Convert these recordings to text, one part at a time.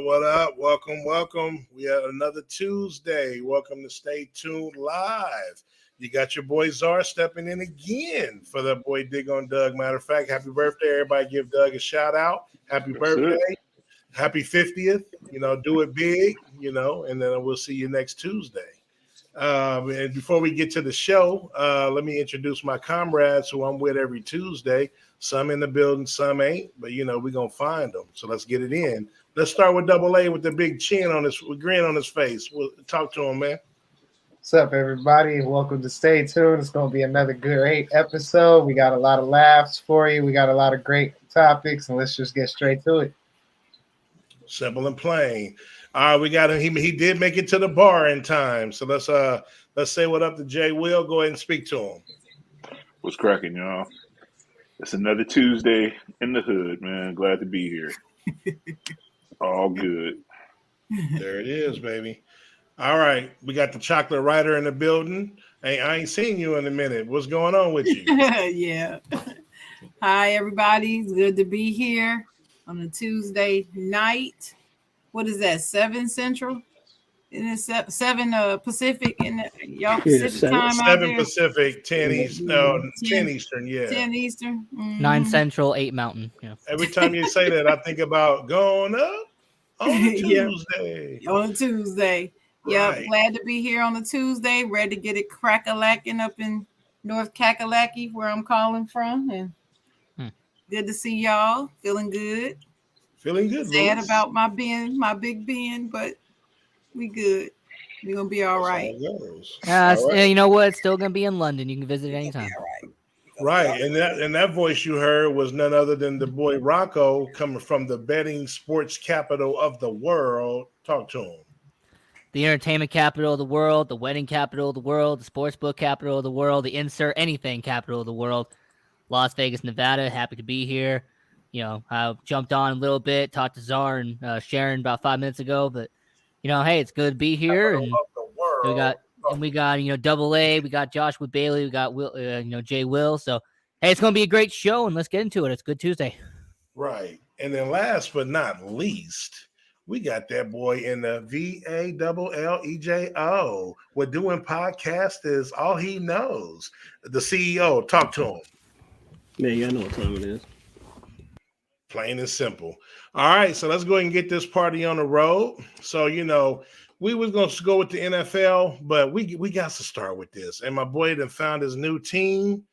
What up? Welcome. We have another Tuesday. Welcome to Stay Tuned Live. You got your boy Czar stepping in again for the boy Dig on Doug. Matter of fact, happy birthday. Everybody give Doug a shout out. Happy birthday. Happy 50th. Do it big, and then we'll see you next Tuesday. And before we get to the show, let me introduce my comrades who I'm with every Tuesday. Some in the building, some ain't, but we're going to find them. So let's get it in. Let's start with Double A with the big chin on his grin on his face. We'll talk to him, man. What's up, everybody? Welcome to Stay Tuned. It's going to be another great episode. We got a lot of laughs for you. We got a lot of great topics, and let's just get straight to it. Simple and plain. We got him. He did make it to the bar in time. So let's say what up to Jay Will. Go ahead and speak to him. What's cracking, y'all? It's another Tuesday in the hood, man. Glad to be here. All good. There it is, baby. All right. We got the chocolate writer in the building. Hey, I ain't seen you in a minute. What's going on with you? Yeah. Hi, everybody. It's good to be here on a Tuesday night. What is that? 7 Central? Isn't it 7 Pacific? In y'all Pacific time out there? 7 Pacific, 10 East. No, 10 Eastern. Yeah. 10 Eastern. 9 Central, 8 Mountain. Yeah. Every time you say that, I think about going up on a Tuesday. Yeah. On a Tuesday. Yep. Right. Glad to be here on a Tuesday. Ready to get it crack-a-lacking up in North Kakalaki, where I'm calling from. And good to see y'all. Feeling good. Feeling good. Sad Louis. about my big Ben, but we good. We're gonna be all right. And you know what? It's still gonna be in London. You can visit anytime. Right. And that voice you heard was none other than the boy Rocco, coming from the betting sports capital of the world. Talk to him. The entertainment capital of the world, the wedding capital of the world, the sports book capital of the world, the insert anything capital of the world. Las Vegas, Nevada. Happy to be here. I jumped on a little bit, talked to Czar and Sharon about 5 minutes ago, but hey, it's good to be here. And we got Double A, we got Joshua Bailey, we got Will, Jay Will. So hey, it's gonna be a great show, and let's get into it. It's Good Tuesday. Right, and then last but not least, we got that boy in the VALLEJO. What doing podcast is all he knows. The CEO. Talk to him. Man, y'all know what time it is. Plain and simple. All right, so let's go ahead and get this party on the road. So, we was going to go with the NFL, but we got to start with this. And my boy done found his new team.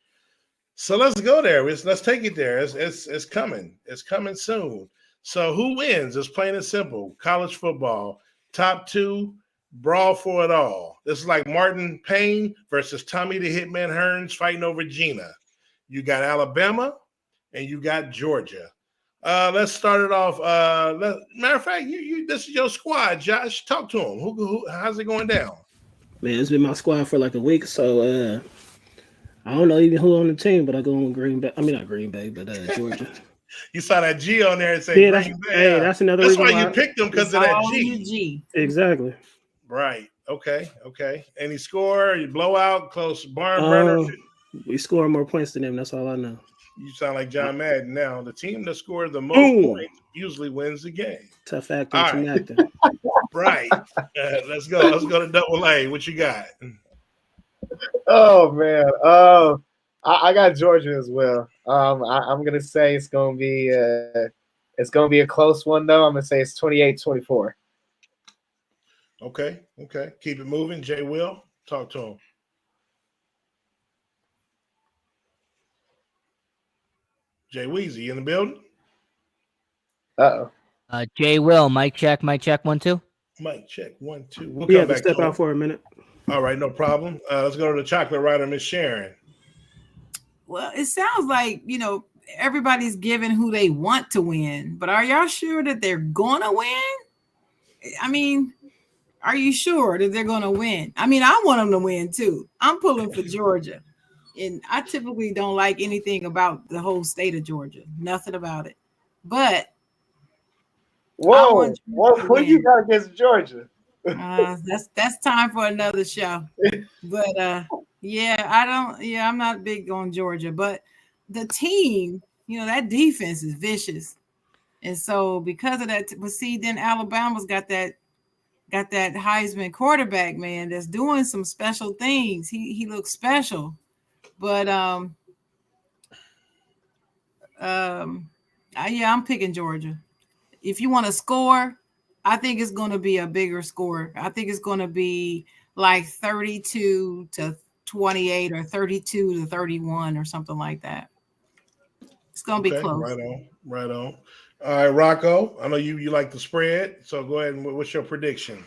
So let's go there. Let's take it there. It's coming. It's coming soon. So who wins? It's plain and simple. College football. Top 2, brawl for it all. This is like Martin Payne versus Tommy the Hitman Hearns fighting over Gina. You got Alabama and you got Georgia. Let's start it off. Matter of fact, this is your squad, Josh. Talk to him. Who how's it going down? Man, it's been my squad for like a week, so I don't know even who on the team, but I go on Green Bay. I mean, not Green Bay, but Georgia. You saw that G on there and say Green Bay. Hey, that's another reason why you picked them, because of that G. Exactly. Right. Okay. Any score? You blowout, close barn burner? We score more points than them. That's all I know. You sound like John Madden now. The team that scores the most points usually wins the game. Tough acting. Right. Let's go. Let's go to Double A. What you got? Oh, man. I got Georgia as well. I'm gonna say it's gonna be a close one though. I'm gonna say it's 28-24. Okay. Keep it moving. Jay Will, talk to him. Jay Weezy in the building. Jay Will, mic check 1 2. Mic check 1 2. We'll come back. Step out for a minute. All right, no problem. Let's go to the chocolate writer, Miss Sharon. Well, it sounds like everybody's giving who they want to win, but are y'all sure that they're gonna win? I mean, are you sure that they're gonna win? I mean, I want them to win too. I'm pulling for Georgia. And I typically don't like anything about the whole state of Georgia. Nothing about it. But what you got against Georgia? That's time for another show. But I'm not big on Georgia. But the team, that defense is vicious. And so because of that, but see, then Alabama's got that Heisman quarterback, man, that's doing some special things. He looks special. But yeah, I'm picking Georgia. If you want to score, I think it's going to be a bigger score. I think it's going to be like 32-28 or 32-31 or something like that. It's going to be close. Right on. All right, Rocco, I know you like the spread, so go ahead and what's your prediction?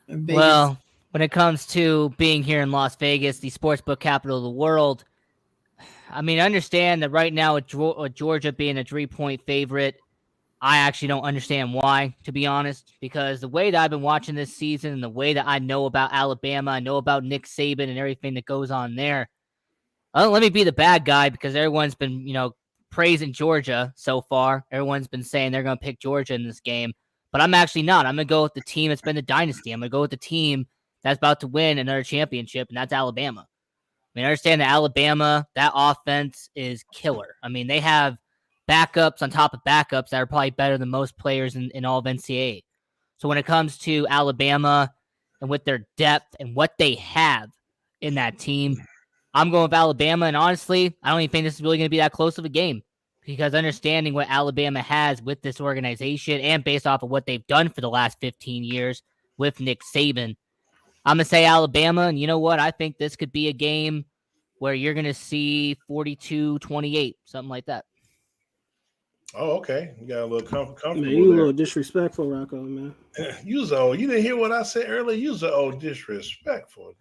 Well, when it comes to being here in Las Vegas, the sportsbook capital of the world, I mean, I understand that right now with Georgia being a 3-point favorite, I actually don't understand why, to be honest, because the way that I've been watching this season and the way that I know about Alabama, I know about Nick Saban and everything that goes on there. Let me be the bad guy because everyone's been, praising Georgia so far. Everyone's been saying they're going to pick Georgia in this game, but I'm actually not. I'm going to go with the team that's been the dynasty. I'm going to go with the team that's about to win another championship, and that's Alabama. I mean, I understand that Alabama, that offense is killer. I mean, they have backups on top of backups that are probably better than most players in all of NCAA. So when it comes to Alabama and with their depth and what they have in that team, I'm going with Alabama, and honestly, I don't even think this is really going to be that close of a game because understanding what Alabama has with this organization and based off of what they've done for the last 15 years with Nick Saban, I'm going to say Alabama, and you know what? I think this could be a game where you're going to see 42-28, something like that. Oh, okay. You got a little comfortable. Man, you a little disrespectful, Rocco, man. You didn't hear what I said earlier? You're disrespectful.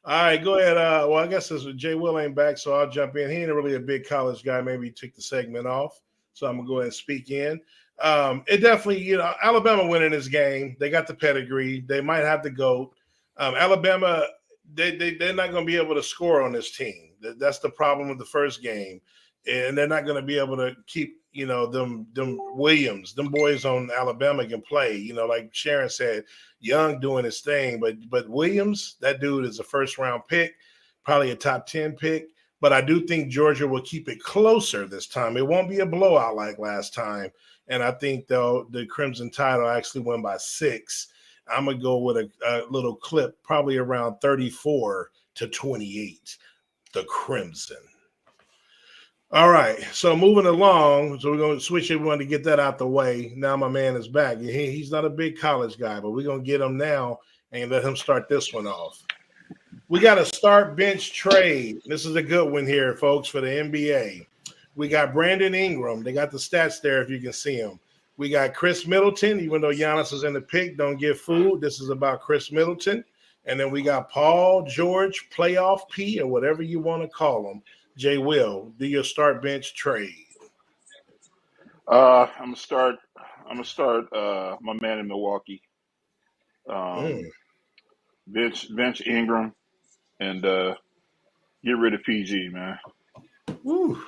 All right, go ahead. Well, I guess this Jay Will ain't back, so I'll jump in. He ain't really a big college guy. Maybe he took the segment off, so I'm gonna go ahead and speak in. It definitely, Alabama winning this game. They got the pedigree. They might have the GOAT. Alabama, they're not going to be able to score on this team. That's the problem with the first game, and they're not going to be able to keep them Williams, them boys on Alabama can play. Like Sharon said, Young doing his thing, but Williams, that dude is a first round pick, probably a top 10 pick. But I do think Georgia will keep it closer this time. It won't be a blowout like last time. And I think, though, the Crimson Tide will actually win by 6. I'm going to go with a little clip, probably around 34-28, the Crimson. All right, so moving along, so we're going to switch everyone to get that out the way. Now my man is back. He's not a big college guy, but we're going to get him now and let him start this one off. We got a start bench trade. This is a good one here, folks, for the NBA. We got Brandon Ingram. They got the stats there if you can see them. We got Chris Middleton, even though Giannis is in the pick, don't get fooled. This is about Chris Middleton. And then we got Paul George, Playoff P, or whatever you want to call him. Jay Will, do your start bench trade. I'm gonna start my man in Milwaukee. Bench Ingram and get rid of PG, man. Ooh,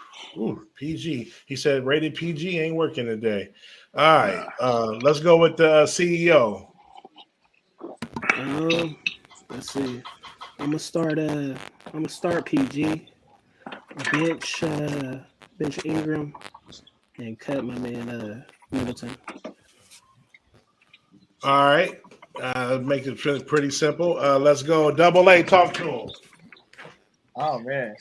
PG. He said rated PG ain't working today. All right, let's go with the CEO. Let's see. I'm gonna start PG. Bench Ingram and cut my man Middleton. All right, make it pretty simple. Let's go. Double A, talk to him. Oh man,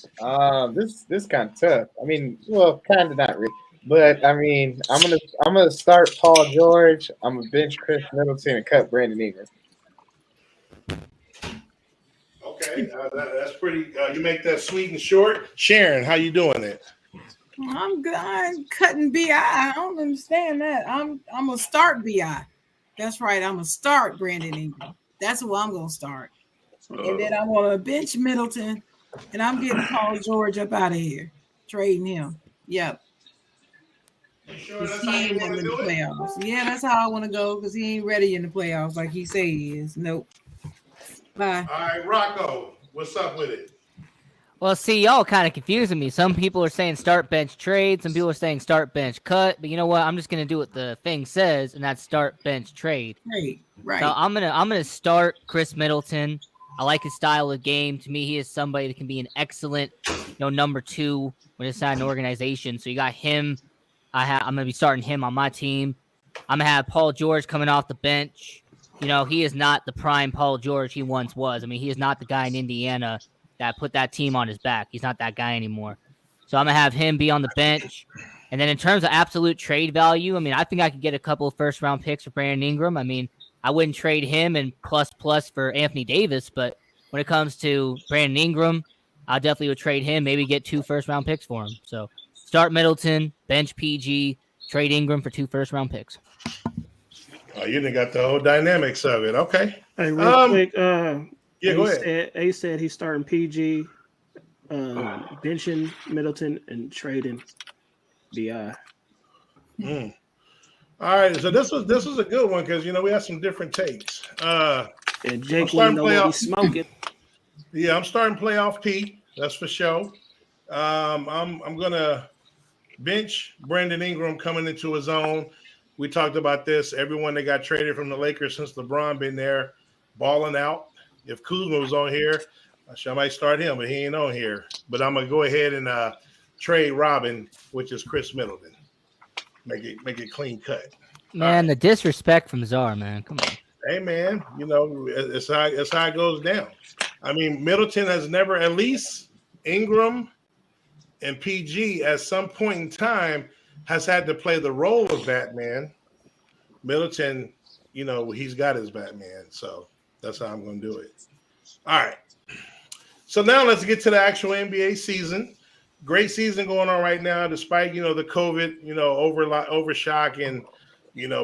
this kind of tough. I mean, well, kind of not really, but I mean, I'm gonna start Paul George. I'm gonna bench Chris Middleton and cut Brandon Ingram. Okay, that's pretty. You make that sweet and short. Sharon, how you doing it? I'm good. I'm cutting BI. I don't understand that. I'm gonna start BI. That's right. I'm gonna start Brandon Ingram. That's who I'm gonna start. And then I'm gonna bench Middleton, and I'm getting Paul George up out of here, trading him. Yep. Sure that's how you want to do it? Playoffs. Yeah, that's how I want to go because he ain't ready in the playoffs like he say he is. Nope. Bye. All right, Rocco, what's up with it? Well, see, y'all kind of confusing me. Some people are saying start bench trade. Some people are saying start bench cut. But you know what? I'm just gonna do what the thing says, and that's start bench trade. Right. So I'm gonna start Chris Middleton. I like his style of game. To me, he is somebody that can be an excellent, number 2 when it's not an organization. So you got him I'm gonna be starting him on my team. I'm gonna have Paul George coming off the bench. You know, he is not the prime Paul George he once was. I mean, he is not the guy in Indiana that put that team on his back. He's not that guy anymore. So I'm gonna have him be on the bench. And then in terms of absolute trade value, I mean, I think I could get a couple of first round picks for Brandon Ingram. I mean, I wouldn't trade him and plus for Anthony Davis, but when it comes to Brandon Ingram, I definitely would trade him, maybe get 2 first round picks for him. So start Middleton, bench PG, trade Ingram for 2 first round picks. Oh, you done got the whole dynamics of it. Okay. Hey, real quick. Yeah, go ahead. Ace said he's starting PG, benching Middleton, and trading BI. Mm. All right, so this was a good one because we had some different takes. And Jake wanna know what he's smoking. Yeah, I'm starting playoff P. That's for sure. I'm gonna bench Brandon Ingram coming into his own. We talked about this. Everyone that got traded from the Lakers since LeBron been there, balling out. If Kuzma was on here, I might start him, but he ain't on here. But I'm gonna go ahead and trade Robin, which is Chris Middleton. Make it clean cut. Man, the disrespect from Czar, man. Come on. Hey, man, it's how it goes down. I mean, Middleton has never, at least Ingram and PG at some point in time has had to play the role of Batman. Middleton, he's got his Batman. So that's how I'm going to do it. All right. So now let's get to the actual NBA season. Great season going on right now, despite, the COVID, overshock and,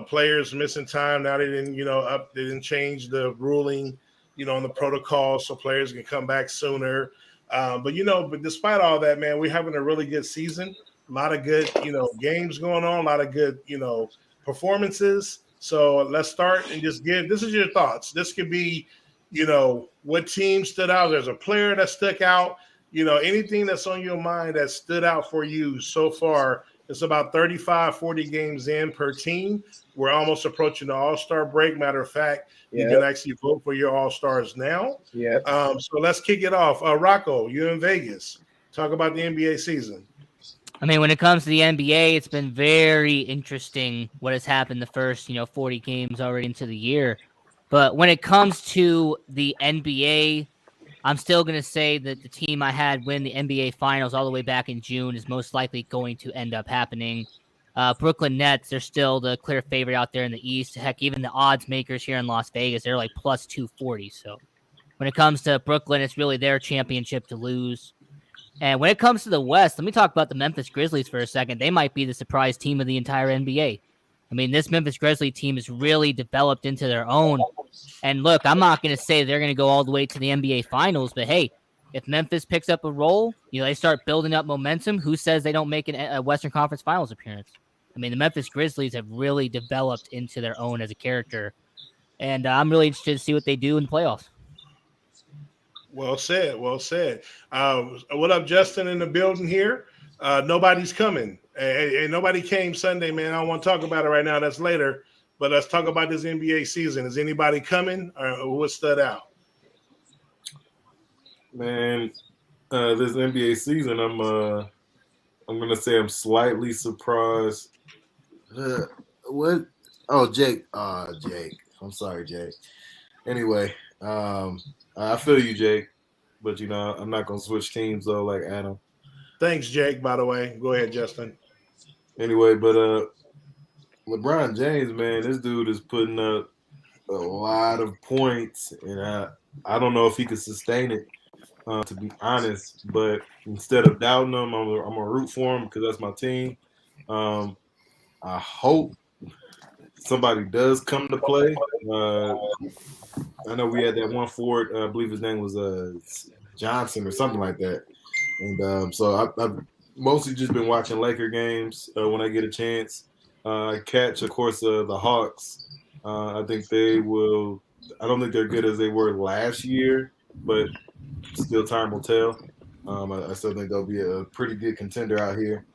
players missing time. Now they didn't, they didn't change the ruling, on the protocol so players can come back sooner. But despite all that, man, we're having a really good season. A lot of good, games going on, a lot of good, performances. So let's start and just this is your thoughts. This could be, what team stood out. There's a player that stuck out. Anything that's on your mind that stood out for you so far. It's about 35, 40 games in per team. We're almost approaching the All-Star break. Matter of fact, you can actually vote for your All-Stars now. Yeah. So let's kick it off. Rocco, you're in Vegas. Talk about the NBA season. I mean, when it comes to the NBA, it's been very interesting what has happened the first, 40 games already into the year. But when it comes to the NBA, I'm still going to say that the team I had win the NBA Finals all the way back in June is most likely going to end up happening. Brooklyn Nets, they're still the clear favorite out there in the East. Heck, even the odds makers here in Las Vegas, they're like plus 240. So when it comes to Brooklyn, it's really their championship to lose. And when it comes to the West, let me talk about the Memphis Grizzlies for a second. They might be the surprise team of the entire NBA. I mean, this Memphis Grizzlies team is really developed into their own. And look, I'm not going to say they're going to go all the way to the NBA Finals, but hey, if Memphis picks up a role, they start building up momentum. Who says they don't make a Western Conference Finals appearance? I mean, the Memphis Grizzlies have really developed into their own as a character. And I'm really interested to see what they do in the playoffs. Well said. Well said. What up, Justin, in the building here? Nobody's coming. And nobody came Sunday, man. I don't want to talk about it right now. That's later. But let's talk about this NBA season. Is anybody coming or what stood out? Man, this NBA season, I'm gonna say I'm slightly surprised. What? Oh, Jake. Jake. I'm sorry, Jake. Anyway, I feel you, Jake, but I'm not gonna switch teams though, like Adam. Thanks, Jake. By the way, go ahead, Justin. Anyway, but LeBron James, man, this dude is putting up a lot of points, and I don't know if he could sustain it. To be honest, but instead of doubting him, I'm gonna root for him because that's my team. I hope somebody does come to play. I know we had that one forward. I believe his name was Johnson or something like that. And so I've mostly just been watching Laker games when I get a chance. I catch, of course, the Hawks. I think they will. I don't think they're good as they were last year, but still time will tell. I still think they'll be a pretty good contender out here.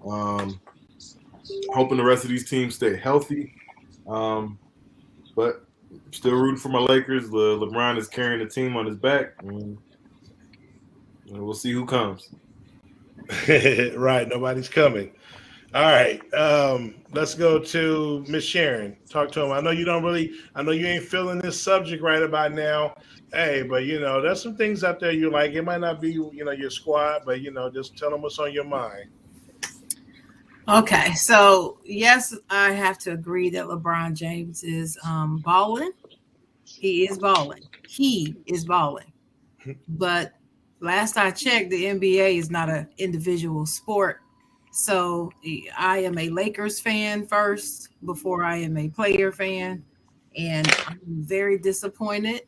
Hoping the rest of these teams stay healthy. But still rooting for my Lakers. LeBron is carrying the team on his back. And we'll see who comes. Right. Nobody's coming. All right. Let's go to Miss Sharon. Talk to him. I know you don't really. I know you ain't feeling this subject right about now. Hey, but there's some things out there you like. It might not be your squad, but just tell them what's on your mind. Okay, so yes, I have to agree that LeBron James is balling. He is balling. He is balling. But last I checked, the NBA is not an individual sport. So I am a Lakers fan first before I am a player fan. And I'm very disappointed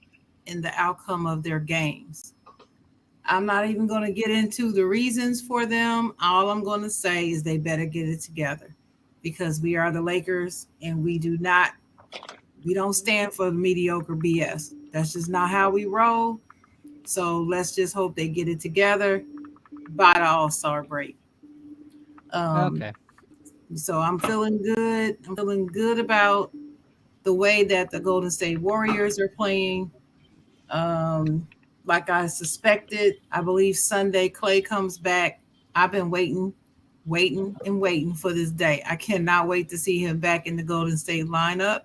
in the outcome of their games. I'm not even going to get into the reasons for them. All I'm going to say is they better get it together because we are the Lakers and we don't stand for mediocre BS. That's just not how we roll. So let's just hope they get it together by the All-Star break. Okay. So I'm feeling good. I'm feeling good about the way that the Golden State Warriors are playing. Like I suspected, I believe Sunday Clay comes back. I've been waiting for this day. I cannot wait to see him back in the Golden State lineup.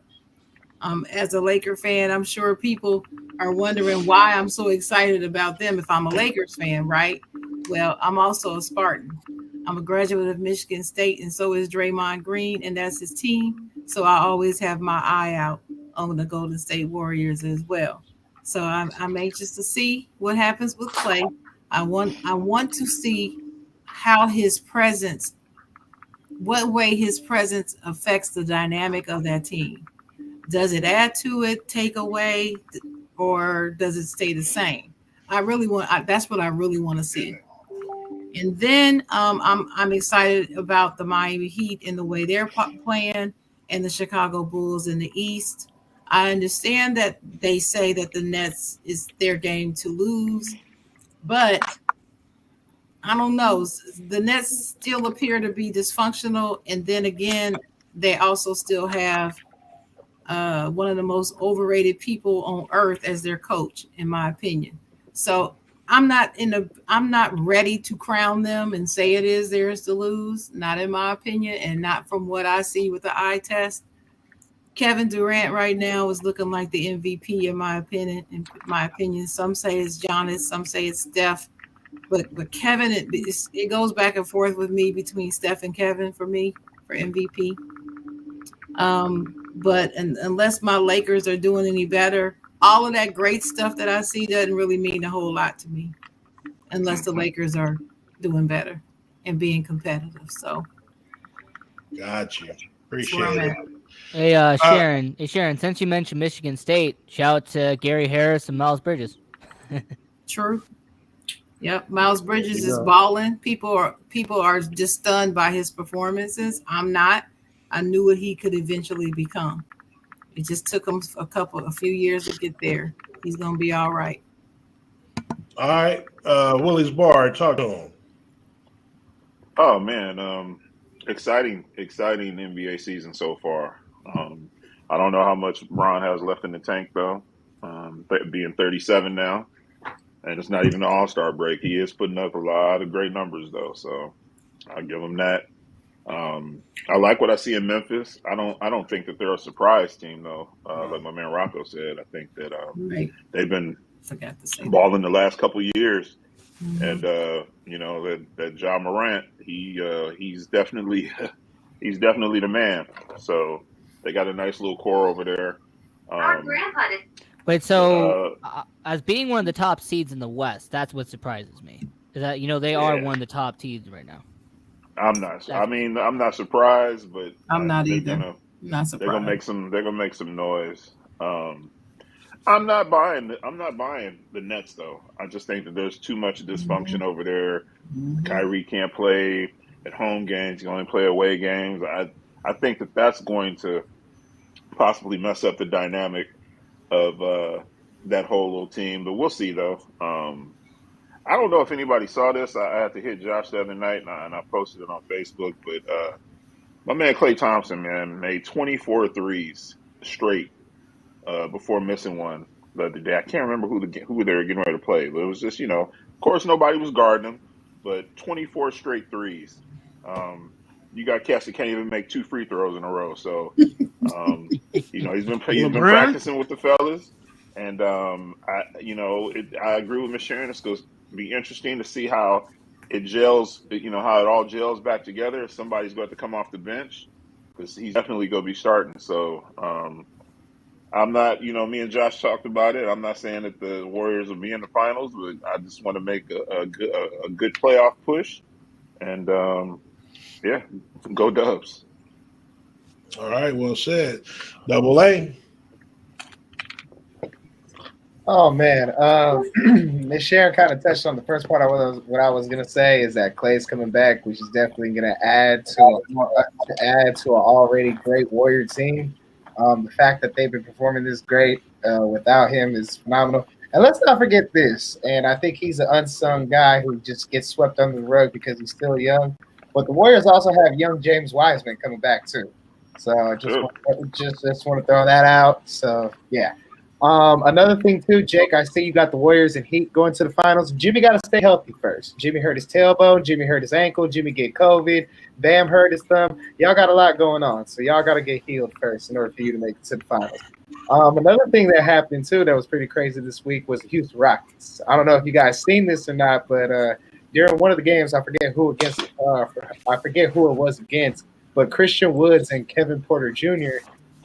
As a Laker fan, I'm sure people are wondering why I'm so excited about them if I'm a Lakers fan, right? Well, I'm also a Spartan. I'm a graduate of Michigan State, and so is Draymond Green, and that's his team. So I always have my eye out on the Golden State Warriors as well. So I'm anxious to see what happens with Clay. I want to see how what way his presence affects the dynamic of that team. Does it add to it, take away, or does it stay the same? That's what I really want to see. And then I'm excited about the Miami Heat and the way they're playing, and the Chicago Bulls in the East. I understand that they say that the Nets is their game to lose, but I don't know. The Nets still appear to be dysfunctional, and then again, they also still have one of the most overrated people on earth as their coach, in my opinion. So I'm not ready to crown them and say it is theirs to lose, not in my opinion, and not from what I see with the eye test. Kevin Durant right now is looking like the MVP in my opinion. Some say it's Giannis, some say it's Steph, but Kevin, it goes back and forth with me between Steph and Kevin for me for MVP. But unless my Lakers are doing any better, all of that great stuff that I see doesn't really mean a whole lot to me, unless the Lakers are doing better and being competitive. So, Got you. that's Appreciate where I'm it. at. Hey, Sharon. Hey, Sharon. Since you mentioned Michigan State, shout out to Gary Harris and Miles Bridges. True. Yep. Miles Bridges is balling. People are just stunned by his performances. I'm not. I knew what he could eventually become. It just took him a few years to get there. He's gonna be all right. All right. Willie's Bar, talk to him. Oh man, exciting NBA season so far. I don't know how much Bron has left in the tank though. Being 37 now, and it's not even an All-Star break. He is putting up a lot of great numbers though, so I'll give him that. I like what I see in Memphis. I don't think that they're a surprise team though. Like my man Rocco said, I think that Right. they've been Forgot to say that. balling the last couple of years. Mhm. And that Ja Morant, he's definitely he's definitely the man. So they got a nice little core over there. Wait, so as being one of the top seeds in the West, that's what surprises me. Is that they are one of the top teams right now. I'm not. I mean, I'm not surprised, but I'm not they're either. gonna Not they're gonna make surprised. some noise. I'm not buying the Nets though. I just think that there's too much dysfunction over there. Mhm. Kyrie can't play at home games. He can only play away games. I think that that's going to possibly mess up the dynamic of that whole little team. But we'll see though. I don't know if anybody saw this. I had to hit Josh the other night, and I posted it on Facebook. But my man Klay Thompson, man, made 24 threes straight before missing one the other day. I can't remember who they were getting ready to play, but it was just of course nobody was guarding him, but 24 straight threes. you got cats that can't even make 2 free throws in a row. So, he's been practicing with the fellas, and I agree with Ms. Sharon. It's going to be interesting to see how it gels. How it all gels back together. Somebody's going to come off the bench because he's definitely going to be starting. So, I'm not. Me and Josh talked about it. I'm not saying that the Warriors will be in the finals, but I just want to make a good playoff push, and yeah, go Dubs. All right, well said. Double A. Oh man, Ms. Sharon kind of touched on the first part. What I was gonna say is that Clay's coming back, which is definitely gonna add to an already great Warrior team. The fact that they've been performing this great without him is phenomenal. And let's not forget this. And I think he's an unsung guy who just gets swept under the rug because he's still young. But the Warriors also have young James Wiseman coming back too. So I just want to throw that out. So yeah. Another thing too, Jake, I see you got the Warriors and Heat going to the finals. Jimmy got to stay healthy first. Jimmy hurt his tailbone. Jimmy hurt his ankle. Jimmy get COVID. Bam hurt his thumb. Y'all got a lot going on, so y'all got to get healed first in order for you to make it to the finals. Another thing that happened too that was pretty crazy this week was the Houston Rockets. I don't know if you guys seen this or not, but during one of the games, I forget who it was against, but Christian Woods and Kevin Porter Jr.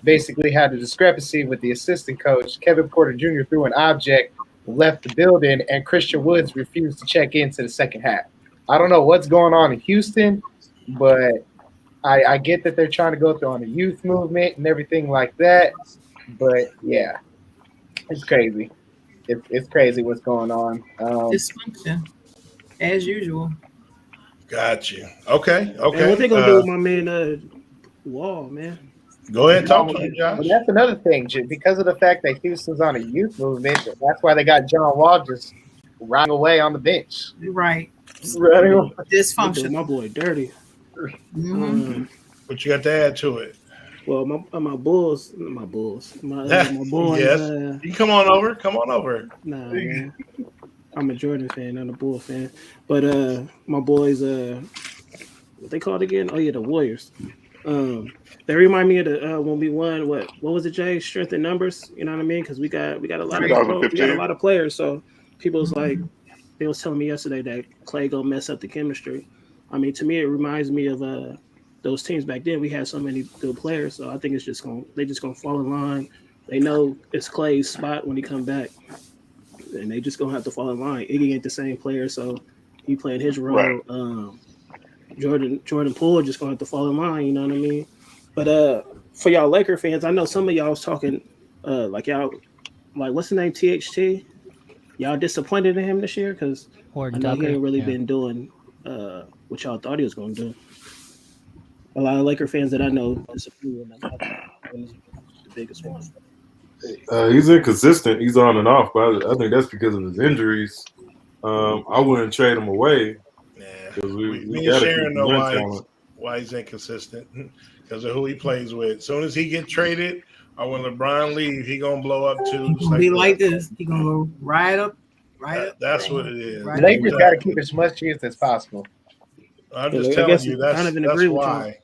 basically had a discrepancy with the assistant coach. Kevin Porter Jr. threw an object, left the building, and Christian Woods refused to check into the second half. I don't know what's going on in Houston, but I get that they're trying to go through on the youth movement and everything like that. But yeah, it's crazy. It's crazy what's going on. Dysfunction, as usual. Got you. Okay. Man, what they gonna do with my man Wall, man? Go ahead and talk to him, Josh. Well, that's another thing, because of the fact that Houston's on a youth movement. That's why they got John Wall just running away on the bench. Right. Dysfunction. My boy dirty. Mm-hmm. What you got to add to it? Well, my Bulls. My boys. Yes. You come on over. Nah, man. I'm a Jordan fan, not a Bull fan. But my boys, what they called again? Oh yeah, the Warriors. They remind me of the when we won. What was it, Jay? Strength in numbers. You know what I mean? Because we got a lot of players. So people's like, they was telling me yesterday that Clay gonna mess up the chemistry. I mean, to me, it reminds me of those teams back then. We had so many good players, so I think they just gonna fall in line. They know it's Clay's spot when he come back, and they just gonna have to fall in line. Iggy ain't the same player, so he playing his role. Right. Jordan Poole just gonna have to fall in line. You know what I mean? But for y'all Laker fans, I know some of y'all was talking what's the name, THT? Y'all disappointed in him this year because I know he ain't really been doing what y'all thought he was gonna do. A lot of Laker fans that I know disappointed in him. The biggest one. He's inconsistent. He's on and off, but I think that's because of his injuries. I wouldn't trade him away. Yeah, we got to know why he's inconsistent because of who he plays with. As soon as he get traded or when LeBron leave, he gonna blow up too. He's gonna be like this. He gonna go right up. That's what it is. Right. Lakers got to keep as much youth as possible. I'm just telling you that's why.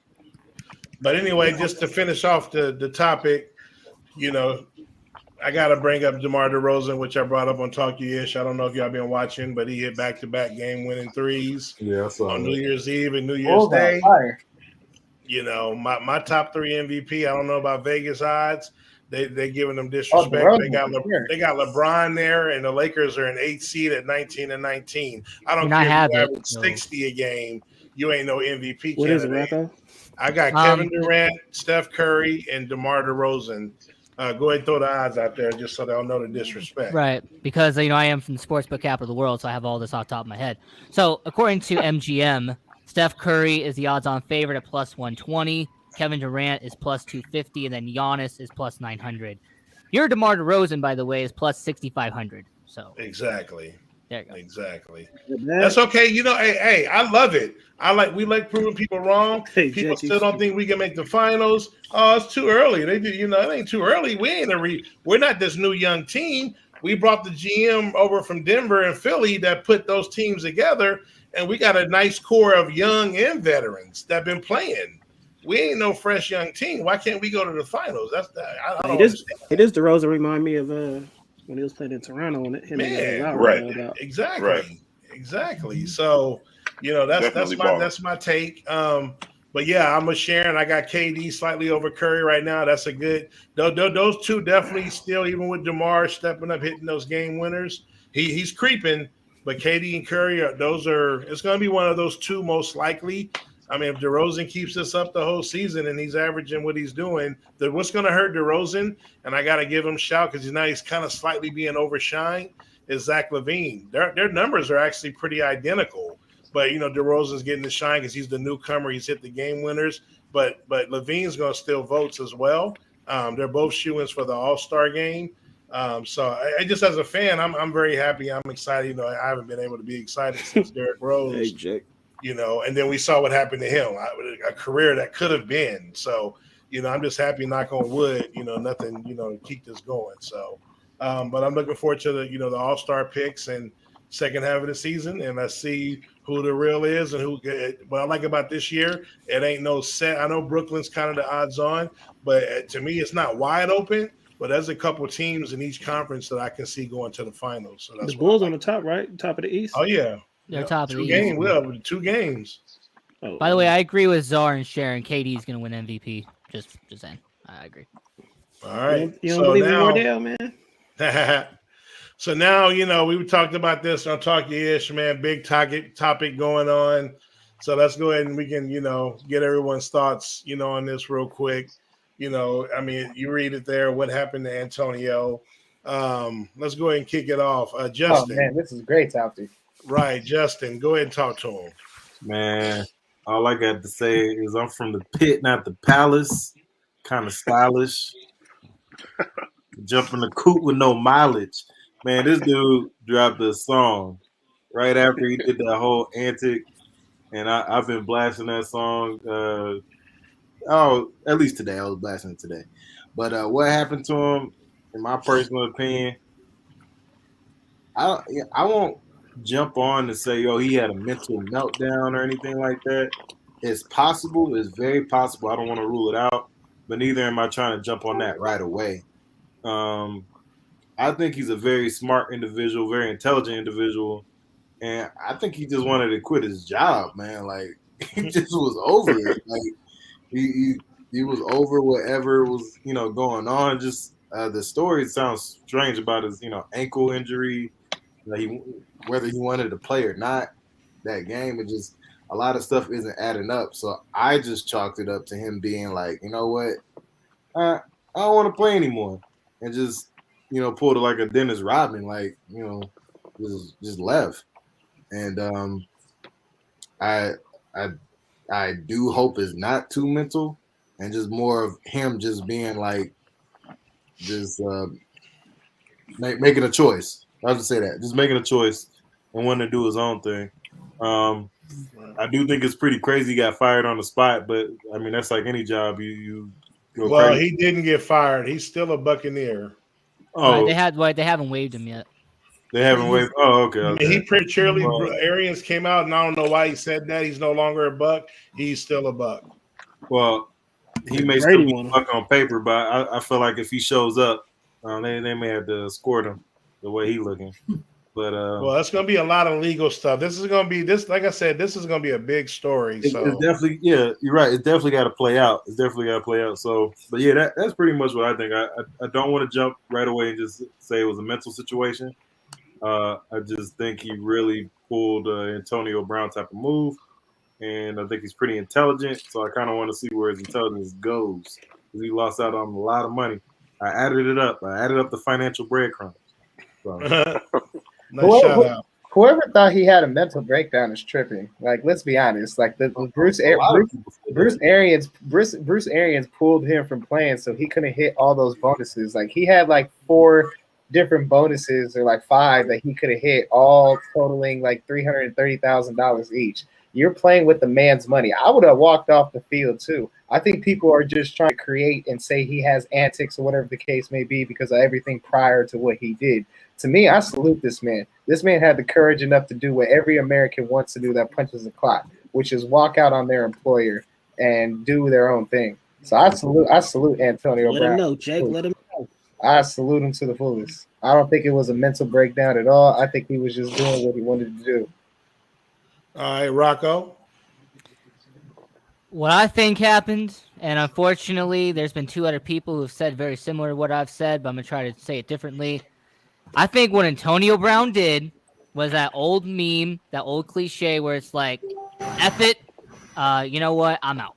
But anyway, just to finish off the topic, I got to bring up DeMar DeRozan, which I brought up on Talk You-ish. I don't know if y'all been watching, but he hit back-to-back game-winning threes on New Year's Eve and New Year's Day. My top 3 MVP, I don't know about Vegas odds. They giving them disrespect. They got LeBron there, and the Lakers are an 8th seed at 19-19. I don't care if you average 60 a game. You ain't no MVP what candidate. Is it, I got Kevin Durant, Steph Curry, and DeMar DeRozan. Go ahead and throw the odds out there just so they'll know the disrespect. Right, because I am from the sportsbook capital of the world, so I have all this off the top of my head. So according to MGM, Steph Curry is the odds-on favorite at plus 120. Kevin Durant is plus 250, and then Giannis is plus 900. Your DeMar DeRozan, by the way, is plus 6,500. So exactly. There you go. Exactly. That's okay. Hey, I love it. We like proving people wrong. People still don't think we can make the finals. Oh, it's too early. They do, it ain't too early. We're not this new young team. We brought the GM over from Denver and Philly that put those teams together, and we got a nice core of young and veterans that been playing. We ain't no fresh young team. Why can't we go to the finals? That's I don't understand. It is DeRozan remind me of when he was playing in Toronto and him Man, and Lowry right. rolled out. Exactly. So that's my take. But yeah, I'm a Sharon. I got KD slightly over Curry right now. That's a good. Those two definitely still, even with DeMar stepping up, hitting those game winners. He's creeping, but KD and Curry it's going to be one of those two most likely. I mean, if DeRozan keeps this up the whole season and he's averaging what he's doing, then what's going to hurt DeRozan, and I got to give him a shout because he's kind of slightly being overshined, is Zach LaVine. Their numbers are actually pretty identical. But, DeRozan's getting the shine because he's the newcomer. He's hit the game winners. But LaVine's going to steal votes as well. They're both shoo-ins for the All-Star game. So I just, as a fan, I'm very happy. I'm excited. I haven't been able to be excited since Derrick Rose. Hey, Jake. And then we saw what happened to him, a career that could have been. So, I'm just happy, knock on wood, nothing, to keep this going. So, but I'm looking forward to the All-Star picks and second half of the season, and let's see who the real is and what I like about this year, it ain't no set. I know Brooklyn's kind of the odds on, but to me, it's not wide open, but there's a couple teams in each conference that I can see going to the finals. So that's the Bulls on the top, right? Top of the East. Oh, yeah. They're top of the East. East. 2 games. Oh, By the way, I agree with Czar and Sharon. KD's going to win MVP. Just saying. I agree. All right. You don't believe in Wardell, man? So now, we talked about this on Talk Ish, man. Big topic going on. So let's go ahead and we can, get everyone's thoughts, on this real quick. I mean, you read it there. What happened to Antonio? Let's go ahead and kick it off. Justin. Oh, man, this is a great topic. Right, Justin. Go ahead and talk to him. Man, all I got to say is I'm from the pit, not the palace. Kind of stylish. Jump in the coupe with no mileage. Man, this dude dropped a song right after he did that whole antic, and I've been blasting that song. At least today. I was blasting it today. But what happened to him, in my personal opinion, I won't jump on and say, he had a mental meltdown or anything like that. It's possible. It's very possible. I don't want to rule it out, but neither am I trying to jump on that right away. I think he's a very smart individual, very intelligent individual, and I think he just wanted to quit his job, man. Like, he just was over it. Like, he was over whatever was, going on. Just the story sounds strange about his, ankle injury, whether he wanted to play or not that game. It just, a lot of stuff isn't adding up. So I just chalked it up to him being like, you know what, I don't want to play anymore, and just, pulled it like a Dennis Rodman, like, just left. And I do hope it's not too mental and just more of him just being like, just making a choice. I'll just say that, just making a choice and wanting to do his own thing. I do think it's pretty crazy he got fired on the spot, but I mean, that's like any job. You go crazy. He didn't get fired. He's still a Buccaneer. Oh, they haven't waived him yet. They haven't waived. Oh, okay. I mean, he prematurely. Arians came out, and I don't know why he said that. He's no longer a Buck. He's still a Buck. Well, he may still be a Buck on paper, but I feel like if he shows up, they may have to escort him the way he looking. But well, it's going to be a lot of legal stuff. This is going to be this. Like I said, this is going to be a big story. It's definitely, yeah, you're right. It's definitely got to play out. So, but yeah, that's pretty much what I think. I don't want to jump right away and just say it was a mental situation. I just think he really pulled Antonio Brown type of move, and I think he's pretty intelligent. So I kind of want to see where his intelligence goes, because he lost out on a lot of money. I added it up. The financial breadcrumbs. So. Whoever thought he had a mental breakdown is tripping. Like, let's be honest. Like Bruce Arians pulled him from playing, so he couldn't hit all those bonuses. Like, he had like 4 different bonuses, or like 5 that he could have hit, all totaling like $330,000 each. You're playing with the man's money. I would have walked off the field too. I think people are just trying to create and say he has antics or whatever the case may be because of everything prior to what he did. To me, I salute this man. This man had the courage enough to do what every American wants to do that punches the clock, which is walk out on their employer and do their own thing. So I salute Antonio Let him Brown. know, Jake. Let him know. I salute him to the fullest. I don't think it was a mental breakdown at all. I think he was just doing what he wanted to do. All right, Rocco. What I think happened, and unfortunately, there's been two other people who have said very similar to what I've said, but I'm going to try to say it differently. I think what Antonio Brown did was that old meme, that old cliche where it's like, F it, you know what, I'm out.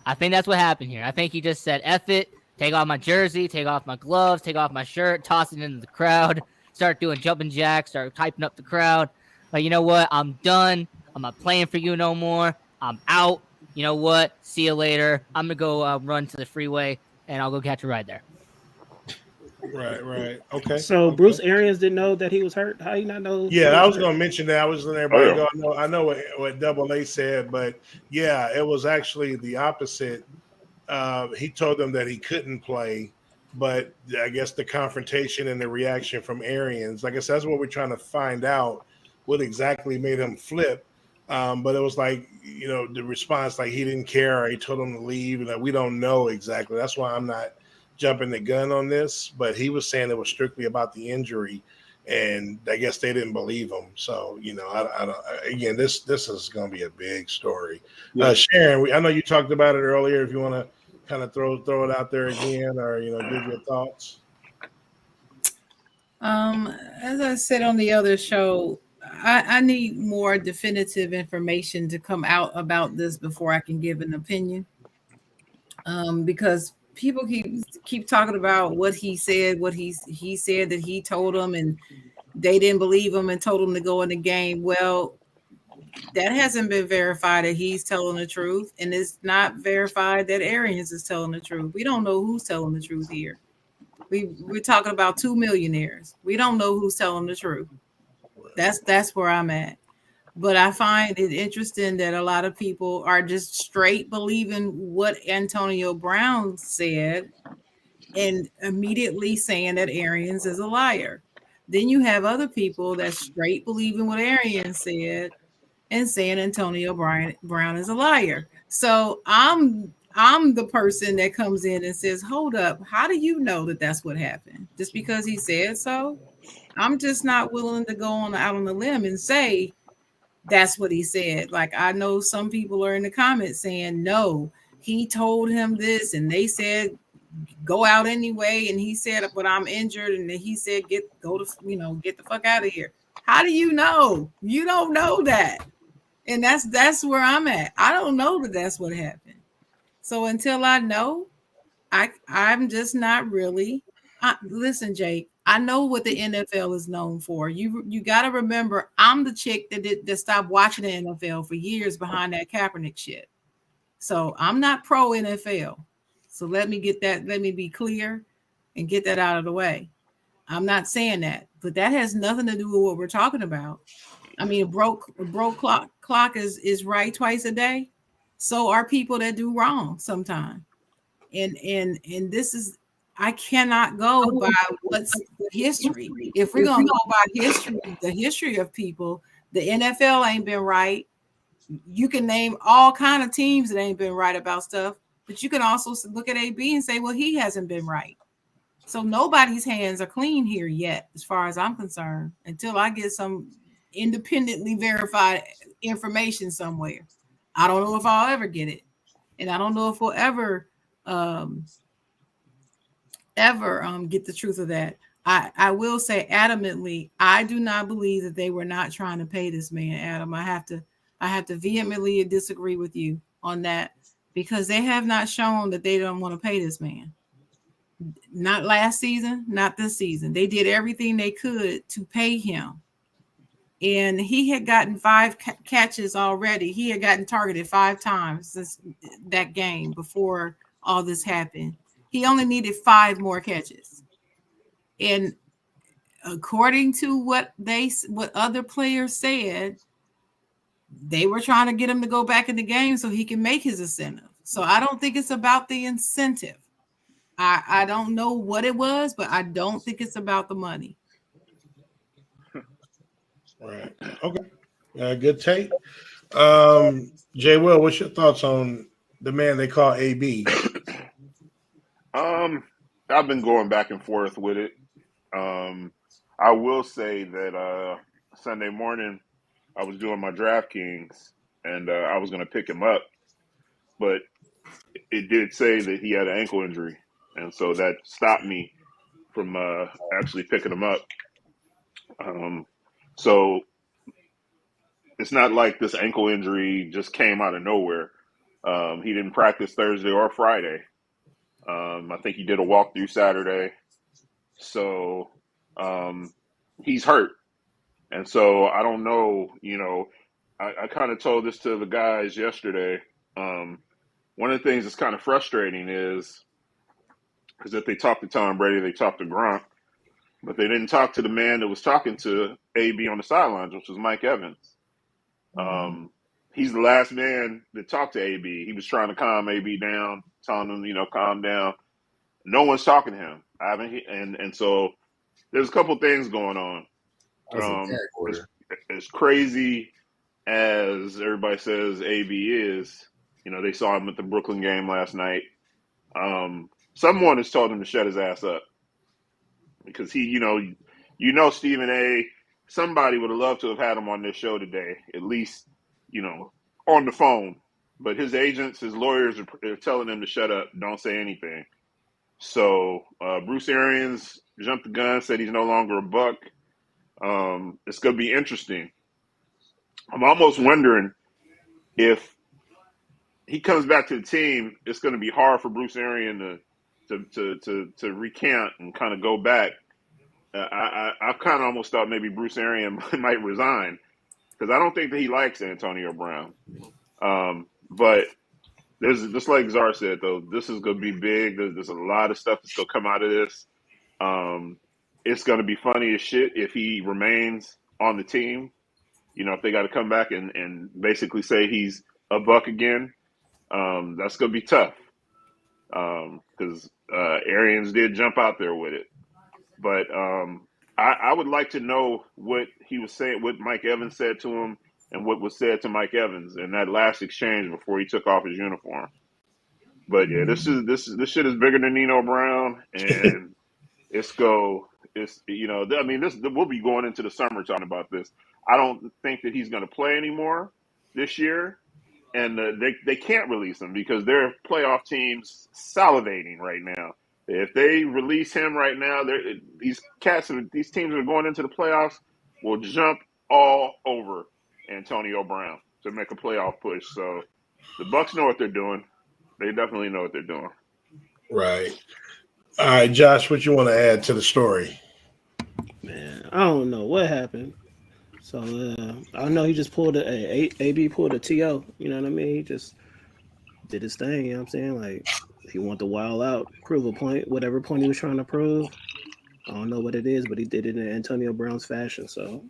I think that's what happened here. I think he just said, F it, take off my jersey, take off my gloves, take off my shirt, toss it into the crowd, start doing jumping jacks, start typing up the crowd. Like, you know what, I'm done. I'm not playing for you no more. I'm out. You know what? See you later. I'm going to go run to the freeway, and I'll go catch a ride there. Right. Okay. So Bruce Arians didn't know that he was hurt. How you not know? Yeah, I was going to mention that. I was letting everybody Oh, go. I know what Double A said, but yeah, it was actually the opposite. He told them that he couldn't play, but I guess the confrontation and the reaction from Arians, I guess that's what we're trying to find out, what exactly made him flip. But it was like, the response, like he didn't care, or he told him to leave, and we don't know exactly. That's why I'm not jumping the gun on this. But he was saying it was strictly about the injury, and I guess they didn't believe him. So, I don't. Again, this is going to be a big story. Yeah. Sharon, I know you talked about it earlier. If you want to kind of throw it out there again, or give your thoughts. As I said on the other show, I need more definitive information to come out about this before I can give an opinion. Because people keep talking about what he said, what he said that he told them, and they didn't believe him and told him to go in the game. Well, that hasn't been verified that he's telling the truth, and it's not verified that Arians is telling the truth. We don't know who's telling the truth here. We're talking about 2 millionaires. We don't know who's telling the truth. That's where I'm at. But I find it interesting that a lot of people are just straight believing what Antonio Brown said and immediately saying that Arians is a liar. Then you have other people that straight believing what Arians said and saying Antonio Brown is a liar. So I'm the person that comes in and says, hold up, how do you know that that's what happened? Just because he said so? I'm just not willing to go out on the limb and say that's what he said. Like, I know some people are in the comments saying, no, he told him this, and they said go out anyway, and he said, but I'm injured, and then he said get the fuck out of here. How do you know? You don't know that. And that's where I'm at. I don't know that that's what happened. So until I know, I'm just not really. Listen, Jake, I know what the NFL is known for. You got to remember, I'm the chick that stopped watching the NFL for years behind that Kaepernick shit. So I'm not pro NFL. So let me be clear and get that out of the way. I'm not saying that, but that has nothing to do with what we're talking about. I mean, a broke clock is right twice a day. So are people that do wrong sometimes. And this is, I cannot go by what's the history. If we're gonna go by history, the history of people, the NFL ain't been right. You can name all kind of teams that ain't been right about stuff, but you can also look at AB and say, well, he hasn't been right. So nobody's hands are clean here yet, as far as I'm concerned, until I get some independently verified information somewhere. I don't know if I'll ever get it, and I don't know if we'll ever get the truth of that. I will say adamantly, I do not believe that they were not trying to pay this man, Adam. I have to vehemently disagree with you on that, because they have not shown that they don't want to pay this man. Not last season, not this season. They did everything they could to pay him. And he had gotten 5 catches already. He had gotten targeted 5 times since that game before all this happened. He only needed 5 more catches. And according to what other players said, they were trying to get him to go back in the game so he can make his incentive. So I don't think it's about the incentive. I don't know what it was, but I don't think it's about the money. Right. Okay. Good take. Jay Will, what's your thoughts on the man they call AB? I've been going back and forth with it. I will say that Sunday morning I was doing my DraftKings and I was going to pick him up, but it did say that he had an ankle injury, and so that stopped me from actually picking him up. So it's not like this ankle injury just came out of nowhere. He didn't practice Thursday or Friday. I think he did a walkthrough Saturday. So he's hurt. And so I don't know, I kind of told this to the guys yesterday. One of the things that's kind of frustrating is that they talked to Tom Brady, they talked to Gronk, but they didn't talk to the man that was talking to AB on the sidelines, which was Mike Evans. He's the last man that talked to AB. He was trying to calm AB down, telling him, calm down. No one's talking to him. I haven't, and so there's a couple things going on. As crazy as everybody says AB is, they saw him at the Brooklyn game last night. Someone has told him to shut his ass up because he, Stephen A. Somebody would have loved to have had him on this show today, at least, on the phone. But his agents, his lawyers are telling him to shut up, don't say anything. So Bruce Arians jumped the gun, said he's no longer a Buck. It's going to be interesting. I'm almost wondering if he comes back to the team, it's going to be hard for Bruce Arians to recant and kind of go back. I kind of almost thought maybe Bruce Arians might resign because I don't think that he likes Antonio Brown. But there's just like Czar said, though, this is going to be big. There's a lot of stuff that's going to come out of this. It's going to be funny as shit if he remains on the team. If they got to come back and basically say he's a Buck again, that's going to be tough because Arians did jump out there with it. But I would like to know what he was saying, what Mike Evans said to him, and what was said to Mike Evans in that last exchange before he took off his uniform. But yeah, this shit is bigger than Nino Brown, and we'll be going into the summer talking about this. I don't think that he's going to play anymore this year, and they can't release him because their playoff team's salivating right now. If they release him right now, these teams that are going into the playoffs will jump all over Antonio Brown to make a playoff push. So the Bucks know what they're doing. They definitely know what they're doing. Right. All right, Josh, what you want to add to the story? Man, I don't know what happened. So I know he just pulled AB pulled a TO. You know what I mean? He just did his thing. You know what I'm saying? Like he wanted to wild out, prove a point, whatever point he was trying to prove. I don't know what it is, but he did it in Antonio Brown's fashion. So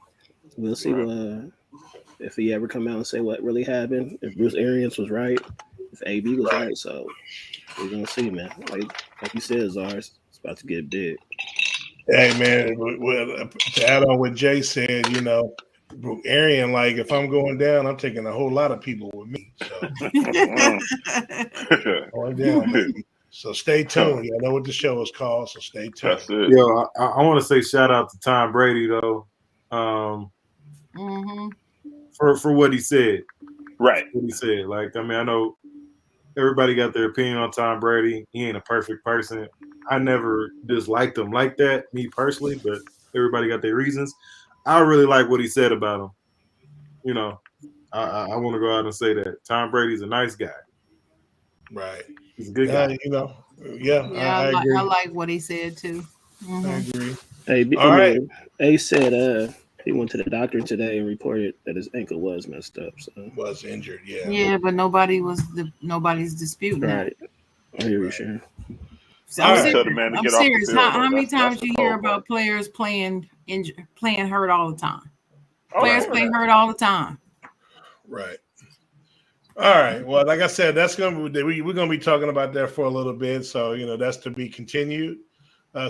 we'll see if he ever come out and say what really happened. If Bruce Arians was right, if AB was right. So we're gonna see, man. Like you said, Czars, it's about to get big. Hey, man, to add on what Jay said, Arian, like if I'm going down, I'm taking a whole lot of people with me. So going down, baby. So stay tuned. I know what the show is called, so stay tuned. That's it. Yo, I want to say shout out to Tom Brady though, for what he said. Right. What he said. Like, I mean, I know everybody got their opinion on Tom Brady. He ain't a perfect person. I never disliked him like that, me personally, but everybody got their reasons. I really like what he said about him. I want to go out and say that Tom Brady's a nice guy. Right. He's a good guy. I agree. I like what he said too. I agree. Hey, all right. A said he went to the doctor today and reported that his ankle was messed up. So was injured, yeah. Yeah, but nobody's disputing right. I hear you, Sharon. So I'm serious. How many times you hear about players playing hurt all the time? Players playing hurt all the time. Right. All right. Well, like I said, that's gonna be we're gonna be talking about that for a little bit. So that's to be continued.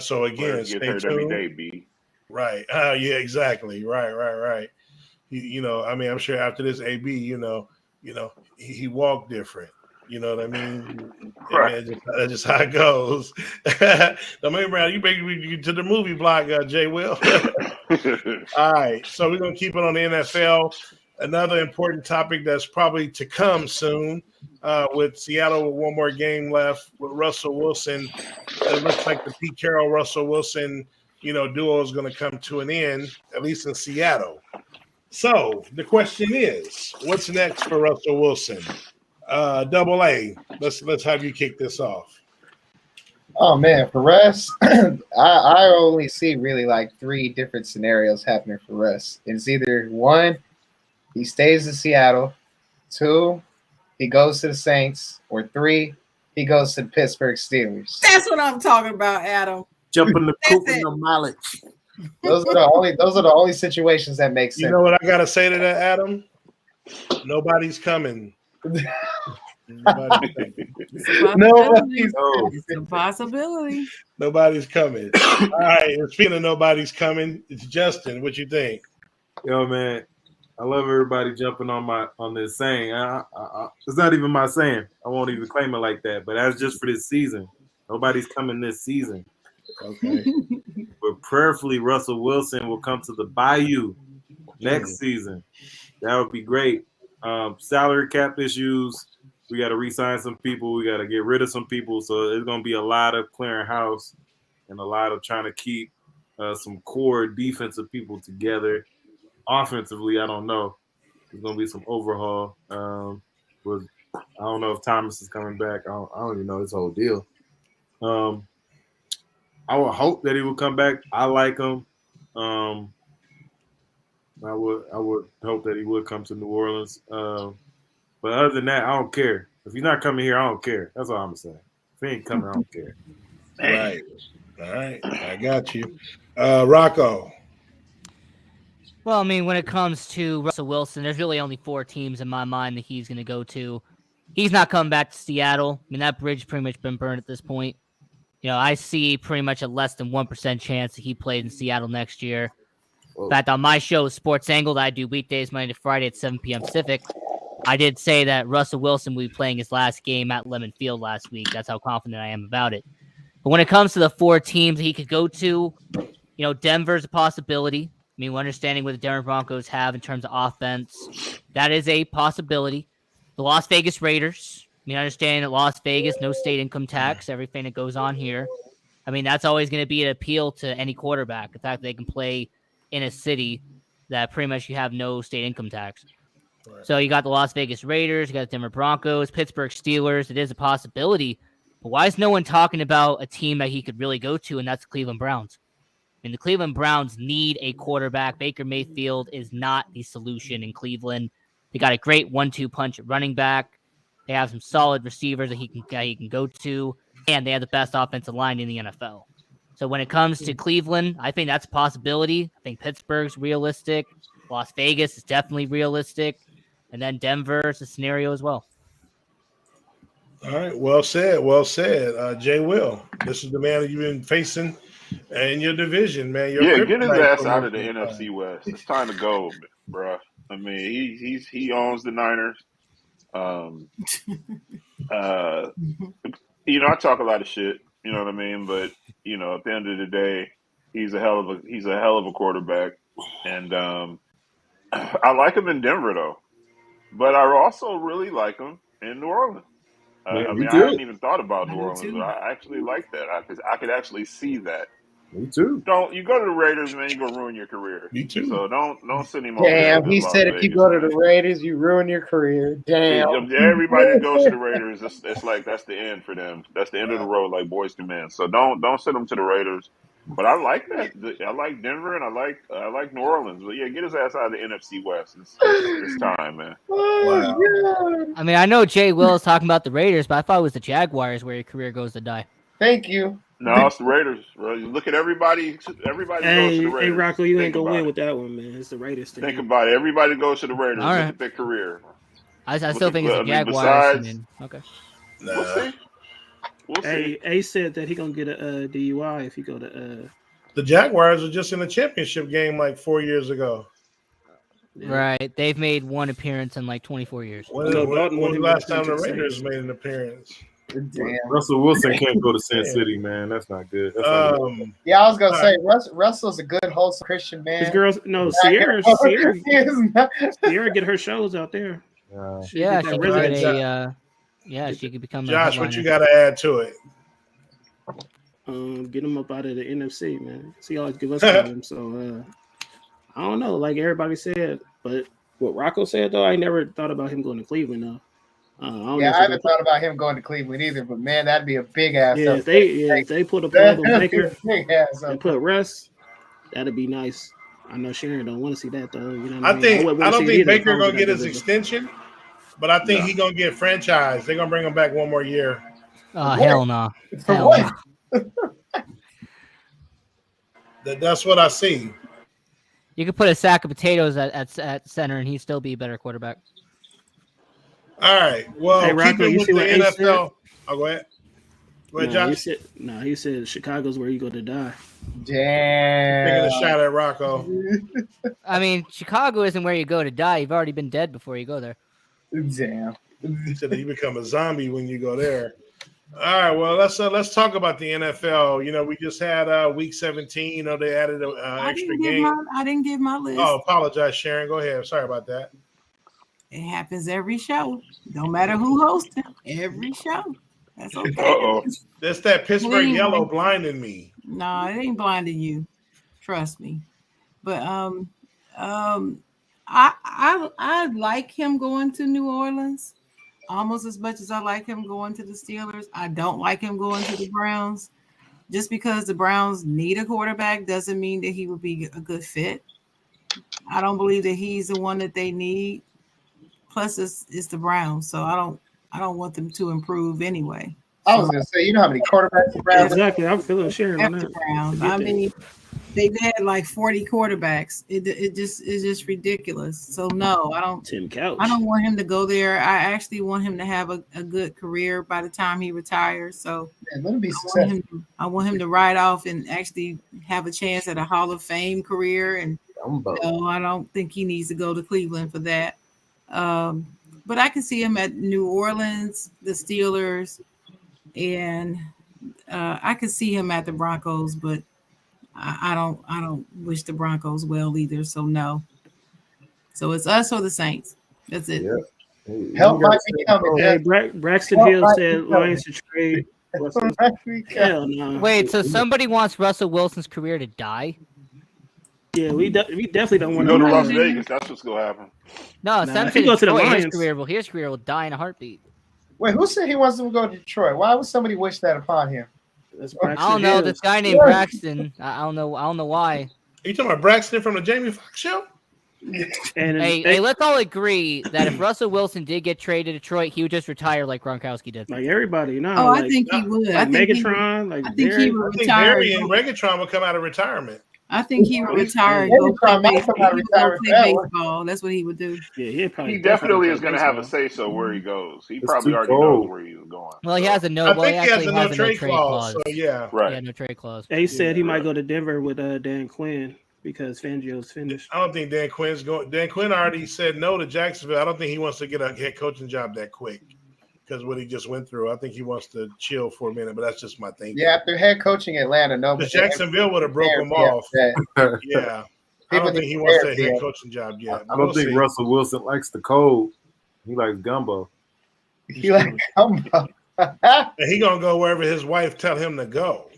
So again, Players get stay hurt every tuned. day, B. Right. Yeah. Exactly. Right. I mean, I'm sure after this, AB, he walked different. You know what I mean? Right. Man, that's just how it goes. Don't make around. You bring me to the movie block, Jay Will. All right. So we're gonna keep it on the NFL. Another important topic that's probably to come soon, with Seattle with one more game left with Russell Wilson. It looks like the Pete Carroll Russell Wilson duo is going to come to an end, at least in Seattle. So the question is, what's next for Russell Wilson? Double A, let's have you kick this off. Oh man, for Russ, I only see really like 3 different scenarios happening for Russ. It's either 1, he stays in Seattle, 2, he goes to the Saints, or 3, he goes to the Pittsburgh Steelers. That's what I'm talking about, Adam. Jumping the That's coop in it. the mileage. Those are the only situations that make sense. You know what I gotta say to that, Adam? Nobody's coming. Nobody's coming. It's a Nobody's possibility. It's a possibility. Nobody's coming. All right. And speaking of nobody's coming, it's Justin. What you think? Yo, man, I love everybody jumping on this saying. It's not even my saying. I won't even claim it like that. But that's just for this season. Nobody's coming this season. Okay. But prayerfully, Russell Wilson will come to the Bayou next season. That would be great. Salary cap issues. We got to re-sign some people. We got to get rid of some people. So it's going to be a lot of clearing house and a lot of trying to keep some core defensive people together. Offensively, I don't know. There's going to be some overhaul. But I don't know if Thomas is coming back. I don't even know this whole deal. I would hope that he would come back. I like him. I would hope that he would come to New Orleans. But other than that, I don't care. If he's not coming here, I don't care. That's all I'm saying. If he ain't coming, I don't care. Right. All right. I got you. Rocco. Well, I mean, when it comes to Russell Wilson, there's really only 4 teams in my mind that he's going to go to. He's not coming back to Seattle. I mean, that bridge pretty much been burned at this point. I see pretty much a less than 1% chance that he played in Seattle next year. In fact, on my show, Sports Angle, that I do weekdays Monday to Friday at 7 p.m. Pacific, I did say that Russell Wilson will be playing his last game at Lemon Field last week. That's how confident I am about it. But when it comes to the 4 teams that he could go to, Denver's a possibility. I mean, we're understanding what the Denver Broncos have in terms of offense. That is a possibility. The Las Vegas Raiders. I mean, understanding that Las Vegas, no state income tax, everything that goes on here. I mean, that's always going to be an appeal to any quarterback. The fact that they can play in a city that pretty much you have no state income tax. Right. So you got the Las Vegas Raiders, you got the Denver Broncos, Pittsburgh Steelers. It is a possibility. But why is no one talking about a team that he could really go to, and that's the Cleveland Browns? I mean, the Cleveland Browns need a quarterback. Baker Mayfield is not the solution in Cleveland. They got a great 1-2 punch at running back. They have some solid receivers that he can go to, and they have the best offensive line in the NFL. So when it comes to Cleveland, I think that's a possibility. I think Pittsburgh's realistic. Las Vegas is definitely realistic. And then Denver is a scenario as well. All right. Well said. Well said. Jay Will, this is the man that you've been facing in your division, man. Get his ass out of the NFC West. It's time to go, bro. I mean, he owns the Niners. I talk a lot of shit, you know what I mean? But, at the end of the day, he's a hell of a quarterback. And I like him in Denver though. But I also really like him in New Orleans. I hadn't even thought about New Orleans, but I actually like that. I could actually see that. Me too. You go to the Raiders, man, you're gonna ruin your career. Me too. So don't send him over. Damn, he said if you go to the Raiders, you ruin your career. Damn. Everybody that goes to the Raiders, it's like that's the end for them. That's the end of the road, like Boys to Men. So don't send them to the Raiders. But I like that. I like Denver and I like New Orleans. But yeah, get his ass out of the NFC West. It's time, man. Oh, I mean, I know Jay Will is talking about the Raiders, but I thought it was the Jaguars where your career goes to die. Thank you. No, it's the Raiders. Bro. You look at everybody. Everybody goes to the Hey, Raiders. Rocco, you ain't Think gonna about win it. with that one, man. It's the Raiders to Think me. about it. Everybody goes to the Raiders. All Look right. at their career. I Look still at- think it's I the mean, Jaguars. besides- Okay. We'll Nah. see. We'll see. Hey, Ace said that he gonna get a DUI if he go to The Jaguars were just in the championship game like 4 years ago. Right. They've made one appearance in like 24 years. When, No, when Dalton was went the in last with time the the Raiders Saints. made an appearance? Damn. Russell Wilson can't go to Sin City, man. That's not good. That's not good. Yeah, I was gonna All say Russell's a good, wholesome Christian man. his girls. No, Sierra get her shows out there. She Yeah, get she that could resume. get a. Yeah, she could become. Josh, a what you headliner. got to add to it? Get him up out of the NFC, man. He always give us problems. So I don't know, like everybody said, but what Rocco said though, I never thought about him going to Cleveland though. I don't know Yeah, if I he haven't thought about him going to Cleveland either, but man, that'd be a big ass. Yeah, up. if they put a plug on That'd be Baker a big ass. and up. put Russ, that'd be nice. I know Sharon don't want to see that though. You know what I mean? think wouldn't I wanna don't see it think either if I Baker was gonna in get that his division. extension, but I think No. he gonna get franchised. They're gonna bring him back one more year. Oh hell no! For Hell what? no. That's what I see. You could put a sack of potatoes at center, and he'd still be a better quarterback. All right. Well, Hey, Rocco, keeping you with see the what Ace said? NFL. Oh, go ahead. Go ahead, Josh. He said Chicago's where you go to die. Taking Damn. a shot at Rocco. I mean, Chicago isn't where you go to die. You've already been dead before you go there. Damn. He said that you become a zombie when you go there. All right. Well, let's talk about the NFL. You know, we just had week 17. You know, they added an extra game. I didn't give my list. Oh, apologize, Sharon. Go ahead. Sorry about that. It happens every show. Don't matter who hosts it. Every show. That's okay. Uh-oh. That's that Pittsburgh Please. yellow blinding me. No, it ain't blinding you. Trust me. But I like him going to New Orleans almost as much as I like him going to the Steelers. I don't like him going to the Browns. Just because the Browns need a quarterback doesn't mean that he would be a good fit. I don't believe that he's the one that they need. Plus, it's the Browns, so I don't want them to improve anyway. I was gonna say, you know how many quarterbacks the Browns have? Exactly, I'm feeling Sharon on After that. Browns, I mean, they've had like 40 quarterbacks. It just is just ridiculous. So no, I don't. Tim Couch. I don't want him to go there. I actually want him to have a good career by the time he retires. So Man, let him be successful. I want him to ride off and actually have a chance at a Hall of Fame career. And no, I don't think he needs to go to Cleveland for that. But I can see him at New Orleans, the Steelers, and I could see him at the Broncos. But I don't wish the Broncos well either. So no. So it's us or the Saints. That's it. Yeah. Help might be coming. Hey, Braxton Hill said Lions to trade. Russell. Hell no. Wait, so somebody wants Russell Wilson's career to die? Yeah, we definitely don't You want go to to. Las Vegas. That's what's gonna happen. No, Nah, some if he goes to the his Lions- career will die in a heartbeat. Wait, who said he wants to go to Detroit? Why would somebody wish that upon him? That's I Braxton don't know. Hill. This guy named Braxton. I don't know why. Are you talking about Braxton from the Jamie Foxx show? And Hey, let's all agree that if Russell Wilson did get traded to Detroit, he would just retire like Gronkowski did. like everybody, no. Oh, like, I think he would. I like think he, Megatron, like I think he Barry. would I think retire. Barry and Megatron will come out of retirement. I think he would retire and go play baseball. He would go play baseball. That's what he would do. Yeah, he'd probably He definitely is play going to have a baseball. say so where he goes. He It's probably too already cold. knows where he's going. Well, he has a no. I Well, he think he has actually a no has a no trade trade clause. clause. So yeah. Right. Yeah, no trade clause. Ace said he Yeah, might right. go to Denver with Dan Quinn because Fangio's finished. I don't think Dan Quinn's going. Dan Quinn already said no to Jacksonville. I don't think he wants to get a head coaching job that quick because what he just went through. I think he wants to chill for a minute, but that's just my thinking. Yeah, after head coaching Atlanta, no. Because Jacksonville would have broke him off. Yeah. I People don't think need he wants that therapy. head coaching job yet. I don't think Russell Wilson likes the cold. He likes gumbo. He like gumbo. And he gonna go wherever his wife tell him to go.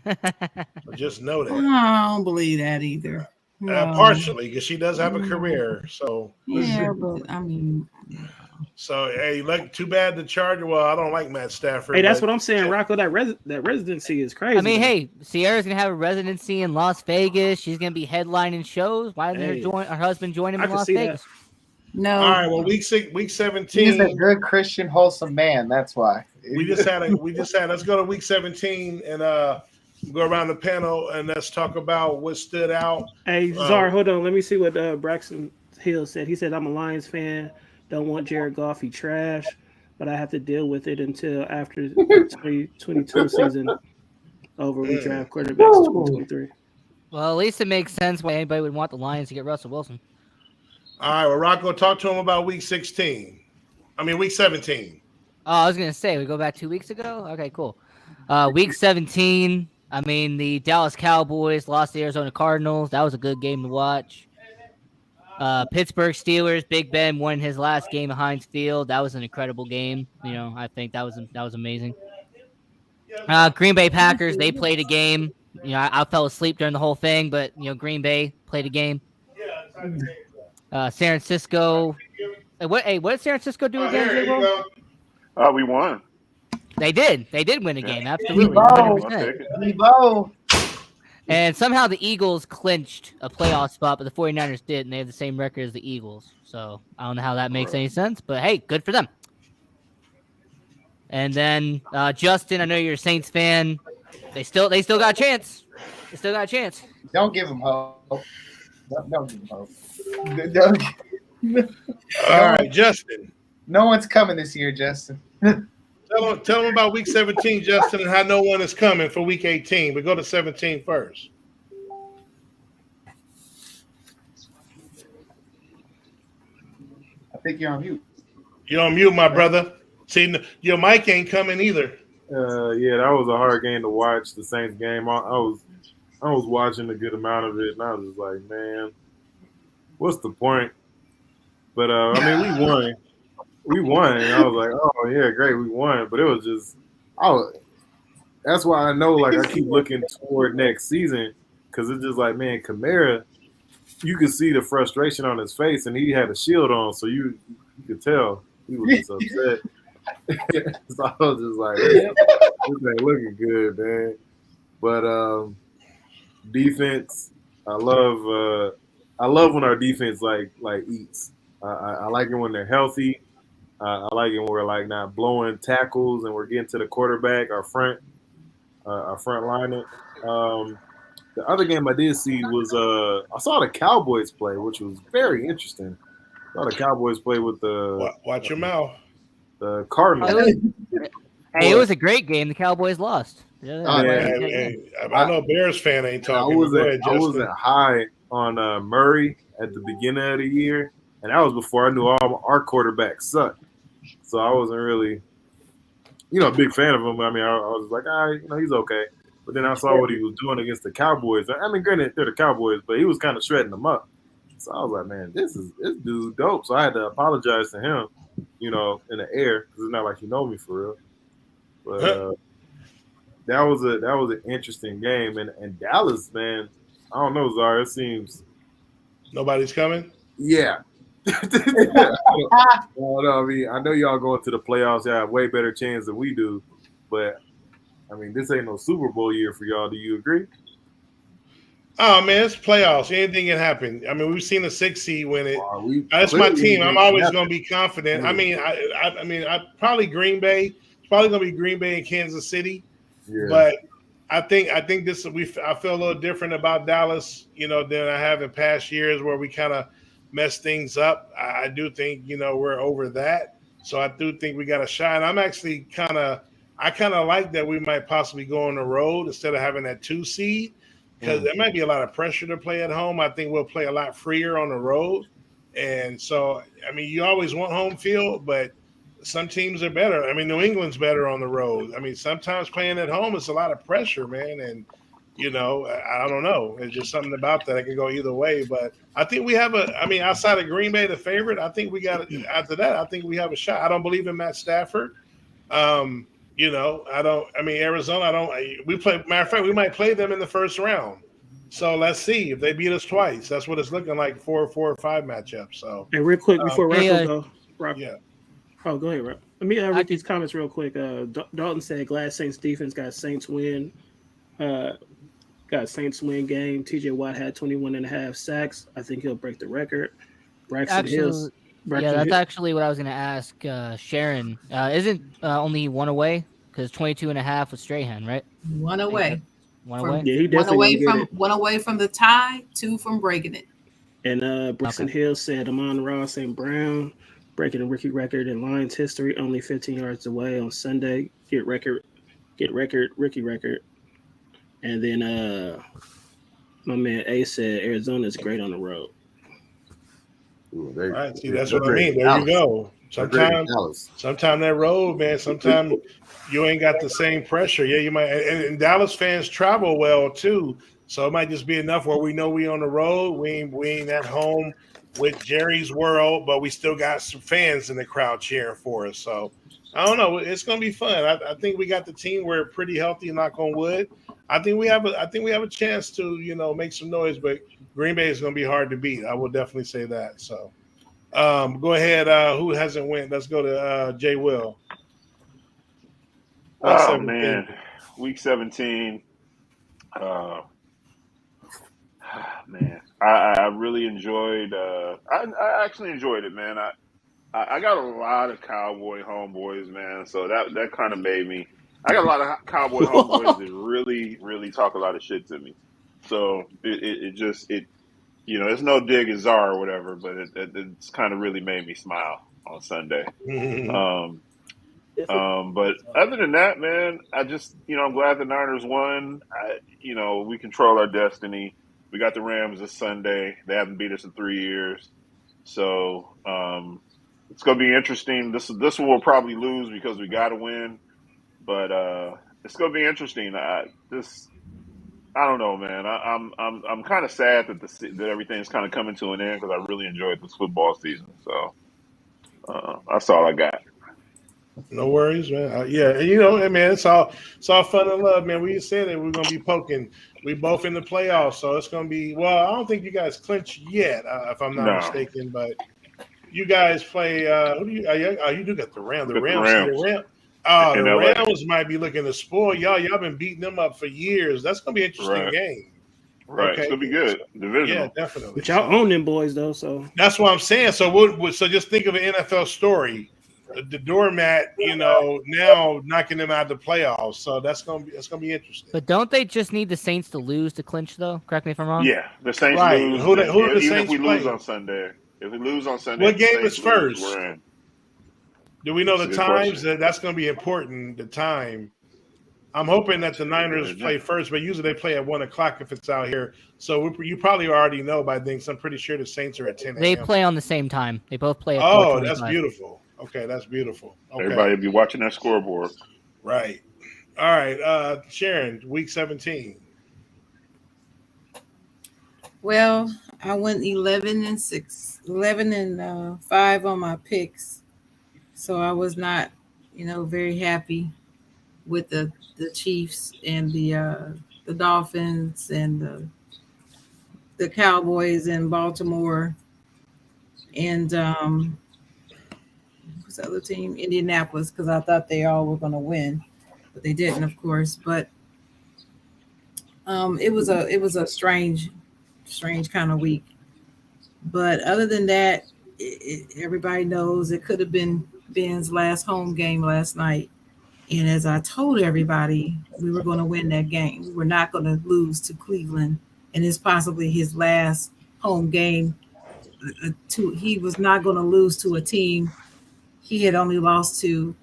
So just know that. I don't believe that either. No. Partially, because she does have a career. So Yeah, but I mean, so hey, like too bad the Charger. Well, I don't like Matt Stafford. Hey, that's but- what I'm saying, Rocco. That residency is crazy. I mean, hey, Sierra's gonna have a residency in Las Vegas. She's gonna be headlining shows. Why doesn't Hey. her husband join him I in can Las see that. Vegas? No. All right. Well, week He's a 17. good Christian, wholesome man. That's why. We just had. Let's go to week 17 and go around the panel and let's talk about what stood out. Hey, Czar, hold on. Let me see what Braxton Hill said. He said, I'm a Lions fan. Don't want Jared Goff. He trash. But I have to deal with it until after the 2022 season over. We draft quarterbacks in 2023. Well, at least it makes sense why anybody would want the Lions to get Russell Wilson. All right. Well, Rocco, talk to him about week 16. I mean, week 17. Oh, I was going to say, we go back 2 weeks ago? Okay, cool. Week 17, I mean, the Dallas Cowboys lost the Arizona Cardinals. That was a good game to watch. Pittsburgh Steelers, Big Ben won his last game at Heinz Field. That was an incredible game. You know, I think that was amazing. Green Bay Packers, they played a game. You know, I fell asleep during the whole thing, but, you know, Green Bay played a game. San Francisco. What did San Francisco do again, J-Bo? We won. They did win a game, absolutely. Debo. 100%. Debo. And somehow the Eagles clinched a playoff spot, but the 49ers did, and they have the same record as the Eagles. So I don't know how that makes any sense, but hey, good for them. And then Justin, I know you're a Saints fan. They still got a chance. They still got a chance. Don't give him hope. Don't give him hope. All right, Justin. No one's coming this year, Justin. Tell them about week 17, Justin, and how no one is coming for week 18. We go to 17 first. I think you're on mute. You're on mute, my brother. See, your mic ain't coming either. Yeah, that was a hard game to watch. The Saints game. I was watching a good amount of it, and I was just like, man, what's the point? But I mean, we won. We won. And I was like, oh yeah, great, we won. But it was just, that's why I know, like, I keep looking toward next season because it's just like, man, Kamara, you could see the frustration on his face, and he had a shield on, so you could tell he was just upset. So I was just like, this ain't looking good, man. But defense, I love when our defense like eats. I like it when they're healthy. I like it when we're like not blowing tackles and we're getting to the quarterback, our front lineup. The other game I did see was I saw the Cowboys play, which was very interesting. I saw the Cowboys play with the watch your mouth. The Cardinals. Hey, it was a great game. The Cowboys lost. Yeah, I know Bears fan ain't talking. I wasn't high on Murray at the beginning of the year, and that was before I knew all our quarterbacks sucked. So I wasn't really, a big fan of him. I mean, I was like, he's okay. But then I saw what he was doing against the Cowboys. I mean, granted, they're the Cowboys, but he was kind of shredding them up. So I was like, man, this dude dope. So I had to apologize to him, in the air, because it's not like he know me for real. But that was an interesting game. And Dallas, man, I don't know, Zara. It seems nobody's coming. Yeah. No, I mean, I know y'all going to the playoffs. Y'all have way better chance than we do, but I mean, this ain't no Super Bowl year for y'all. Do you agree? Oh man, it's playoffs. Anything can happen. I mean, we've seen a 6 seed win it. That's my team. I'm always going to be confident. I mean, I probably Green Bay. It's probably going to be Green Bay and Kansas City. Yeah. But I think this. I feel a little different about Dallas, than I have in past years where we kind of mess things up. I do think we're over that. So I do think we got a shot. I'm actually I kind of like that we might possibly go on the road instead of having that 2 seed. Because there might be a lot of pressure to play at home. I think we'll play a lot freer on the road. And so, I mean, you always want home field, but some teams are better. I mean, New England's better on the road. I mean, sometimes playing at home is a lot of pressure, man. And, I don't know. It's just something about that. It can go either way. But I think we have outside of Green Bay, the favorite, I think we got – after that, I think we have a shot. I don't believe in Matt Stafford. Arizona, matter of fact, we might play them in the first round. So let's see if they beat us twice. That's what it's looking like, 4 or 5 matchups. So, hey, real quick before Rocco go, Rocco. Yeah. Oh, go ahead, Rob. Let me read these comments real quick. Dalton said, glad Saints defense got Saints win. Got Saints win game. TJ Watt had 21.5 sacks. I think he'll break the record. Braxton Hills. Yeah, that's actually what I was going to ask Sharon. Isn't only one away? Because 22.5 was Strahan, right? One away. One away? Yeah, he One definitely away gonna from get it. one away from the tie, 2 from breaking it. And Bryson Hill said Amon-Ra St. Brown breaking a rookie record in Lions history, only 15 yards away on Sunday. Get rookie record. And then my man A said Arizona's great on the road. Ooh, Right. See, that's what I mean. There you Dallas. go. Sometimes Dallas. that road, man, sometimes you ain't got the same pressure. Yeah, you might. And Dallas fans travel well too, so it might just be enough where we know we on the road. We ain't at home with Jerry's World, but we still got some fans in the crowd cheering for us. So I don't know. It's gonna be fun. I think we got the team. We're pretty healthy. Knock on wood. I think we have a chance to make some noise, but Green Bay is gonna be hard to beat. I will definitely say that. So. Go ahead. Who hasn't went? Let's go to Jay Will. Oh 17. man, week 17. Man, I really enjoyed. I actually enjoyed it, man. I got a lot of Cowboy homeboys, man. So that kind of made me. I got a lot of Cowboy homeboys that really, really talk a lot of shit to me. So it just it's no dig at Czar or whatever, but it's kind of really made me smile on Sunday. But other than that, man, I just, I'm glad the Niners won. We control our destiny. We got the Rams this Sunday. They haven't beat us in 3 years. So it's going to be interesting. This one we'll probably lose because we got to win. But it's going to be interesting. I don't know, man. I'm kind of sad that everything's kind of coming to an end because I really enjoyed this football season. So that's all I got. No worries, man. Yeah, man, it's all fun and love, man. We said that we're gonna be poking. We both in the playoffs, so it's gonna be. Well, I don't think you guys clinch yet, if I'm not mistaken. But you guys play. Who do you? You do got the Rams. The Rams. The Rams might be looking to spoil y'all. Y'all been beating them up for years. That's gonna be an interesting game. Right, okay. It's gonna be good. Divisional. Yeah, definitely. But y'all own them boys though, so that's what I'm saying. So so just think of an NFL story. The doormat, now knocking them out of the playoffs. So that's gonna be interesting. But don't they just need the Saints to lose to clinch, though? Correct me if I'm wrong. Yeah, the Saints right. lose. Who do the even Saints if we play? lose on Sunday, what game is first? We're in. Do we know the times? That's going to be important. The time. I'm hoping that the Niners play first, but usually they play at 1:00 if it's out here. So you probably already know by then. I'm pretty sure the Saints are at 10 a.m. They play on the same time. They both play at 4:25. That's beautiful. Okay, that's beautiful. Okay. Everybody will be watching that scoreboard. Right. All right. Sharon, week 17. Well, I went 11-6, 11-5 on my picks. So I was not, very happy with the Chiefs and the Dolphins and the Cowboys in Baltimore and what's the other team? Indianapolis, because I thought they all were going to win, but they didn't, of course. But it was a strange kind of week. But other than that, everybody knows it could have been Ben's last home game last night. And as I told everybody, we were going to win that game. We were not going to lose to Cleveland. And it's possibly his last home game. He was not going to lose to a team he had only lost to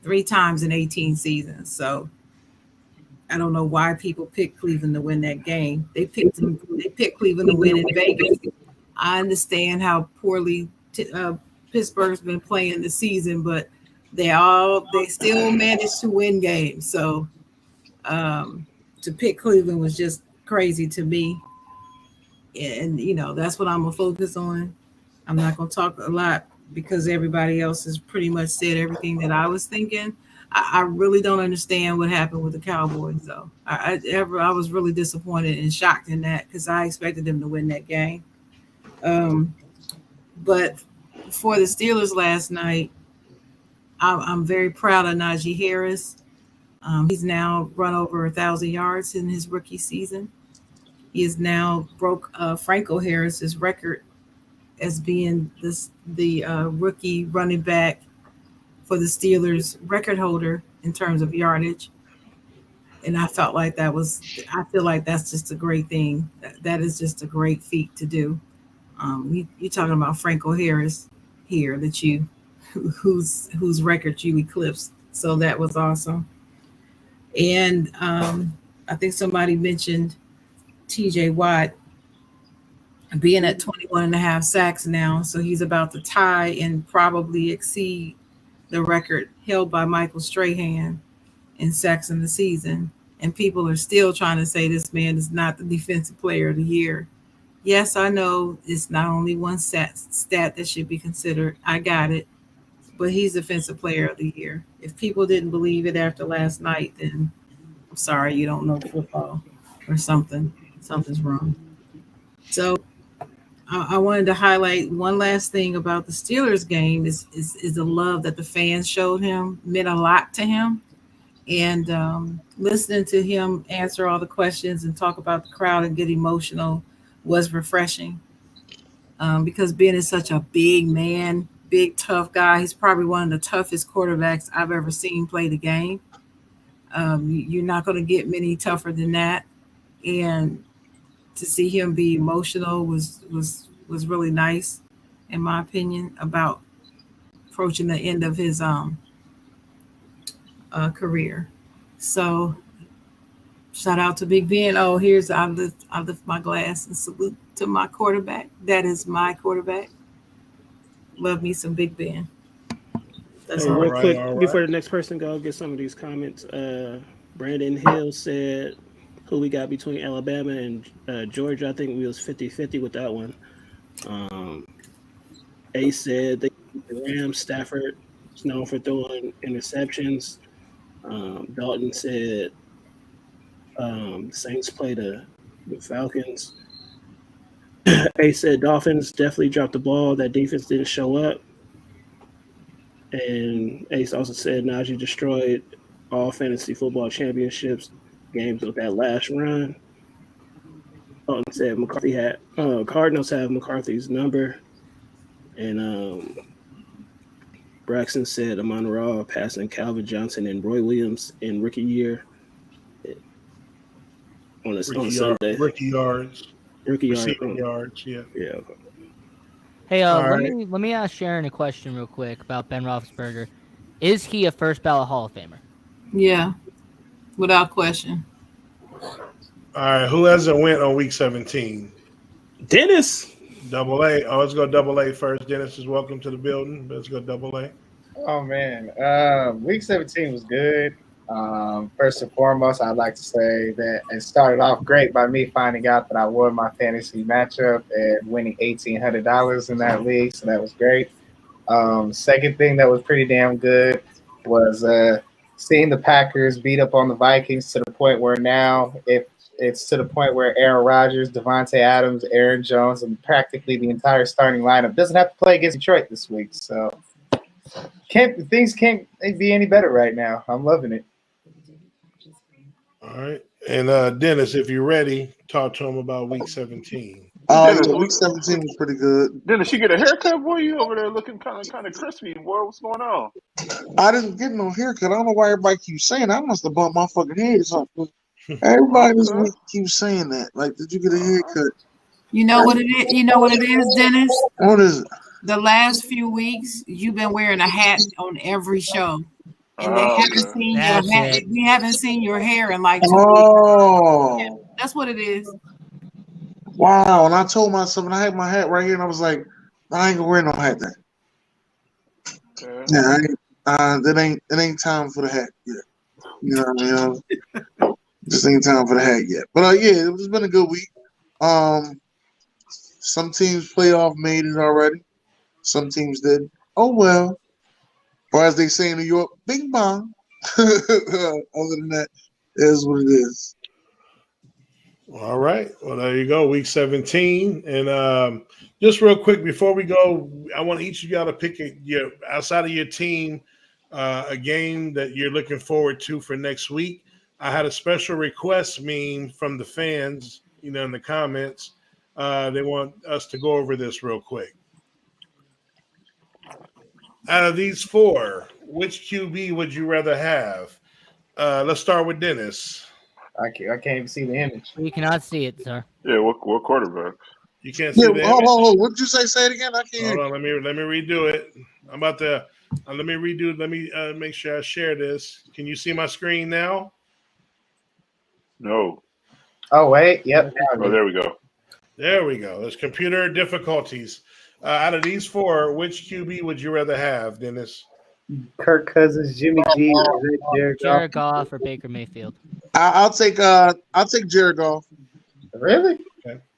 3 times in 18 seasons. So I don't know why people picked Cleveland to win that game. They picked Cleveland to win in Vegas. I understand how poorly Pittsburgh's been playing this season, but they still managed to win games. So to pick Cleveland was just crazy to me. And, that's what I'm going to focus on. I'm not going to talk a lot because everybody else has pretty much said everything that I was thinking. I really don't understand what happened with the Cowboys, though. I was really disappointed and shocked in that because I expected them to win that game. But for the Steelers last night, I'm very proud of Najee Harris. He's now run over 1,000 yards in his rookie season. He has now broke Franco Harris's record as being the rookie running back for the Steelers record holder in terms of yardage. And I feel like that's just a great thing. That is just a great feat to do. You're talking about Franco Harris here whose record you eclipsed. So that was awesome. And I think somebody mentioned TJ Watt being at 21 and a half sacks now. So he's about to tie and probably exceed the record held by Michael Strahan in sacks in the season. And people are still trying to say this man is not the defensive player of the year. Yes, I know it's not only one stat that should be considered. I got it. But he's defensive player of the year. If people didn't believe it after last night, then I'm sorry, you don't know football or something. Something's wrong. So I wanted to highlight one last thing about the Steelers game is the love that the fans showed him, meant a lot to him. And listening to him answer all the questions and talk about the crowd and get emotional was refreshing. Because Ben is such a big man, big, tough guy. He's probably one of the toughest quarterbacks I've ever seen play the game. You're not going to get many tougher than that. And to see him be emotional was really nice, in my opinion, about approaching the end of his career. So shout out to Big Ben. Oh, I lift my glass and salute to my quarterback. That is my quarterback. Love me some Big Ben. That's all. Real quick, all right. before the next person go, get some of these comments. Brandon Hill said, who we got between Alabama and Georgia. I think we was 50-50 with that one. Ace said the Rams, Stafford is known for throwing interceptions. Dalton said Saints play the Falcons. Ace said Dolphins definitely dropped the ball. That defense didn't show up. And Ace also said Najee destroyed all fantasy football championships games with that last run. Dalton said Cardinals have McCarthy's number. And Braxton said Amon-Ra passing Calvin Johnson and Roy Williams in rookie year on Sunday. Rookie yards. Receiving yards, yeah. Yeah. Hey, All let right. me ask Sharon a question real quick about Ben Roethlisberger. Is he a first ballot Hall of Famer? Yeah, without question. All right, who hasn't went on week 17? Dennis. Double A. Oh, let's go double A first. Dennis is welcome to the building. Let's go double A. Oh man, week 17 was good. First and foremost, I'd like to say that it started off great by me finding out that I won my fantasy matchup and winning $1,800 in that league, so that was great. Second thing that was pretty damn good was seeing the Packers beat up on the Vikings to the point where now it's to the point where Aaron Rodgers, Devontae Adams, Aaron Jones, and practically the entire starting lineup doesn't have to play against Detroit this week. So things can't be any better right now. I'm loving it. All right. And Dennis, if you're ready, talk to him about week 17. Dennis, Week 17 was pretty good. Dennis, you get a haircut, boy? You over there looking kind of crispy, boy. What's going on? I didn't get no haircut. I don't know why everybody keeps saying that. I must have bumped my fucking head or something. Everybody this week keeps saying that. Like, did you get a haircut? You know what it is? You know what it is, Dennis? What is it? The last few weeks, you've been wearing a hat on every show. And they haven't seen your That's hat. it. We haven't seen your hair in like 2 weeks. Oh, Yeah, that's what it is. wow. And I told myself, and I had my hat right here, and I was like, I ain't gonna wear no hat then. Yeah, it ain't time for the hat yet. You know what I mean? Just ain't time for the hat yet. But yeah, it's been a good week. Some teams playoff made it already. Some teams didn't. Oh well. Or as they say in New York, bing bong. Other than that, it is what it is. All right. Well, there you go. Week 17. And just real quick before we go, I want each of y'all to pick outside of your team a game that you're looking forward to for next week. I had a special request meme from the fans, in the comments. They want us to go over this real quick. Out of these four, which QB would you rather have? Let's start with Dennis. I can't even see the image. You cannot see it, sir. Yeah, what quarterback? You can't see Yeah, the hold image? on. What did you say? Say it again. I can't hear Hold you. on, let me redo it. I'm about to let me redo. Let me make sure I share this. Can you see my screen now? No. Oh wait, yep. Oh, there we go. There we go. There's computer difficulties. Out of these four, which QB would you rather have, Dennis? Kirk Cousins, Jimmy G, or Jared Goff. Jared Goff or Baker Mayfield. I'll take Jared Goff. Really?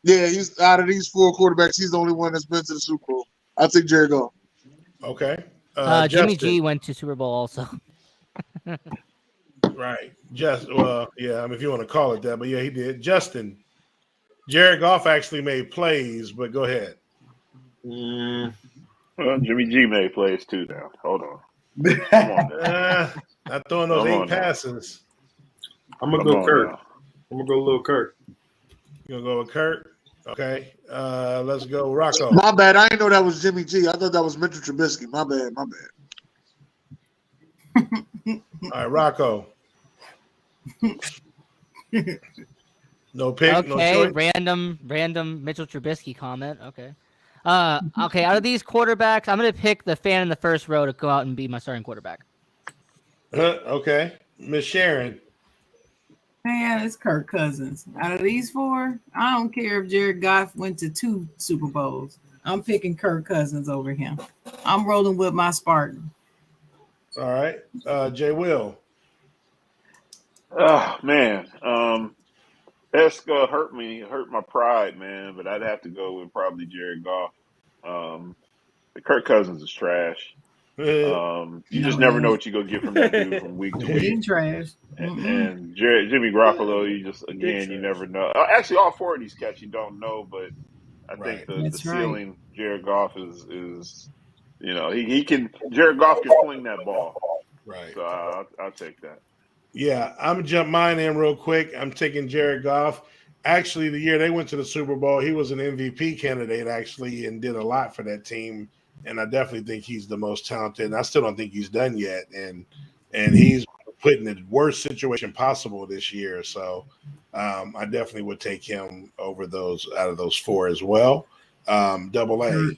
Yeah, he's out of these four quarterbacks. He's the only one that's been to the Super Bowl. I'll take Jared Goff. Okay. Jimmy Justin. G went to Super Bowl also. Right. Yeah. I mean, if you want to call it that, but yeah, he did. Justin. Jared Goff actually made plays, but go ahead. Well, Jimmy G made plays too now. Hold on. Come on now. Not throwing those Come 8 on now. passes. I'm gonna Come go on Kirk. now. I'm gonna go little Kirk. You gonna go with Kurt? Okay. Let's go Rocco. My bad. I didn't know that was Jimmy G. I thought that was Mitchell Trubisky. My bad. All right, Rocco. No pick, no Okay, choice. random Mitchell Trubisky comment. Okay. Okay, out of these quarterbacks, I'm gonna pick the fan in the first row to go out and be my starting quarterback. Okay. Miss Sharon. Man, it's Kirk Cousins. Out of these four, I don't care if Jared Goff went to 2 Super Bowls. I'm picking Kirk Cousins over him. I'm rolling with my Spartan. All right. Jay Will. Oh man, that's gonna hurt my pride, man. But I'd have to go with probably Jared Goff. Kirk Cousins is trash. You just never know what you go get from that dude from week to He week. trash. And Jimmy Garoppolo, you never know. Actually, all four of these cats you don't know, but I think Right. the That's right. ceiling Jared Goff is he can Jared Goff can fling that ball. Right. So I'll take that. Yeah, I'm gonna jump mine in real quick. I'm taking Jared Goff. Actually, the year they went to the Super Bowl, he was an MVP candidate actually and did a lot for that team. And I definitely think he's the most talented. And I still don't think he's done yet. And he's put in the worst situation possible this year. So I definitely would take him over those out of those four as well. Double A.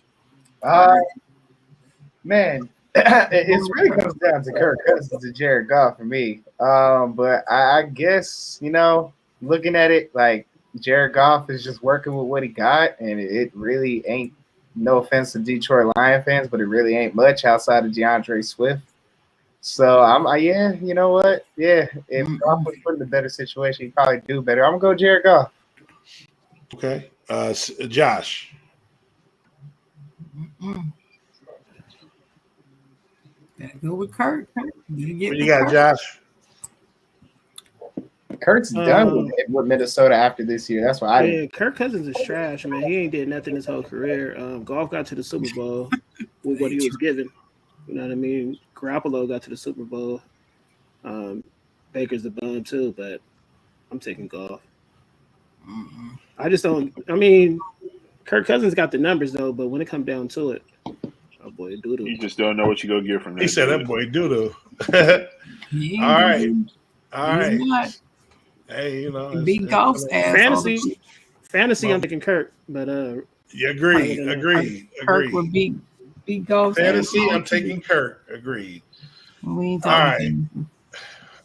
Man, it really comes down to Kirk Cousins and Jared Goff for me. But I guess, looking at it, like Jared Goff is just working with what he got, and it really ain't, no offense to Detroit Lion fans, but it really ain't much outside of DeAndre Swift. So you know what? Yeah, if Goff was put in a better situation, he'd probably do better. I'm gonna go Jared Goff. Okay. Josh. Gotta go with Kirk. What you got, Josh? Kurt's done with Minnesota after this year. That's why Yeah, Kirk Cousins is trash, man. He ain't did nothing his whole career. Goff got to the Super Bowl with what he was given. You know what I mean? Garoppolo got to the Super Bowl. Baker's the bum too, but I'm taking Goff. I just don't. I mean, Kirk Cousins got the numbers though, but when it comes down to it, oh boy, doodle. You just don't know what you go get from that. He said dude. that boy doo-doo. He All right. ain't- All he's right. not. Hey, it's- Beat Goff's ass. Fantasy, Well, I'm taking Kirk, but You agreed. Kirk would beat Goff's Fantasy, ass. I'm taking Kirk. Agreed. We ain't All talking.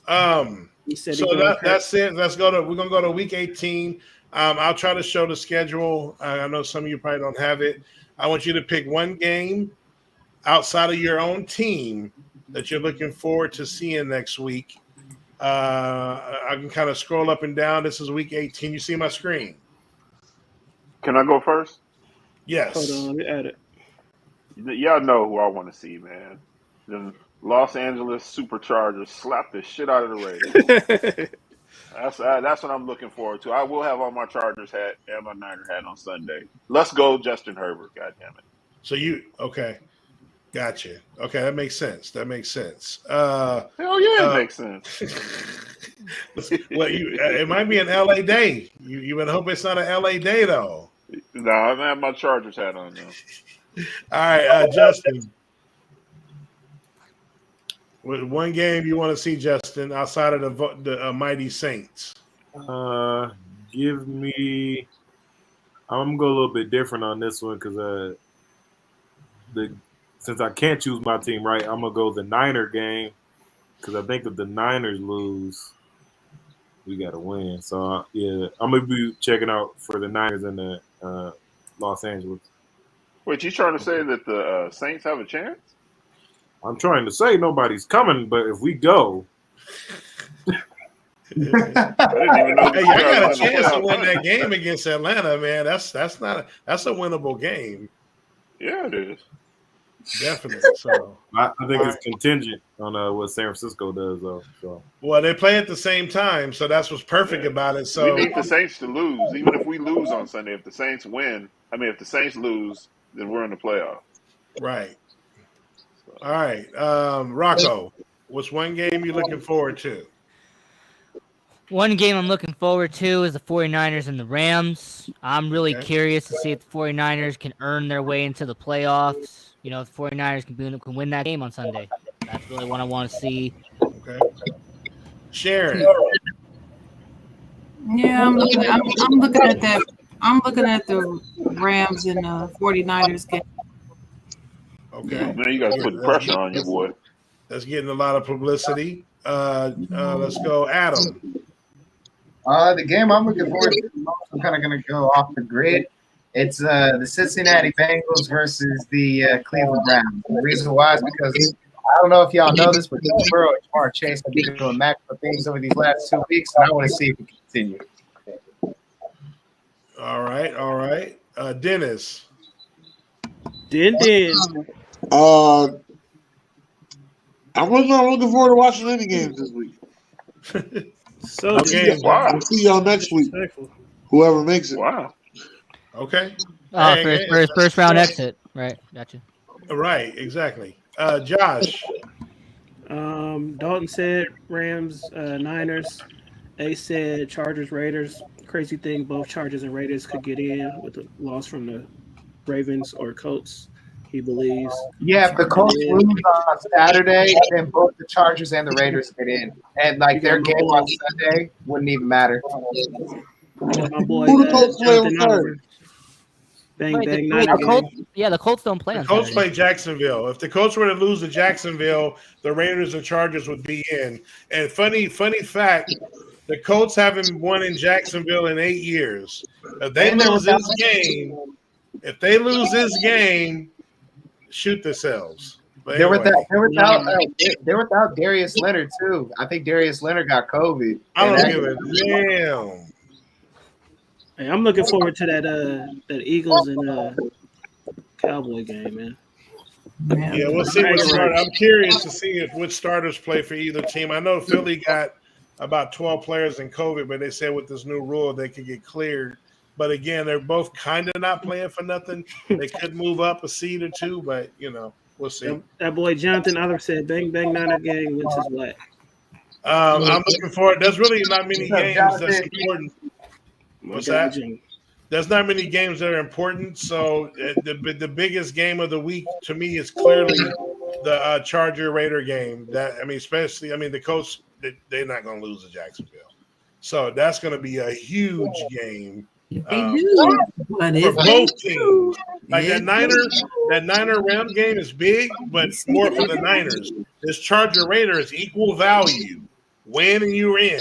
right. he said So that's it. We're gonna go to week 18. I'll try to show the schedule. I know some of you probably don't have it. I want you to pick one game outside of your own team that you're looking forward to seeing next week. I can kind of scroll up and down. This is week 18. You see my screen? Can I go first? Yes. Hold on, let me add it. Y'all know who I want to see, man. The Los Angeles Superchargers slap the shit out of the Raiders. That's what I'm looking forward to. I will have on my Chargers hat and my Niner hat on Sunday. Let's go, Justin Herbert. God damn it. So okay. Gotcha. Okay, that makes sense. Hell yeah, it makes sense. Well, it might be an LA day. You would hope it's not an LA day though. No, I have my Chargers hat on now. All right, Justin. One game you want to see, Justin, outside of the mighty Saints? Give me. I'm gonna go a little bit different on this one because since I can't choose my team right, I'm gonna go the Niner game because I think if the Niners lose, we gotta win. So yeah, I'm gonna be checking out for the Niners in the Los Angeles. Wait, you trying to say that the Saints have a chance? I'm trying to say nobody's coming, but if we go, I didn't even know. Hey, y'all got a chance to win that game against Atlanta, man. That's a winnable game. Yeah, it is. Definitely. So I think it's contingent on what San Francisco does, though. So well, they play at the same time, so that's what's perfect about it. So we need the Saints to lose, even if we lose on Sunday. If the Saints win, if the Saints lose, then we're in the playoff. right. All right, Rocco, what's one game you're looking forward to? One game I'm looking forward to is the 49ers and the Rams. I'm really curious to see if the 49ers can earn their way into the playoffs. You know, if the 49ers can win that game on Sunday. That's really what I want to see. Okay. Sharon. Yeah, I'm looking at that. I'm looking at the Rams and 49ers game. Okay. Man, you guys putting pressure on you, boy. That's getting a lot of publicity. Let's go, Adam. The game I'm looking forward to, I'm kind of going to go off the grid. It's the Cincinnati Bengals versus the Cleveland Browns. And the reason why is because I don't know if y'all know this, but Joe Burrow and Jamar Chase have been doing macro things over these last 2 weeks, and I want to see if it continue. All right. Dennis. I was not looking forward to watching any games this week. So Okay. We'll see y'all next week. Whoever makes it. Wow. Okay. First round exit. Right. Gotcha. Right. Exactly. Josh. Dalton said Rams, Niners. A said Chargers, Raiders. Crazy thing, both Chargers and Raiders could get in with the loss from the Ravens or Colts. He believes. Yeah, if the Colts lose on Saturday, then both the Chargers and the Raiders get in. And, their game on Sunday wouldn't even matter. My boy, Who the Colts play on Saturday? Bang, Wait, bang, the Niner Colts, game. yeah, the Colts don't play The on Colts Saturday. play Jacksonville. If the Colts were to lose to Jacksonville, the Raiders and Chargers would be in. And funny fact, the Colts haven't won in Jacksonville in 8 years. If they lose this game, shoot themselves. But They're anyway, without Darius Leonard too. I think Darius Leonard got COVID. I don't give a damn. Hey, I'm looking forward to that Eagles and Cowboy game, man. Yeah, we'll see what starter. I'm curious to see which starters play for either team. I know Philly got about 12 players in COVID, but they said with this new rule they could get cleared. But again, they're both kind of not playing for nothing. They could move up a seed or two, but we'll see. That boy Jonathan Oliver said, "Bang bang Niner gang wins his way." I'm looking forward. There's really not many games that's important. What's that? There's not many games that are important. So the biggest game of the week to me is clearly the Charger Raider game. Especially the Colts. They're not going to lose to Jacksonville, so that's going to be a huge game. They do, but for both teams. That Niner Ram game is big, but more for the Niners. This Charger Raider is equal value. Win and you're in.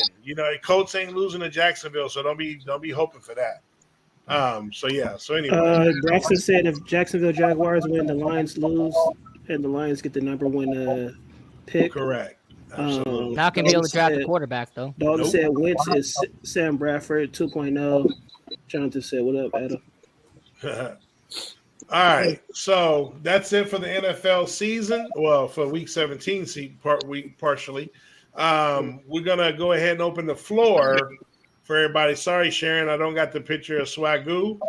Colts ain't losing to Jacksonville, so don't be hoping for that. So anyway. Braxton said if Jacksonville Jaguars win, the Lions lose, and the Lions get the number one pick. Correct. Not gonna be able to draft a quarterback though. Dalton said Wentz is Sam Bradford 2.0. Jonathan said, "What up, Adam?" All right, so that's it for the NFL season. Well, for Week 17 partially. We're gonna go ahead and open the floor for everybody. Sorry, Sharon, I don't got the picture of Swagoo,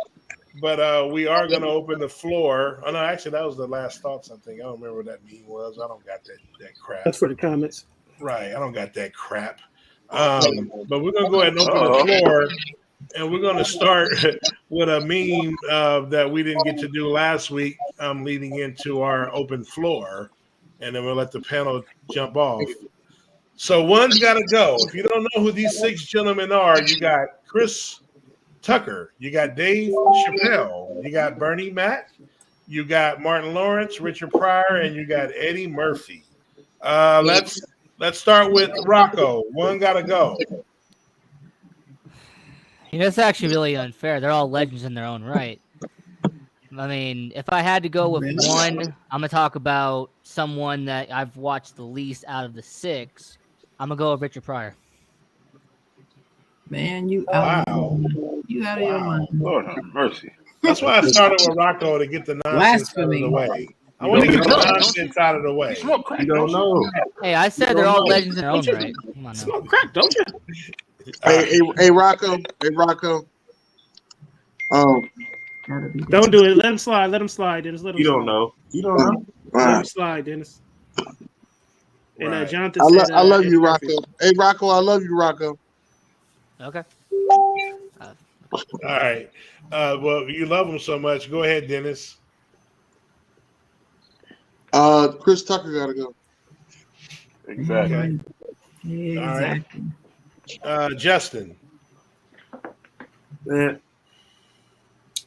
but we are gonna open the floor. Oh no, actually, that was the last thoughts. I think I don't remember what that meme was. I don't got that crap. That's for the comments. Right, I don't got that crap. But we're gonna go ahead and open the floor. And we're going to start with a meme that we didn't get to do last week, leading into our open floor. and then we'll let the panel jump off. So one's got to go. If you don't know who these 6 gentlemen are, you got Chris Tucker, you got Dave Chappelle, you got Bernie Mac, you got Martin Lawrence, Richard Pryor, and you got Eddie Murphy. Let's start with Rocco. One got to go. It's actually really unfair. They're all legends in their own right. I mean, if I had to go with one, I'm gonna talk about someone that I've watched the least out of the 6. I'm gonna go with Richard Pryor. Man, you Wow. you out of your mind. Lord have mercy. That's why I started with Rocco to get the nonsense out of the Blasphemy. way. I want to get the nonsense out of the way. Smoke crack, You don't know. Hey, I said they're all legends in their own right. Come on now. Smoke crack, don't you? Hey, Rocco. Hey, Rocco. Gotta be Don't do it. Let him slide. Let him slide, Dennis. Let him You slide. don't know. You don't know. Let him slide, Dennis. And Right. Jonathan said, I love you, Eddie Rocco. Murphy. Hey, Rocco, I love you, Rocco. Okay. All right. Well, you love him so much. Go ahead, Dennis. Chris Tucker got to go. Exactly. Exactly. Justin.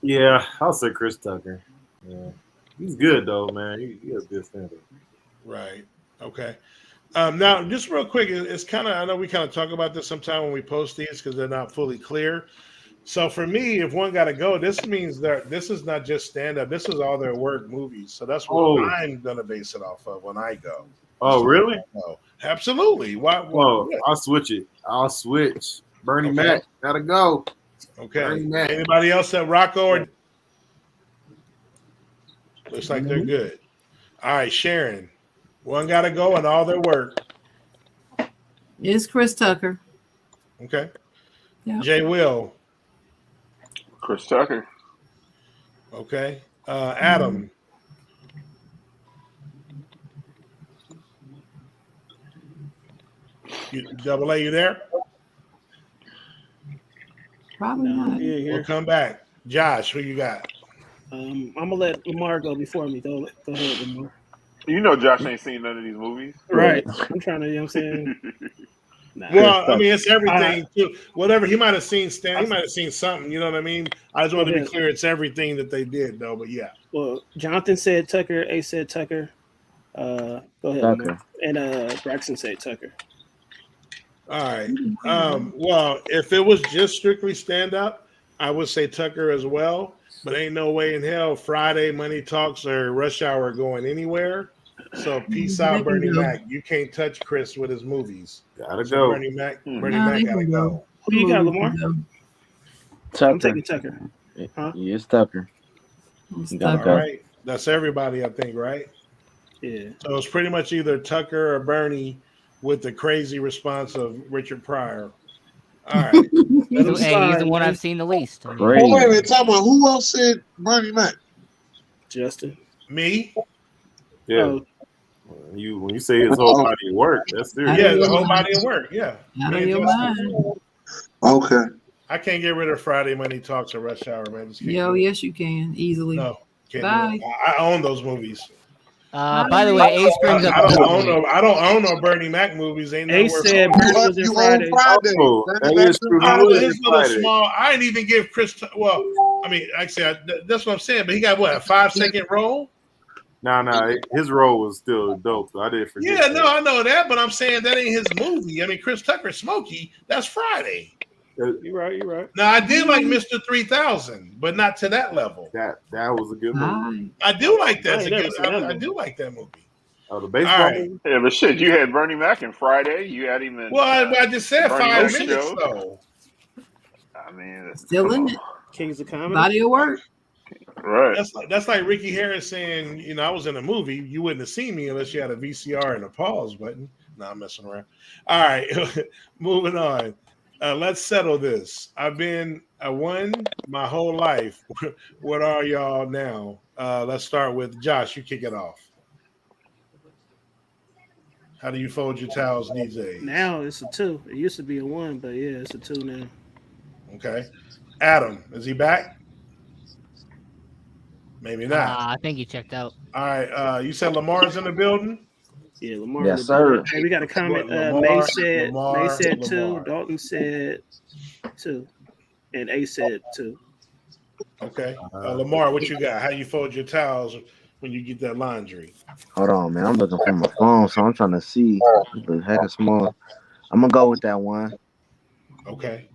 Yeah, I'll say Chris Tucker. Yeah, he's good though, man. He has good standard. Right. Okay. Now, just real quick, it's kind of, I know we kind of talk about this sometime when we post these because they're not fully clear. So for me, if one got to go, this means that this is not just stand up. This is all their work movies. So that's what I'm going to base it off of when I go. Oh, really? No, absolutely. Why? Well, I'll switch it. I'll switch. Bernie Mac, gotta go. Okay. Bernie Mac. Anybody else at Rocco? Or looks like they're good. All right, Sharon. One got to go and all their work. It's Chris Tucker. Okay. Yeah. Jay Will. Chris Tucker. Okay. Adam. Double A, you there? Probably No, not. he ain't We'll here. come back. Josh, who you got? I'm gonna let Lamar go before me. Go ahead, Lamar. You know Josh ain't seen none of these movies. Right. I'm trying to, you know what I'm saying? Nah. Well, I mean, it's everything too. Whatever he might have seen, he might have seen something. You know what I mean? I just want to be clear. It's everything that they did, though. But yeah. Well, Jonathan said Tucker. A said Tucker. Go ahead, Tucker. Lamar. And Braxton said Tucker. All right. Well, if it was just strictly stand up, I would say Tucker as well. But ain't no way in hell Friday Money Talks or Rush Hour going anywhere. So peace out, Bernie Mac. You can't touch Chris with his movies. Gotta So go. Bernie Mac Nah, they gotta can go. go. Who you got, Lamar? Tucker. I'm taking Tucker. Huh? Yes, Tucker. It's You gotta All go. right. That's everybody, I think, right? Yeah. So it's pretty much either Tucker or Bernie with the crazy response of Richard Pryor. All right. Let him Hey, he's slide, the one man. I've seen the least. I mean, Great. Oh, wait a minute. Talk about who else said Bernie Mac? Justin. Me? Yeah. Oh, When you say his whole body of work, that's serious. Yeah, the whole body of work. Yeah. Out Me of and your Justin. mind. Okay. I can't get rid of Friday Money Talks or Rush Hour, man. Just can't Yo, do it. yes, you can easily. No, can't Bye. do it. I own those movies. by the way, Ace brings up I a good don't own point. no. I don't own no Bernie Mac movies. Ain't Ace nowhere. said You, Bernie was in you Friday. own Friday. Oh, Bernie that Mac's is true. in He Out was of Friday. his little Friday. small, I didn't even give Chris. Well, I mean, actually, that's what I'm saying. But he got what, a 5-second role? Nah. His role was still dope. So I didn't forget. Yeah, that. no, I know that, but I'm saying that ain't his movie. I mean, Chris Tucker, Smokey, that's Friday. You're right. Now, I did like Mr. 3000, but not to that level. That was a good movie. Bye. I do like that. I ain't never seen that I movie. do like that movie. Oh, the baseball All right. movie? Yeah, but shit, you had Bernie Mac in Friday. You had him in. Well, I just said Bernie 5 Mac minutes, show. though. I mean, Still in it. Kings of Comedy. Body of work. right? That's like Ricky Harris saying, you know, I was in a movie. You wouldn't have seen me unless you had a VCR and a pause button. No, I'm messing around. All right, moving on. Let's settle this. I've been a one my whole life. What are y'all now? Let's start with Josh. You kick it off. How do you fold your towels these days? Now it's a 2. It used to be a 1, but yeah, it's a 2 now. Okay. Adam, is he back? Maybe not. I think he checked out. All right. You said Lamar's in the building? Yeah, Lamar. Yes, sir. Hey, we got a comment. Lamar, May said Lamar, 2. Lamar. Dalton said 2. And A said 2. Okay. Lamar, what you got? How you fold your towels when you get that laundry? Hold on, man. I'm looking for my phone, so I'm trying to see the heck of small. I'm gonna go with that one. Okay.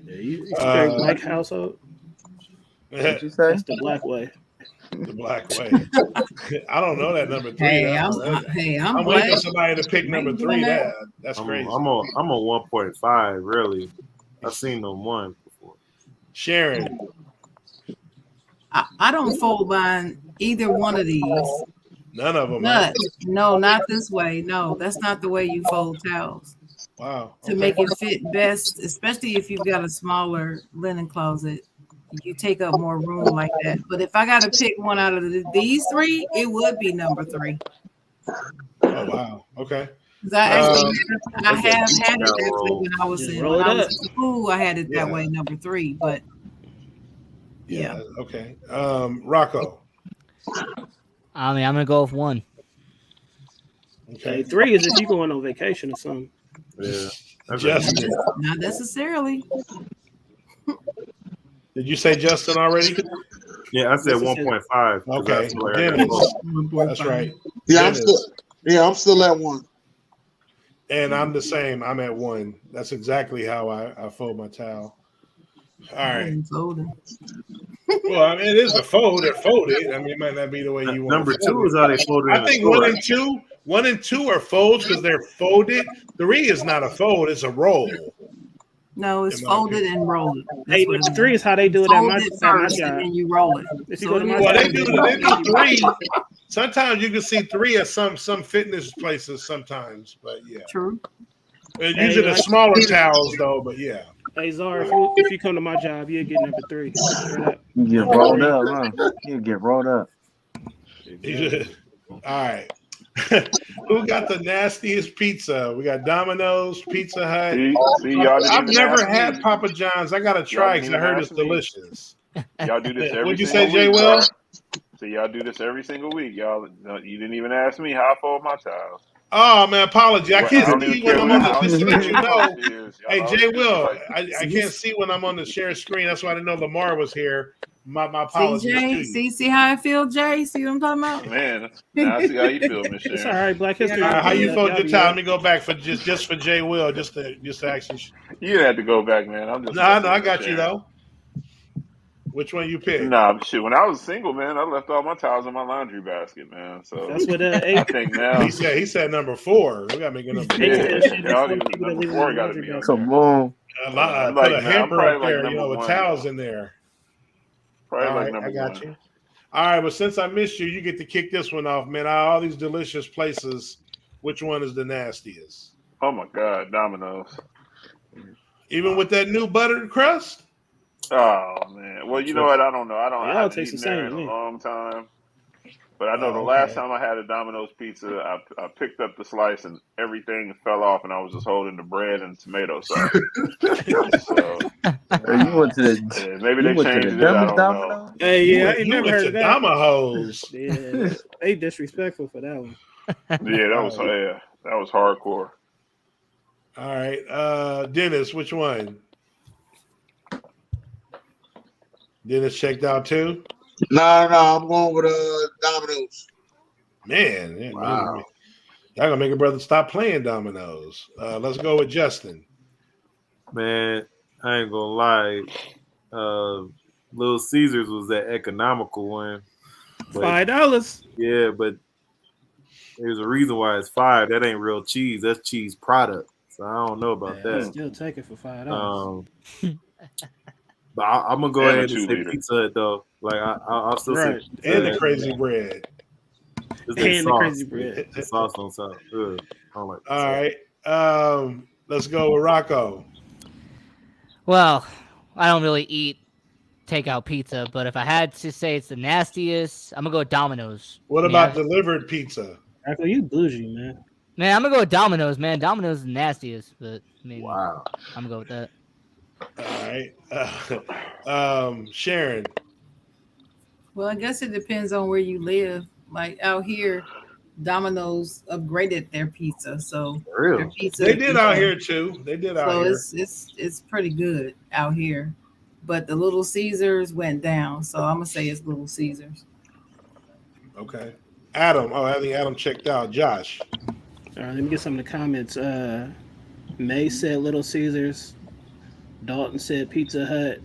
Yeah, you straight black household. What you say? That's the black way. The black way. I don't know that number 3. Hey, I'm I'm waiting black. for somebody to pick number 3. That's I'm crazy. on 1.5. Really, I've seen them one before. Sharon, I don't fold mine either one of these. none of them. No, not this way. No, that's not the way you fold towels. Wow. To make it fit best, especially if you've got a smaller linen closet, you take up more room like that. But if I got to pick one out of these 3, it would be number 3. Oh wow. Okay. Because I actually I have had it that way when I was Just in roll it up. school. I had it that Yeah. way, number 3. But yeah. Okay. Rocco. I mean, I'm gonna go with 1. Okay. Hey, 3 is if you going on vacation or something. Yeah, Justin. Not necessarily. Did you say Justin already? Yeah, I said 1.5. Okay. Dennis. That's right. Yeah, Dennis. I'm still at 1. And I'm the same. I'm at 1. That's exactly how I fold my towel. All right. Well, I mean, it is a fold. They're folded. I mean, it might not be the way you want. Number 2 is how they fold it. I think 1 and 2 are folds because they're folded. 3 is not a fold; it's a roll. No, it's folded and rolled. Hey, number 3 is how they do it at my first, job. and then you roll it. If you go to my Well, job, they do 3. Sometimes you can see 3 at some fitness places. Sometimes, but yeah, True. Usually the smaller towels, though. But yeah. Hey, Zara, if you come to my job, you'll get number 3. You get rolled up, huh? You get rolled up. All right. Who got the nastiest pizza? We got Domino's, Pizza Hut. I've never had Papa John's. I gotta try because I heard it's delicious. Y'all do this every What'd you single say, Jay week, Will? So y'all do this every single week. Y'all, you didn't even ask me how I fold my towels. Oh man, apology. I can't don't see even when care I'm what on house the. Just to let you know, is. Y'all hey always Jay do Will, like- I can't see when I'm on the share screen. That's why I didn't know Lamar was here. My apologies. to you. See how I feel, Jay? See what I'm talking about? Man, now I see how you feel, Miss Sharon. It's all right, Black History. All right, how you fold your Y'all towel? Let me go back for just for Jay Will, just to actually. You had to go back, man. I'm just. No, I got you though. Which one you pick? Nah, shit. When I was single, man, I left all my towels in my laundry basket, man. So That's what I think now. He said number 4. We gotta make it number 4. Number 4 got to be on Come on. Put I'm a like, man, I'm hamper probably up like there, number with 1, towels though. in there. Probably All like right, number I got 1. you. All right, but since I missed you, you get to kick this one off, man. Out of all these delicious places, which one is the nastiest? Oh my God, Domino's. Even with that new buttered crust? Oh man. Well, you know what? I don't know. I They all haven't taste eaten the there same in to a me. long time. But I know the Oh, last okay. time I had a Domino's pizza, I picked up the slice and everything fell off, and I was just holding the bread and tomato sauce. So You went to the maybe they changed it. I dumbest don't know. Domino. Hey, yeah, I ain't You never went heard to of that. Domino's. Yeah, they disrespectful for that one. Yeah, that was hardcore. All right, Dennis, which one? Dennis checked out too. No, I'm going with Domino's. Man, Wow. y'all gonna make a brother stop playing dominoes. Let's go with Justin. Man, I ain't gonna lie. Little Caesars was that economical one. But, $5. yeah, but there's a reason why it's 5. That ain't real cheese. That's cheese product. So I don't know about I'll that. still take it for $5. But I'm gonna go And ahead a and say 2-liter. Pizza Hut though. Like I'll still Right. say Pizza And the Hut. crazy bread. It's that And the sauce. crazy bread. The sauce on top. Ugh, I don't like that All sauce. right. Let's go with Rocco. Well, I don't really eat takeout pizza, but if I had to say it's the nastiest, I'm gonna go with Domino's. What about delivered pizza? Rocco, you bougie, man. Man, I'm gonna go with Domino's, man. Domino's is the nastiest, but I mean, Wow. I'm gonna go with that. All right. Sharon. Well, I guess it depends on where you live. Like out here, Domino's upgraded their pizza, so Real. their pizza. They did out here too. They did out So here. it's pretty good out here, but the Little Caesars went down. So I'm gonna say it's Little Caesars. Okay. Adam. Oh, I think Adam checked out. Josh. All right, let me get some of the comments. May said Little Caesars. Dalton said Pizza Hut.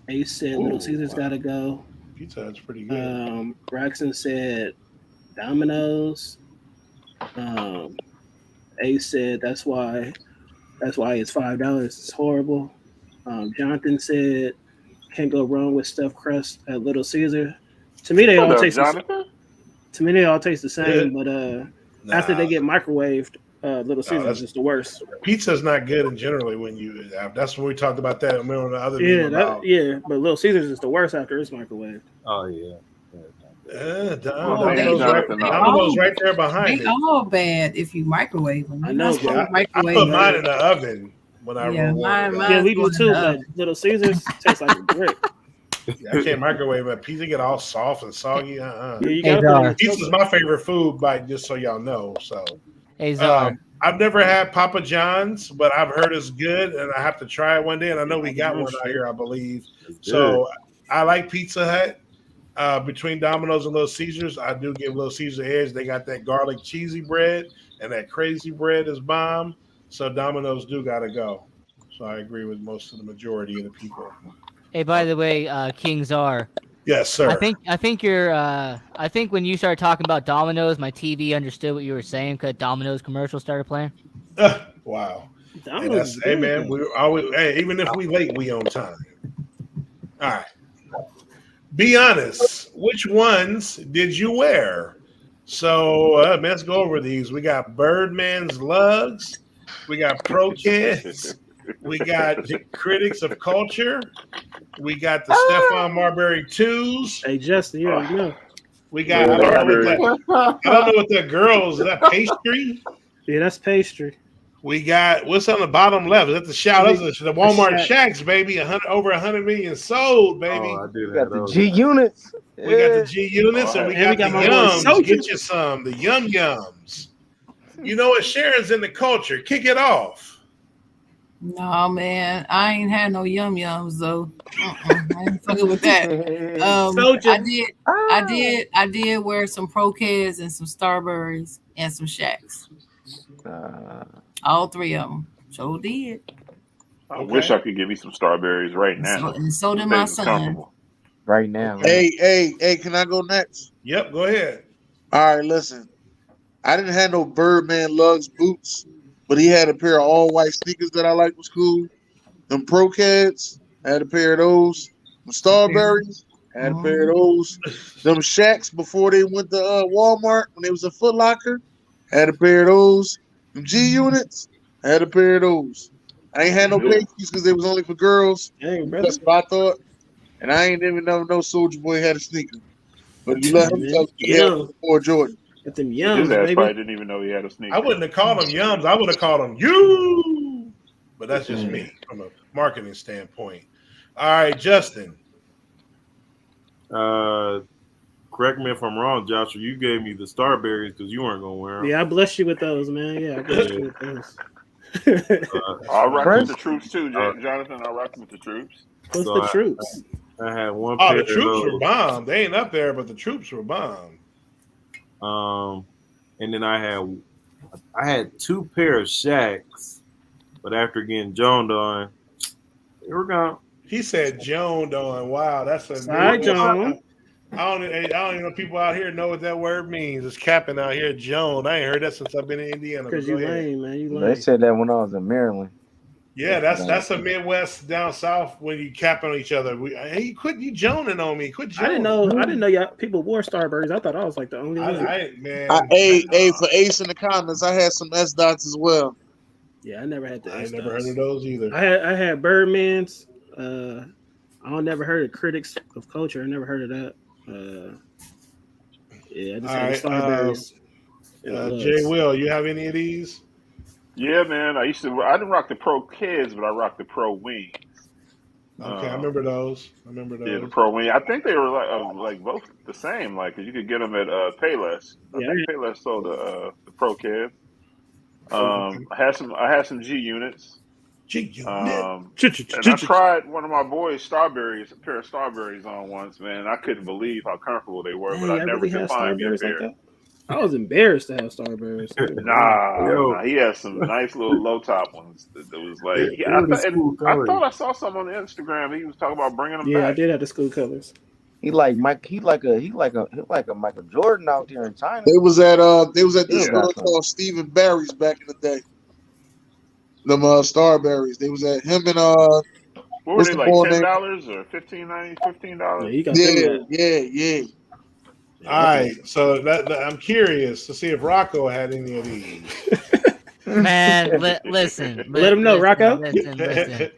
Ace said Little Caesars gotta go. Pizza Hut's pretty good. Braxton said Domino's. Ace said that's why it's $5. It's horrible. Jonathan said can't go wrong with stuffed crust at Little Caesar. To me, they all taste the same, but after they get microwaved, Little Caesars is the worst. Pizza's not good in generally when you. That's when we talked about that. Remember the other but Little Caesars is the worst after it's microwaved. Oh yeah. Domino's right there behind They it. all bad if you microwave them. I know. I put mine in the oven when I we do too. But Little Caesars tastes like a brick. I can't microwave it. Pizza get all soft and soggy. Pizza's my favorite food, bite. Just so y'all know. So, hey, Czar. I've never had Papa John's, but I've heard it's good, and I have to try it one day. And I know we got one out here, I believe. So I like Pizza Hut. Between Domino's and Little Caesars, I do give Little Caesars the edge. They got that garlic cheesy bread, and that crazy bread is bomb. So Domino's do gotta go. So I agree with most of the majority of the people. Hey, by the way, King Czar. Yes, sir. I think when you started talking about Domino's, my TV understood what you were saying because Domino's commercial started playing. Wow. Hey man, we always even if we late, we on time. All right. Be honest. Which ones did you wear? So let's go over these. We got Birdman's Lugs. We got Pro Kids. We got the Critics of Culture. We got the Stephon Marbury 2s. Hey, Justin, you already know. We got, I don't know what that girl's, is that pastry? Yeah, that's pastry. We got, what's on the bottom left? Is that the shout? That's the Walmart Shacks, baby. Over 100 million sold, baby. Oh, I do got the G units. We got the G units, and we got the Yums. Get you some, the Yum Yums. You know what? Sharon's in the culture. Kick it off. No, man, I ain't had no Yum Yums though. I ain't fucking with that. I did wear some Pro Kids and some Starburys and some Shacks. All three of them. So did. I wish I could give you some Starberries right now. And so did my son. Right now. Hey, can I go next? Yep, go ahead. All right, listen. I didn't have no Birdman Lugs boots, but he had a pair of all white sneakers that I liked was cool. Them Pro Cats, I had a pair of those. Them Starberries, I had a pair of those. Them Shacks before they went to Walmart when they was a Foot Locker, I had a pair of those. Them G units, I had a pair of those. I ain't had no pasties because they was only for girls. That's what I thought. And I ain't even know no Soulja Boy had a sneaker. But you let him tell you had before Jordan. Get them Yums, His ass baby. probably didn't even know he had a sneaker. I wouldn't have called them Yums. I would have called them you. But that's just me from a marketing standpoint. All right, Justin. Correct me if I'm wrong, Joshua. You gave me the Starberries because you weren't gonna wear them. Yeah, I blessed you with those, man. Yeah, I blessed you with those. I'll rock with the troops too, Jonathan. I'll rock with the troops. What's the troops? I had one. Oh, pair the troops of were bombed. They ain't up there, but the troops were bombed. And then I had two pair of Shacks, but after getting joned on, they were gone. He said joned on. Wow, that's a Sorry, John. I don't even know people out here know what that word means. It's capping out here, joned. I ain't heard that since I've been in Indiana. Because you lame, man. You lame. They said that when I was in Maryland. Yeah, that's a Midwest down south when you cap on each other. Hey, quit you joning on me. Quit joning. I didn't know y'all people wore Starburys. I thought I was like the only one. For Ace in the comments, I had some S dots as well. Yeah, I never had the I S never dots. heard of those either. I had Birdman's. I never heard of Critics of Culture. I never heard of that. Yeah, I just had the Starburys. Jay Will, you have any of these? Yeah, man. I didn't rock the Pro Kids, but I rocked the Pro Wings. Okay, I remember those. Yeah, the Pro Wing. I think they were like both the same. Like, 'cause you could get them at Payless. I Yeah, think Payless sold the Pro Kid. Okay. I had some G units. G-Unit. And I tried one of my boys' a pair of Starberries on once, man. I couldn't believe how comfortable they were, but Dang, I I never really could have find me a Starburst like pair. that. I was embarrassed to have Starburst. Nah, he had some nice little low top ones. That was like, They were the school I colors. thought I saw some on Instagram. He was talking about bringing them Yeah, I back. did have the school colors. He like a Michael Jordan out there in China. They was at this Still store got some. called Stephen Barry's back in the day. Them Starberries. They was at him and What were what's they the like? boy name? $10 or $15? Yeah, $15? you got them. Yeah. All right, so I'm curious to see if Rocco had any of these. Man, listen. Let him know, Rocco. Listen.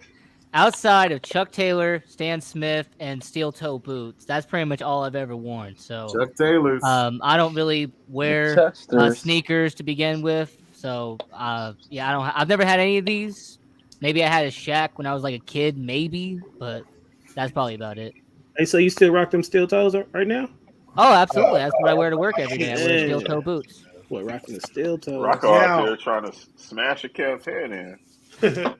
Outside of Chuck Taylor, Stan Smith, and steel toe boots, that's pretty much all I've ever worn. So Chuck Taylor's. I don't really wear Chucksters. sneakers to begin with. So yeah, I've never had any of these. Maybe I had a Shaq when I was like a kid, maybe, but that's probably about it. Hey, so you still rock them steel toes right now? Oh, absolutely. That's what I wear to work every day. I wear steel toe boots. What, rocking the steel toes? Rocco out there trying to smash a Kev's head in.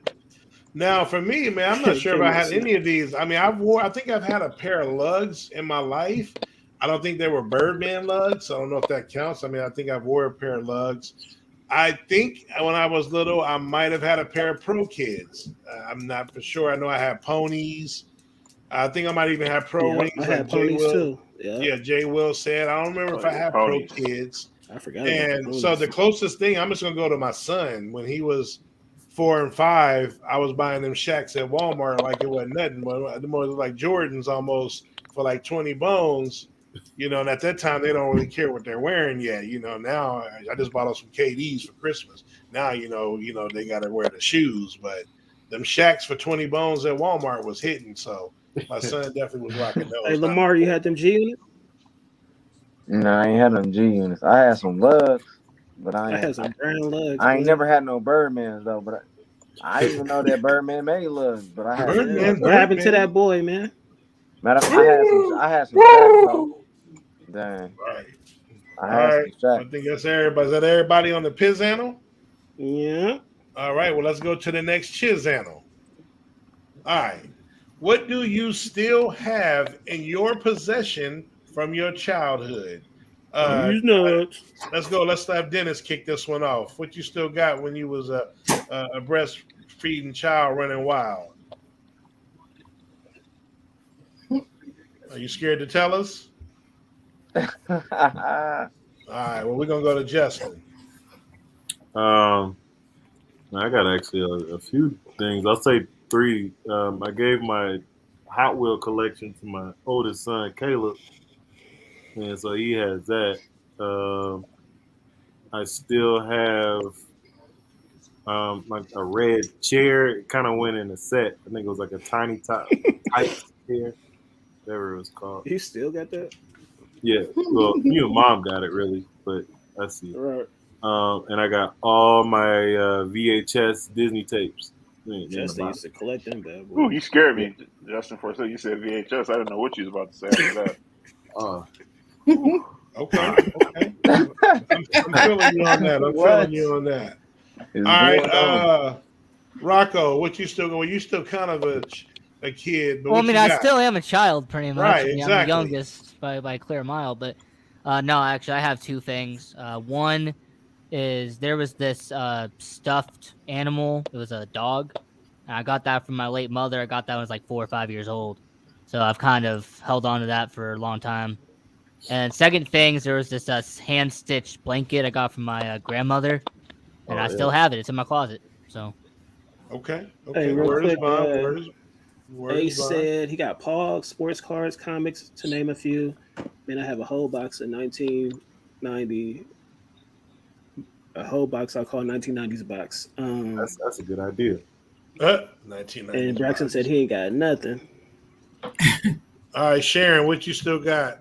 Now, for me, man, I'm not sure if I had any of these. I mean, I think I've had a pair of lugs in my life. I don't think they were Birdman lugs. I don't know if that counts. I mean, I think I've wore a pair of lugs. I think when I was little, I might have had a pair of Pro Kids. I'm not for sure. I know I had ponies. I think I might even have Pro Wings. I had ponies too. Yeah, Jay Will said. I don't remember if I had ponies. Pro Kids. I forgot. And so the closest thing, I'm just gonna go to my son. When he was 4 and 5, I was buying them Shaqs at Walmart like it wasn't nothing. But the more like Jordans almost for like 20 bones. You know, and at that time they don't really care what they're wearing yet. You know, now I just bought them some KDs for Christmas. Now you know they got to wear the shoes, but them Shaqs for 20 bones at Walmart was hitting. So my son definitely was rocking those. Hey, Lamar, you had them G units? No, I ain't had them G units. I had some lugs, but I had some brown lugs. I ain't never had no Birdmans though. But I didn't even know that Birdman made lugs. But I had Birdman. What happened to that boy, man? Matter of fact, I had some Shaqs though. Dang. Right. I All had right. some I Shaqs. think that's everybody. Is that everybody on the Pizzano? Yeah. All right. Well, let's go to the next Chizano. All right. What do you still have in your possession from your childhood? These nuts. Let's go. Let's have Dennis kick this one off. What you still got when you was a breastfeeding child running wild? Are you scared to tell us? All right. Well, we're gonna go to Justin. I got actually a few things. I'll say 3. I gave my Hot Wheel collection to my oldest son, Caleb, and so he has that. I still have like a red chair. It kind of went in a set. I think it was like a tiny top type chair, whatever it was called. You still got that? Yeah, well, you and Mom got it really, but I see. Right. And I got all my VHS Disney tapes. Justin used to collect them bad boys. Ooh, you scared me, Justin, for a second. You said VHS. I didn't know what you was about to say after that. Okay. I'm feeling you on that. Feeling you on that. All right, Rocco, what you still going? You still kind of a kid, but Well, I what mean, you I got? still am a child, pretty much. Right, I mean, exactly. I'm the youngest by a clear mile, but no, actually, I have 2 things. One is there was this stuffed animal. It was a dog. And I got that from my late mother. I got that when I was like 4 or 5 years old. So I've kind of held on to that for a long time. And second thing is there was this hand-stitched blanket I got from my grandmother, and I still have it. It's in my closet. So. Okay. Hey, real Word is quick, bond. Ace said he got Pogs, sports cards, comics, to name a few. Man, I have a whole box of 1990. A whole box I call 1990s box. That's a good idea. 1990. And Braxton said he ain't got nothing. All right, Sharon, what you still got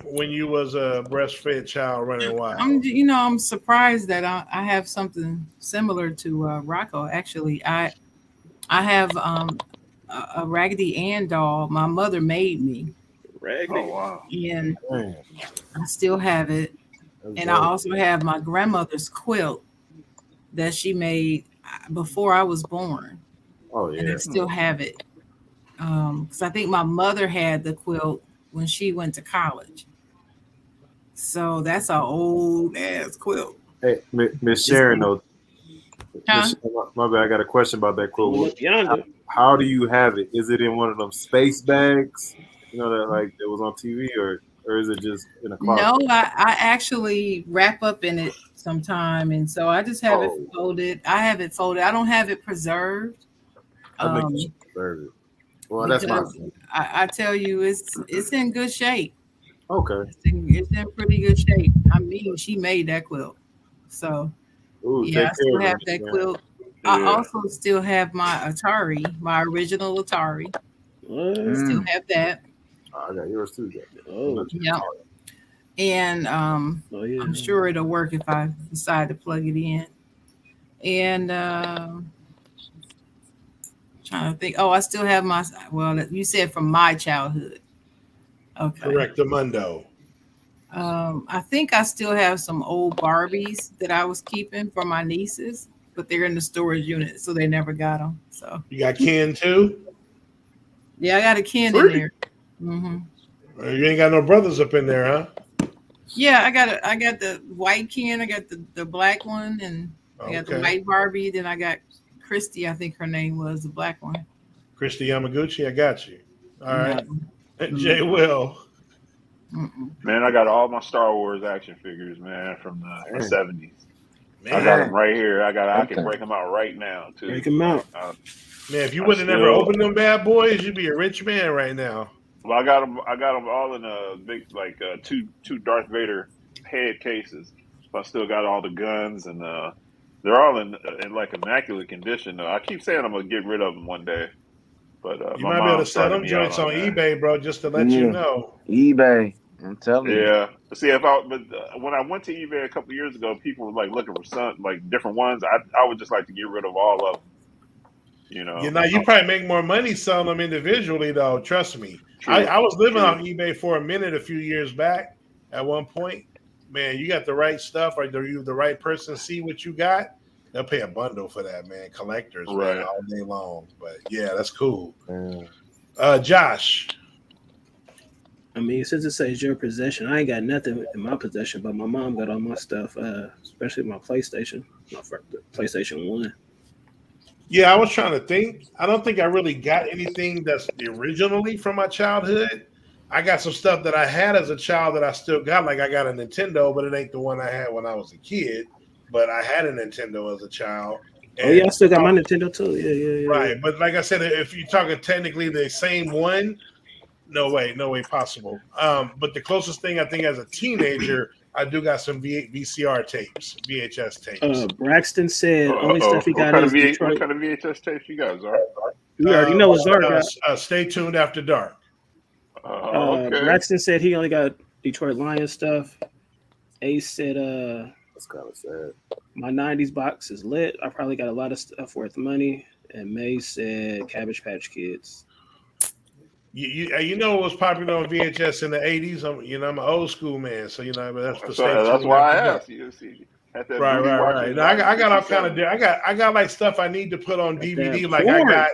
when you was a breastfed child running wild? I'm surprised that I have something similar to Rocco. Actually, I have a Raggedy Ann doll. My mother made me, Raggedy. Oh wow. and Man, I still have it. that's And I dope. also have my grandmother's quilt that she made before I was born, Oh and yeah. I still have it. Because I think my mother had the quilt when she went to college. So that's an old ass quilt. Hey, Miss Sharon, though. Huh? Miss Sharon, my bad. I got a question about that Pull quote. up yonder. How do you have it? Is it in one of them space bags? You know that like that was on TV, or is it just in a closet? No, I actually wrap up in it sometime, and so I just have it Oh, folded. I have it folded. I don't have it preserved. that makes Um, you preserve it. Well, that's my because I tell you, it's in good shape. okay. It's in pretty good shape. I mean, she made that quilt, so Ooh, yeah, take I still care of have it, that man. quilt. I Yeah. also still have my Atari, my original Atari. What? Still have that. I got yours too. Oh, Yeah, and oh yeah. I'm sure it'll work if I decide to plug it in. And trying to think. Oh, I still have my. Well, you said from my childhood. Okay. Correctamundo. I think I still have some old Barbies that I was keeping for my nieces, but they're in the storage unit, so they never got them. So You got Ken too? yeah, I got a Ken in Really? there. Hmm. You ain't got no brothers up in there, huh? Yeah, I got the white Ken, I got the black one, and I got the Okay. white Barbie. Then I got Christy, I think her name was, the black one. Christy Yamaguchi, I got you. All right. No. Jay Will. Mm-mm. Man, I got all my Star Wars action figures, man, from the Man. 70s. I got Man, them right here. I can Okay. break them out right now too. Break 'em out. man, if you I would have never still- opened them bad boys, you'd be a rich man right now. Well, I got them. I got them all in a big, like two Darth Vader head cases. So I still got all the guns, and they're all in like immaculate condition. Though I keep saying I'm gonna get rid of them one day, but You my might be able to mom's sell started them me out joints on that. eBay, bro, just to let you Yeah. know. eBay. I'm telling you. Yeah. See, when I went to eBay a couple of years ago, people were like looking for some like different ones. I would just like to get rid of all of them. You know. You know, you probably make more money selling them individually, though. Trust me. True, I was living true. on eBay for a minute a few years back. At one point, man, you got the right stuff, or you the right person see what you got. They'll pay a bundle for that, man. Collectors, Right. man, all day long. But yeah, that's cool. Yeah. Josh, I mean, since it says your possession, I ain't got nothing in my possession, but my mom got all my stuff, especially my PlayStation, PlayStation 1. yeah, I was trying to think. I don't think I really got anything that's originally from my childhood. I got some stuff that I had as a child that I still got. Like I got a Nintendo, but it ain't the one I had when I was a kid. But I had a Nintendo as a child. Oh yeah, I still got my Nintendo too. Yeah. Right, but like I said, if you're talking technically the same one, no way possible. But the closest thing I think as a teenager, I do got some VCR tapes, VHS tapes. Braxton said only stuff he got is What Detroit. kind of VHS tapes you got, Zar? We already know what Zar got. Stay tuned after dark. Okay. Braxton said he only got Detroit Lions stuff. Ace said That's kind of sad. my 90s box is lit. I probably got a lot of stuff worth money. And May said Cabbage Patch Kids. You know what was popular on VHS in the 80s? I'm an old school man, so that's the That's why I asked you. See, had that Right. movie watching No, I got all 57. kind of. I got like stuff I need to put on DVD. that Like porn.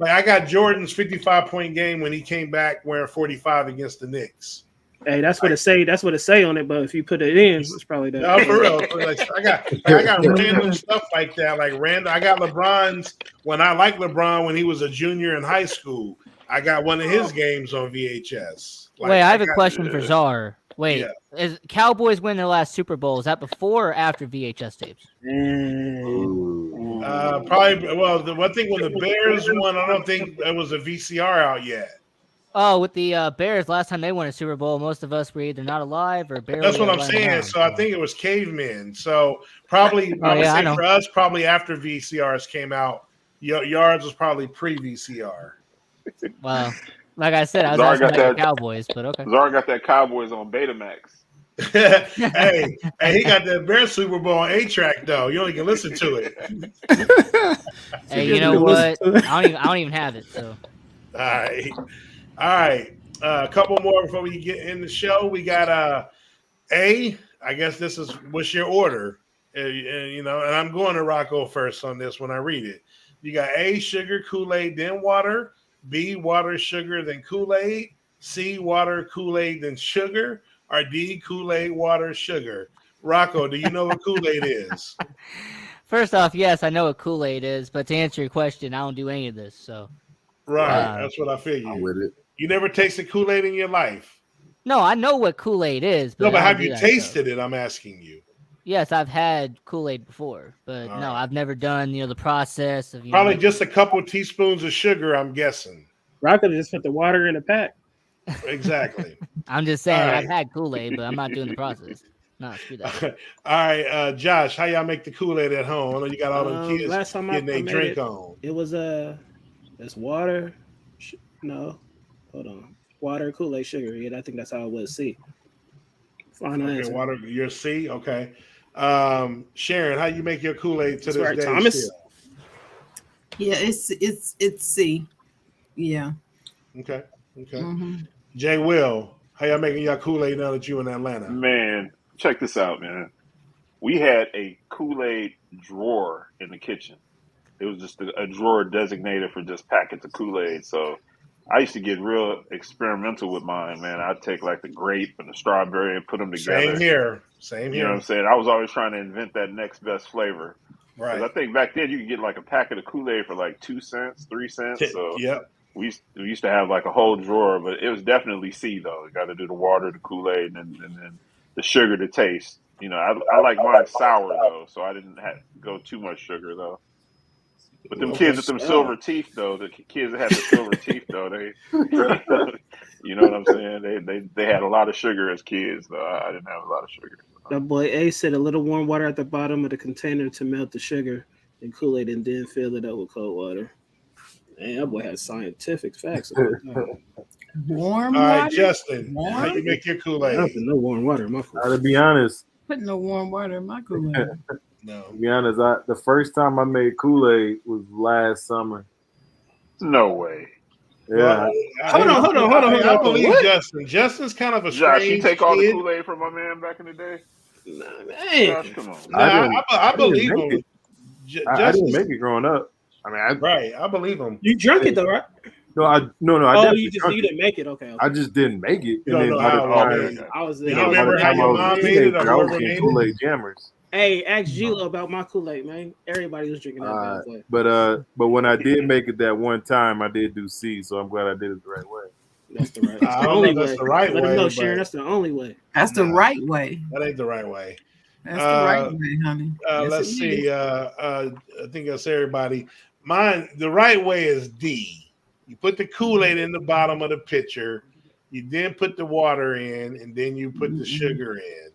I got Jordan's 55-point game when he came back wearing 45 against the Knicks. Hey, that's what it say. That's what it say on it. But if you put it in, it's probably that. No, for real. Like, I got random stuff like that. Like random. I got LeBron's when I liked LeBron when he was a junior in high school. I got one of his games on VHS. Like, Wait, I have a question for Czar. Wait, Yeah. is Cowboys win their last Super Bowl? Is that before or after VHS tapes? Probably. Well, I think when the Bears won, I don't think there was a VCR out yet. Oh, with the Bears, last time they won a Super Bowl, most of us were either not alive or barely. That's what I'm running saying. around. So I think it was cavemen. So probably, Oh, I would yeah, I say know. for us, probably after VCRs came out. Yards was probably pre-VCR. Well, like I said, I was Czar asking got about the that- Cowboys, but okay. Zara got that Cowboys on Betamax. hey, he got that Bear Super Bowl on 8-track though. You only can listen to it. Hey, you know what? I don't even have it. So. All right. A couple more before we get in the show. We got A. I guess this is what's your order, you know. And I'm going to Rocco first on this when I read it. You got A, sugar, Kool-Aid, then water. B, water, sugar, then Kool-Aid. C, water, Kool-Aid, then sugar. Or D, Kool-Aid, water, sugar. Rocco, do you know what Kool-Aid is? First off, yes, I know what Kool-Aid is, but to answer your question, I don't do any of this. So. Right, that's what I figured. I'm with it. You never tasted Kool-Aid in your life? No, I know what Kool-Aid is. But no, but I don't have do you that, tasted though. it? I'm asking you. Yes, I've had Kool-Aid before, but All no, right. I've never done the process of Probably just a couple teaspoons of sugar, I'm guessing. Rocco just put the water in the pack. Exactly. I'm just saying All I've right. had Kool-Aid, but I'm not doing the process. No, screw that. All right, Josh, how y'all make the Kool-Aid at home? I know you got all them kids Last time getting I their made drink it, on. it was it's water. No, hold on. Water, Kool-Aid, sugar. Yeah, I think that's how it was. C. Final Okay, answer. water, your C. Okay. Sharon, how you make your Kool-Aid to That's this right, day? Thomas. Still? Yeah, it's C. Yeah. Okay. Okay. Mhm. Jay Will, how y'all making y'all Kool-Aid now that you in Atlanta? Man, check this out, man. We had a Kool-Aid drawer in the kitchen. It was just a drawer designated for just packets of Kool-Aid. So I used to get real experimental with mine, man. I'd take like the grape and the strawberry and put them together. Same here. Same You know what I'm here. saying? I was always trying to invent that next best flavor. Because Right. I think back then you could get like a packet of Kool-Aid for like 2 cents, 3 cents. So Yep. we used to have like a whole drawer, but it was definitely C though. You got to do the water, the Kool-Aid, and then the sugar to taste. You know, I like mine sour though, so I didn't have go too much sugar though. But them kids with them silver teeth though, the kids that had the silver teeth though, they, you know what I'm saying? They had a lot of sugar as kids though. I didn't have a lot of sugar. That boy A said a little warm water at the bottom of the container to melt the sugar and Kool-Aid, and then fill it up with cold water. Man, that boy has scientific facts about that. Warm All right, water. Justin, how Warm? you make your I Kool-Aid? don't put no warm water in my food. To be honest, Putting no warm water in my Kool-Aid. No. to be honest, the first time I made Kool-Aid was last summer. No way. Yeah, Hold on. I believe What? Justin. Justin's kind of a Josh, you strange take all the kid. Kool-Aid from my man back in the day? Nah, man. Josh, come on. I believe make him. it. I didn't make it growing up. I mean, Right, I believe him. You drunk it though, right? I Oh, definitely you drunk it. didn't make it. Okay. I just didn't make it. You don't know how it by the was. time- I was. You I don't was- remember by the how time your I was mom a made it or teenager, I was whoever getting made it? Kool-Aid jammers. Hey, ask G-Lo about my Kool-Aid, man. Everybody was drinking that bad boy. But when I did make it that one time, I did do C, so I'm glad I did it the right way. That's the right. I That's the don't only know if way. that's the right Let way, him know, but- Sharon. That's the only way. That's the Nah. right way. That ain't the right way. That's the right way, honey. Yes, Let's it see. is. I think that's everybody. Mine, the right way is D. You put the Kool-Aid in the bottom of the pitcher. You then put the water in, and then you put the sugar in.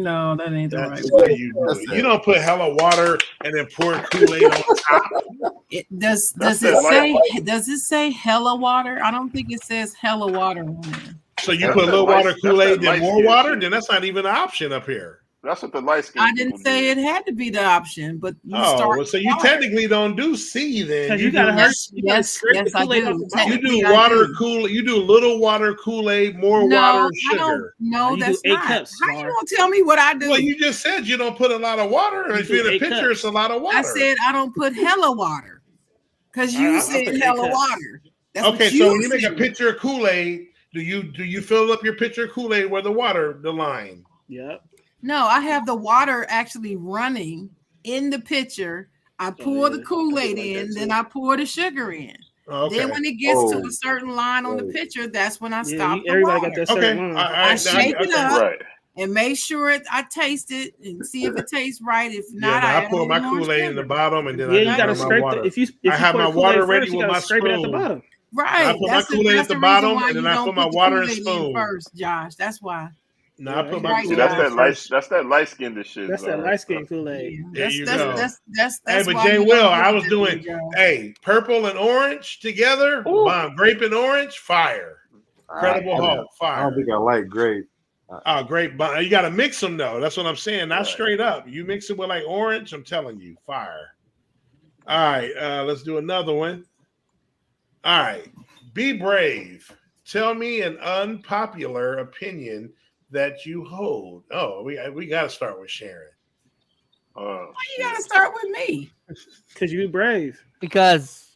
No, that ain't the That's right the way. way you do it. You don't put hella water and then pour Kool-Aid on top. Does That's it that say light- does it say hella water? I don't think it says hella water on there. So you That's put a that little light- water that's Kool-Aid, that then more light-skinned water? shit. Then that's not even an option up here. That's what the light skin. I didn't say it had to be the option, but you Oh, start. well, so you water. technically don't do C then. Because you gotta do- hurt. Yes, You gotta yes, scrape yes, the I Kool-Aid do. off the bottom. You Technically, do I water do. Kool. You do little water Kool-Aid, more No, water, I don't. sugar. No, You do that's 8 not. cups, How you Laura. gonna tell me what I do? Well, you just said you don't put a lot of water. You If do you're in a 8 pitcher, cups. it's a lot of water. I said I don't put hella water because you I said put 8 hella cups. water. That's Okay, what so when you make a said. pitcher of Kool-Aid, do you fill up your pitcher of Kool-Aid where the water, the line? Yep. No, I have the water actually running in the pitcher. I pour yeah. the Kool-Aid I do like in, that then too. I pour the sugar in. Okay. Then when it gets to Oh. a certain line on the Oh. pitcher, that's when I Yeah, stop the everybody water got that Okay. certain line. I shake it up. Right. and make sure I taste it and see if it tastes right. If not, Yeah, I I add pour a my little more Kool-Aid in the sugar. bottom, and then Yeah, I you just gotta pour my scrape water. the if you I have pour my Kool-Aid water first, ready you with gotta my scrape it at the spoon. bottom. Right. I put my That's Kool-Aid at that's the the bottom, reason why and you then I don't put my put the water and Kool-Aid in spoon. first, Josh. That's why. No, Yeah, I put my right, See, that's Kool-Aid that light. first. That's that light skinned shit. That's that light skin Kool-Aid. There you that's, go. That's Hey, but why Jay you don't Will, put I it was in doing, there, Joe. hey, purple and orange together, bomb, grape and orange, fire. Incredible I Hulk, don't fire. think I like grape. Oh, great. You got to mix them, though. That's what I'm saying. Not Right. straight up. You mix it with like orange, I'm telling you, fire. All right, let's do another one. All right. Be brave. Tell me an unpopular opinion that you hold. Oh, we got to start with Sharon. Why you gotta start with me? Because you brave. Because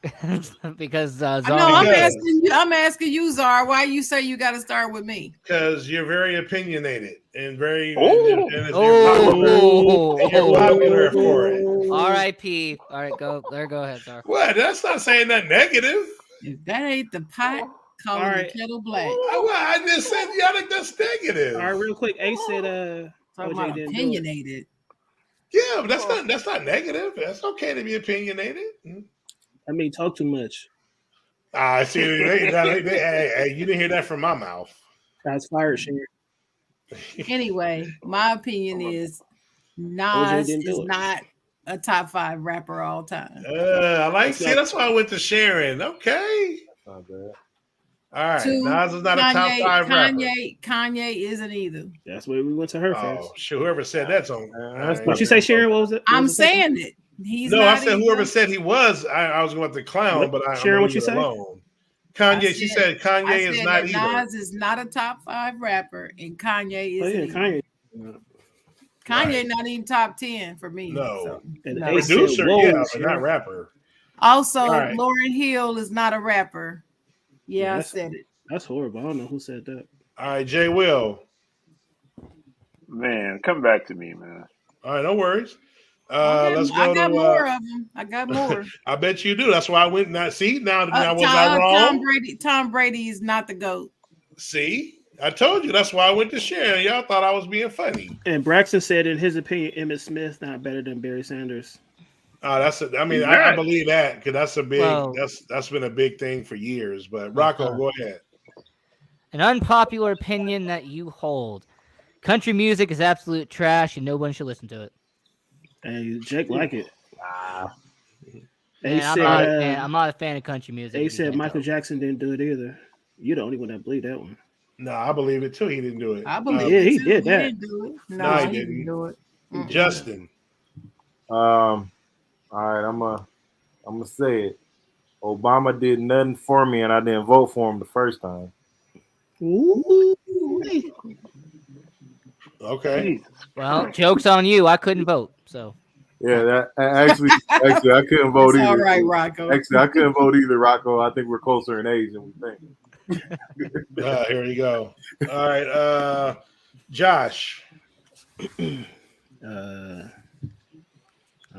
Czar. I know I'm asking you, Czar, why you say you gotta start with me? Because you're very opinionated and very Oh. and you're popular for it. R.I.P. All right, go ahead, Czar. What? That's not saying that negative. If that ain't the pot, call All it right. the kettle black. I just said y'all think that's negative. All right, real quick. Ace said Talking OJ about didn't do it. opinionated. Yeah, but that's not negative. That's okay to be opinionated. I mean, talk too much. I see. Hey, you didn't hear that from my mouth. Shots fired, Sharon. Anyway, my opinion is OJ Nas didn't do is it. not a top 5 rapper all time. I like. See, that's why I went to Sharon. Okay. Not bad. All right. Two, Nas is not a top 5 rapper. Kanye isn't either. That's why we went to her first. Oh, sure. Whoever said that's on. What you say, Sharon? What was it? I'm saying it. He's No, not I said either. whoever said he was. I was going to clown, What? but I'm Sharon, gonna what you leave it say? alone. Kanye. She said I Kanye is said not that either. Nas is not a top 5 rapper, and Kanye Oh, is. yeah, Kanye. Kanye Right. not even top 10 for me. No. So, And no. Ace said, Producer, whoa, yeah, but Sharon. not rapper. Also, All right. Lauryn Hill is not a rapper. Yeah, I that's- said it. That's horrible. I don't know who said that. All right, Jay Will. Man, come back to me, man. All right, no worries. I Let's go got to. more of them. I got more. I bet you do. That's why I went. Now, see, now was I Tom wrong? Brady. Tom Brady is not the GOAT. See, I told you. That's why I went to Sharon. Y'all thought I was being funny. And Braxton said, in his opinion, Emmitt Smith not better than Barry Sanders. That's. I mean, Right. I believe that because that's a big. Well- that's been a big thing for years. But Rocco, go ahead. An unpopular opinion that you hold. Country music is absolute trash and no one should listen to it. Hey, Jake like it. Man, I'm not a fan of country music. They if you said can't Michael tell. Jackson didn't do it either. You're the only one that believe that one. No, I believe it too. He didn't do it. I believe yeah, it he too. did that. didn't do it. No, No, he he didn't. didn't do it. Mm-mm. Justin. All right, I'm gonna say it. Obama did nothing for me, and I didn't vote for him the first time. Ooh. Okay. Well, joke's on you. I couldn't vote. So Yeah, actually, I couldn't vote It's either. all right, Rocco. Actually, I couldn't vote either, Rocco. I think we're closer in age than we think. Here you go. All right. Josh. I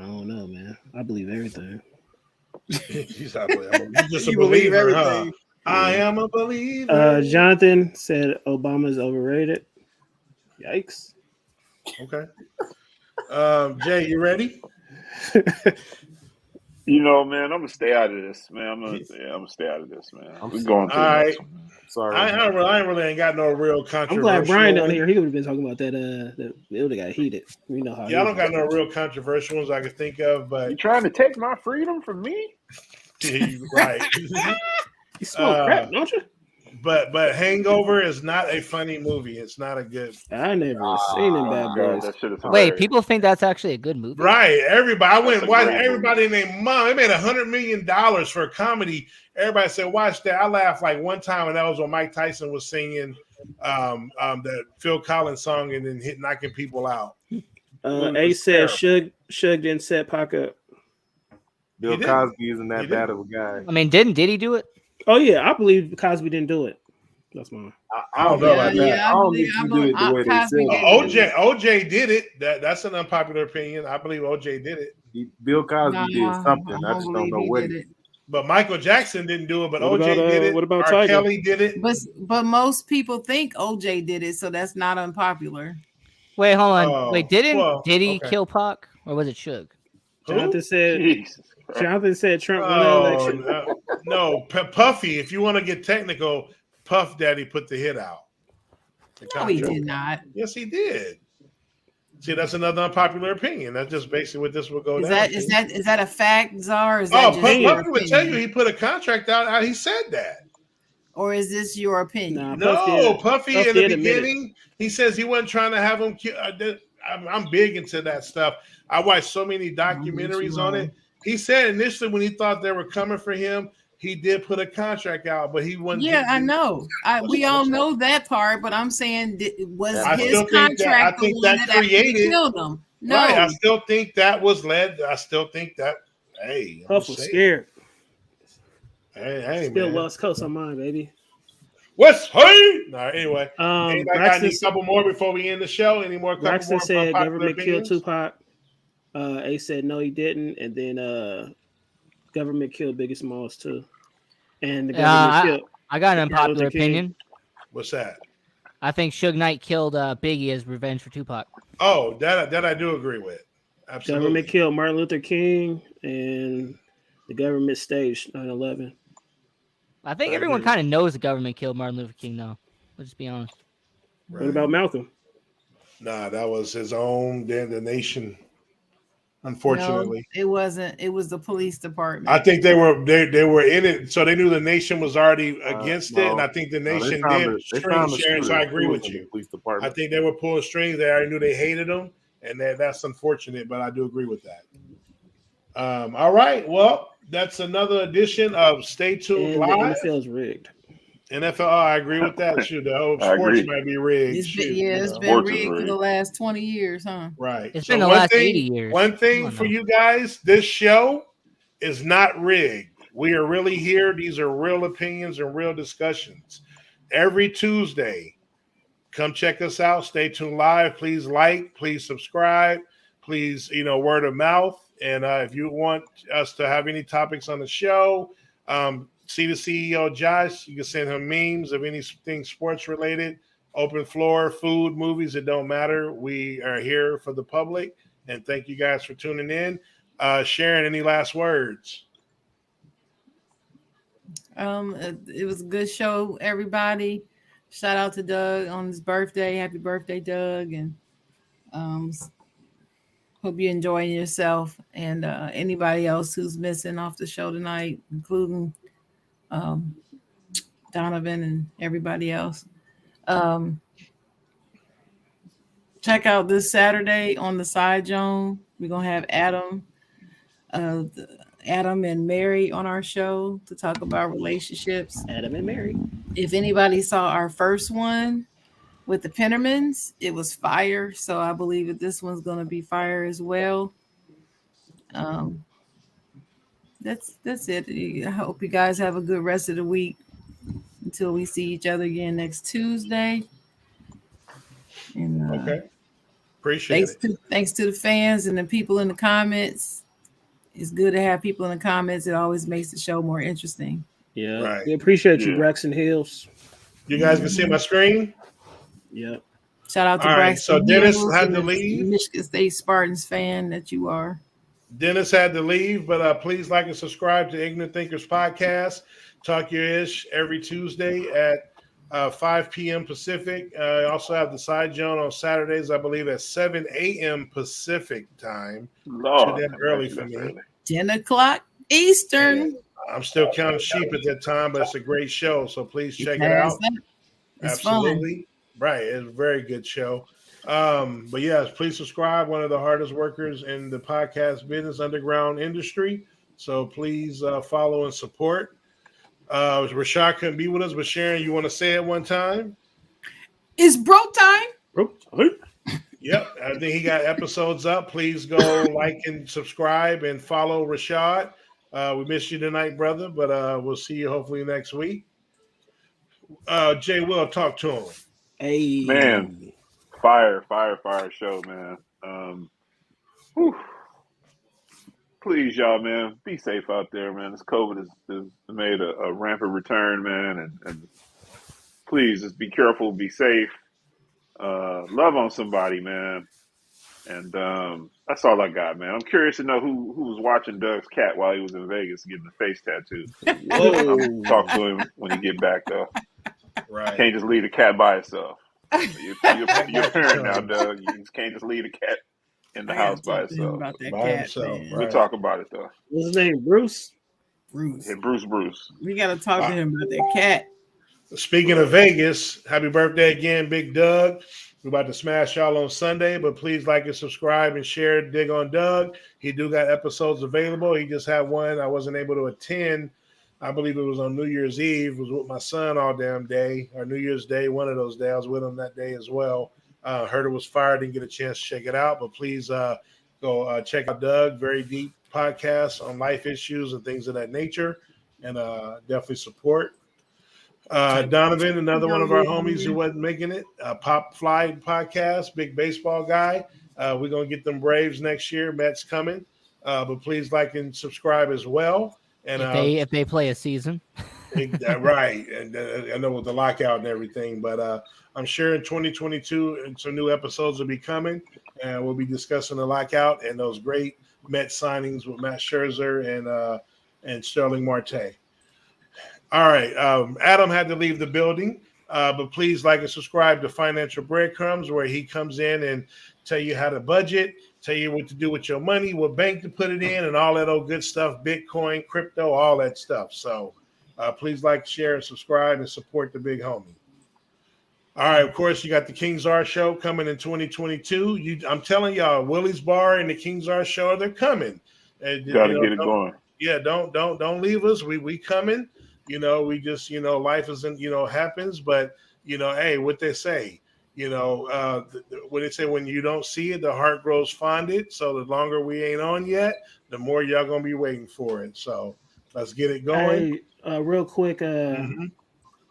don't know, man. I believe everything. He's not believing. You're just a You believe believer, huh? everything. I am a believer. Jonathan said Obama's overrated. Yikes. Okay. Jay, you ready? You know, man, I'm gonna stay out of this, man. I'm gonna stay out of this, man. I'm We're going to the All right. next one. Sorry. I really ain't got no real I'm controversial. glad Brian down one. here. He would have been talking about that. That it would have got heated. We know how. Yeah, I he don't is. got no real controversial ones I can think of, but You trying to take my freedom from me? right. You smoke crack, don't you? But Hangover is not a funny movie. It's not a good. I never seen them bad God, boys. that shit is wait, hilarious. people think that's actually a good movie. Right. Everybody. I went and That's a watched great everybody and their mom. They made $100 million for a comedy. Everybody said, watch that. I laughed like one time, and that was when Mike Tyson was singing the Phil Collins song and then knocking people out. Ace said Suge didn't set Pac up. Bill He did. Cosby isn't He that did. bad of a guy. I mean, did he do it? Oh yeah, I believe Cosby didn't do it. That's mine. I don't know about that. I don't think he did it the way they Cosby said. did. OJ did it. That's an unpopular opinion. I believe OJ did it. Bill Cosby did something. I I just don't believe know he what did he it. But Michael Jackson didn't do it, but What OJ about, did it. what about R. Tiger? Kelly did it. But most people think OJ did it, so that's not unpopular. Wait, hold on. Oh, Wait, did he okay. kill Pac or was it Suge? Who? Jonathan said Jesus Christ. Jonathan said Trump won the Oh, election. no, Puffy. If you want to get technical, Puff Daddy put the hit out. The No, he contract. did not. Yes, he did. See, that's another unpopular opinion. That's just basically what this will go Is down. that a fact, Czar? Or is Oh, that just your Puffy would tell you opinion? he put a contract out. He said that. or is this your opinion? Nah, No, Puffy Puff in the did admit it. beginning, he says he wasn't trying to have him kill. I'm big into that stuff. I watched so many documentaries on it. He said initially when he thought they were coming for him, he did put a contract out, but he wasn't. Yeah, I know. We all know that part, but I'm saying, was I his still think that- I contract the think one that that actually created- killed him? No, Right, I still think that was led. I still think that. Hey, I'm Puff was saying. scared. Hey, Still man. West Coast on mine, baby. What's hey? No, anyway. Anybody got Braxton, any couple more before we end the show? Any more? Couple Braxton more said popular government killed opinions? Tupac. Ace said no, he didn't, and then government killed Biggie Smalls too. And the government killed. I got an Martin unpopular Luther King. opinion. What's that? I think Suge Knight killed Biggie as revenge for Tupac. Oh, that I do agree with. Absolutely. Government killed Martin Luther King, and the government staged 9/11. I think I everyone agree. kind of knows the government killed Martin Luther King, though. Let's just be honest. What about Malcolm? Nah, that was his own. Then the nation. Unfortunately, no, it wasn't. It was the police department. I think they were in it, so they knew the nation was already against it, no. and I think the No, they nation found did the- they string found the sharing. So shooter. I agree He with was in you. the police I department. think they were pulling strings. They already knew they hated him, and that's unfortunate. But I do agree with that. All right, well, that's another edition of Stay Tuned And the Live. NFL's rigged. NFL, I agree with that. Shoot, the whole I sports agree. might be rigged. It's Shoot, been, you it's know. been Sports is rigged for rigged. the last 20 years, huh? Right. It's So been the one last thing- 80 years. One Come thing on for now. you guys, this show is not rigged. We are really here. These are real opinions and real discussions. Every Tuesday, come check us out. Stay tuned live. Please like, please subscribe, please, word of mouth. And if you want us to have any topics on the show, see the CEO Josh. You can send him memes of anything sports related, open floor, food, movies. It don't matter. We are here for the public. And thank you guys for tuning in. Sharon, any last words? It was a good show, everybody. Shout out to Doug on his birthday. Happy birthday, Doug. And hope you're enjoying yourself. And anybody else who's missing off the show tonight, including Donovan and everybody else. Check out this Saturday on the Side Zone. We're gonna have Adam and Mary on our show to talk about relationships. Adam and Mary. If anybody saw our first one with the Pennermans, it was fire. So I believe that this one's gonna be fire as well. That's it. I hope you guys have a good rest of the week until we see each other again next Tuesday. And Okay. Appreciate it. thanks to the fans and the people in the comments. It's good to have people in the comments. It always makes the show more interesting. Yeah. Right. We appreciate you, Yeah. Braxton Hills. You guys can see my screen? Yeah. Shout out to All right, Braxton. so Dennis Hills had and to the leave. Michigan State Spartans fan that you are. Dennis had to leave, but please like and subscribe to Ignorant Thinkers Podcast. Talk Your Ish every Tuesday at 5 p.m. Pacific. I also have the Side Zone on Saturdays, I believe, at 7 a.m. Pacific time. Lord, Too damn early for that's me. early. 10 o'clock Eastern. I'm still counting sheep at that time, but it's a great show, so please check it out. It's fun. Absolutely. Right. It's a very good show. But yes, please subscribe. One of the hardest workers in the podcast business, underground industry. So please follow and support. Rashad couldn't be with us, but Sharon, you want to say it one time? It's broke time. Yep. I think he got episodes up. Please go like and subscribe and follow Rashad. We missed you tonight, brother, but we'll see you hopefully next week. Jay Will, talk to him. Hey. Man, fire show, man. Whew. Please, y'all, man, be safe out there, man. This COVID has made a rampant return, man, and please just be careful, be safe, love on somebody, man. And that's all I got, man. I'm curious to know who was watching Doug's cat while he was in Vegas getting a face tattoo. Whoa. Talk to him when he get back, though. Right. Can't just leave the cat by itself. You're a parent now, Doug. You just can't just leave the cat in the I gotta house by talk to him itself. about that By cat, himself, man. right. We'll talk about it, though. What's his name? Bruce? Bruce. Hey, Bruce. We gotta talk to him about that cat. Speaking of Vegas, happy birthday again, Big Doug. We're about to smash y'all on Sunday, but please like and subscribe and share Dig on Doug. He do got episodes available. He just had one I wasn't able to attend. I believe it was on New Year's Eve. It was with my son all damn day, or New Year's Day, one of those days. I was with him that day as well. Heard it was fire. Didn't get a chance to check it out, but please go check out Doug. Very deep podcast on life issues and things of that nature, and definitely support. Donovan, another one of our homies who wasn't making it, Pop Fly podcast, big baseball guy. We're going to get them Braves next year. Mets coming. But please like and subscribe as well. And if they play a season. Right. And I know with the lockout and everything, but I'm sure in 2022, some new episodes will be coming, and we'll be discussing the lockout and those great Mets signings with Matt Scherzer and Sterling Marte. All right. Adam had to leave the building, but please like and subscribe to Financial Breadcrumbs, where he comes in and tell you how to budget, tell you what to do with your money, what bank to put it in, and all that old good stuff, Bitcoin, crypto, all that stuff. So please like, share, and subscribe and support the big homie. All right. Of course, you got the King's R show coming in 2022. I'm telling y'all, Willie's Bar and the King's R show, they're coming. And, Got to get it going. Yeah, don't leave us. We coming. We just, life isn't, happens, but, hey, what they say, what they say, when you don't see it, the heart grows fonded. So the longer we ain't on yet, the more y'all going to be waiting for it. So let's get it going. Hey, real quick,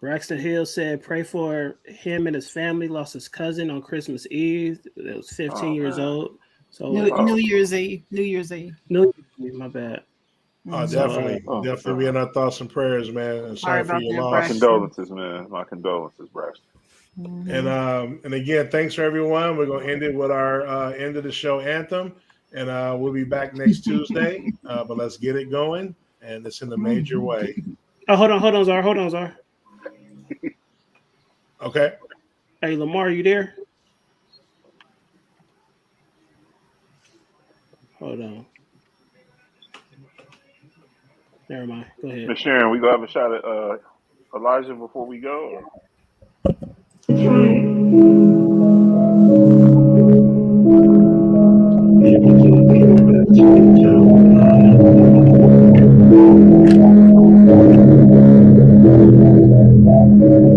Braxton Hill said, pray for him and his family. Lost his cousin on Christmas Eve. It was 15 years old. So New Year's Eve. New Year's Eve. My bad. Oh, definitely. Definitely be in our thoughts and prayers, man. And sorry for your loss. My condolences, man. My condolences, Braxton. And again, thanks for everyone. We're gonna end it with our end of the show anthem, and we'll be back next Tuesday. But let's get it going, and it's in a major way. Oh, hold on, Czar. Okay. Hey, Lamar, you there? Hold on. Never mind. Go ahead. Miss Sharon, we gonna have a shot at Elijah before we go.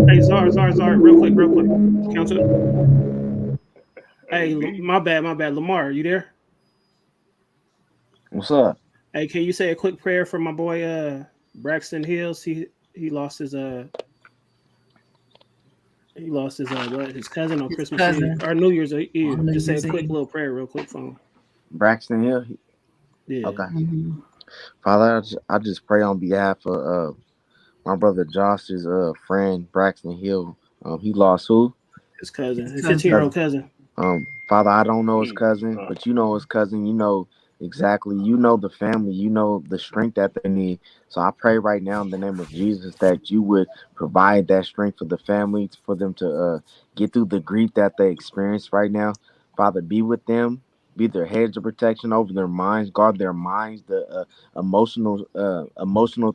Hey, Czar, real quick. Count it. Hey, my bad. Lamar, you there? What's up? Hey, can you say a quick prayer for my boy Braxton Hills? He lost his his cousin on Christmas Eve or New Year's Eve. Just say a quick little prayer, real quick for him. Braxton Hill. Yeah. Okay. Father, I just pray on behalf of my brother Josh's friend Braxton Hill. He lost who? His cousin. His 15-year-old cousin. Father, I don't know his cousin, but you know his cousin. You know exactly. You know the family. You know the strength that they need. So I pray right now in the name of Jesus that you would provide that strength for the family, for them to get through the grief that they experience right now. Father, be with them. Be their hedge of protection over their minds, guard their minds, the emotional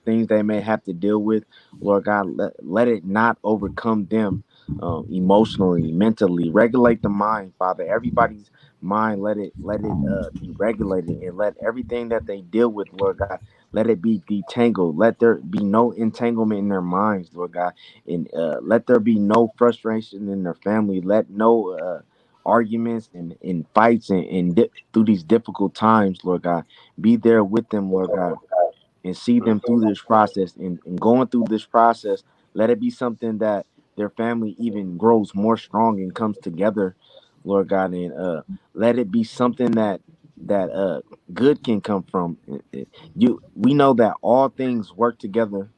things they may have to deal with. Lord God, let it not overcome them emotionally, mentally. Regulate the mind, Father. Everybody's mind, let it be regulated, and let everything that they deal with, Lord God, let it be detangled. Let there be no entanglement in their minds, Lord God, and let there be no frustration in their family. Let no arguments and fights and through these difficult times, Lord God. Be there with them, Lord God, and see them through this process. And going through this process, let it be something that their family even grows more strong and comes together, Lord God. And let it be something that good can come from. We know that all things work together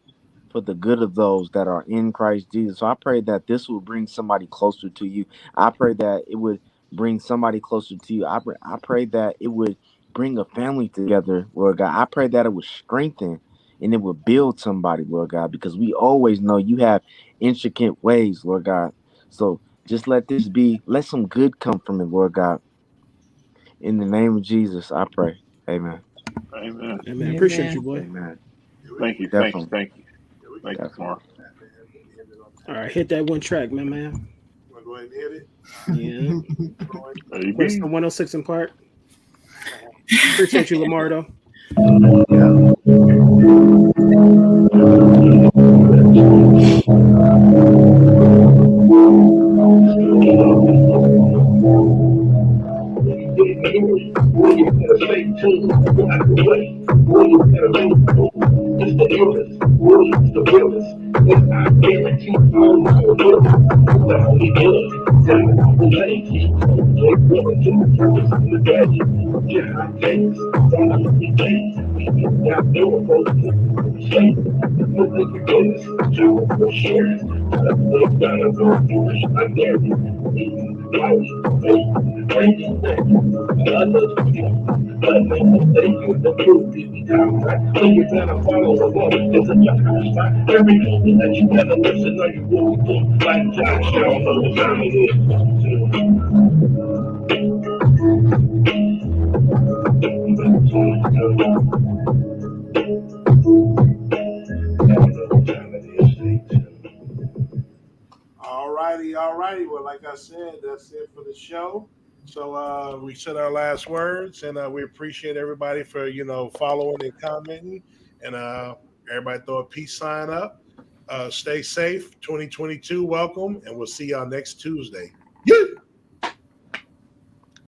for the good of those that are in Christ Jesus. So I pray that this will bring somebody closer to you. I pray that it would bring somebody closer to you. I pray that it would bring a family together, Lord God. I pray that it would strengthen and it would build somebody, Lord God, because we always know you have intricate ways, Lord God. So just let some good come from it, Lord God. In the name of Jesus, I pray. Amen. Amen. Amen. Appreciate you, boy. Amen. Thank you. Definitely. Thank you, Mark. All right, hit that one track, my man. Wanna go ahead and hit it? Yeah. There you West go. 106 in Park. Appreciate you, Lamar, though. All righty. Well, like I said, that's it for the show. So we said our last words, and we appreciate everybody for following and commenting, and everybody throw a peace sign up. Stay safe. 2022, welcome, and we'll see y'all next Tuesday.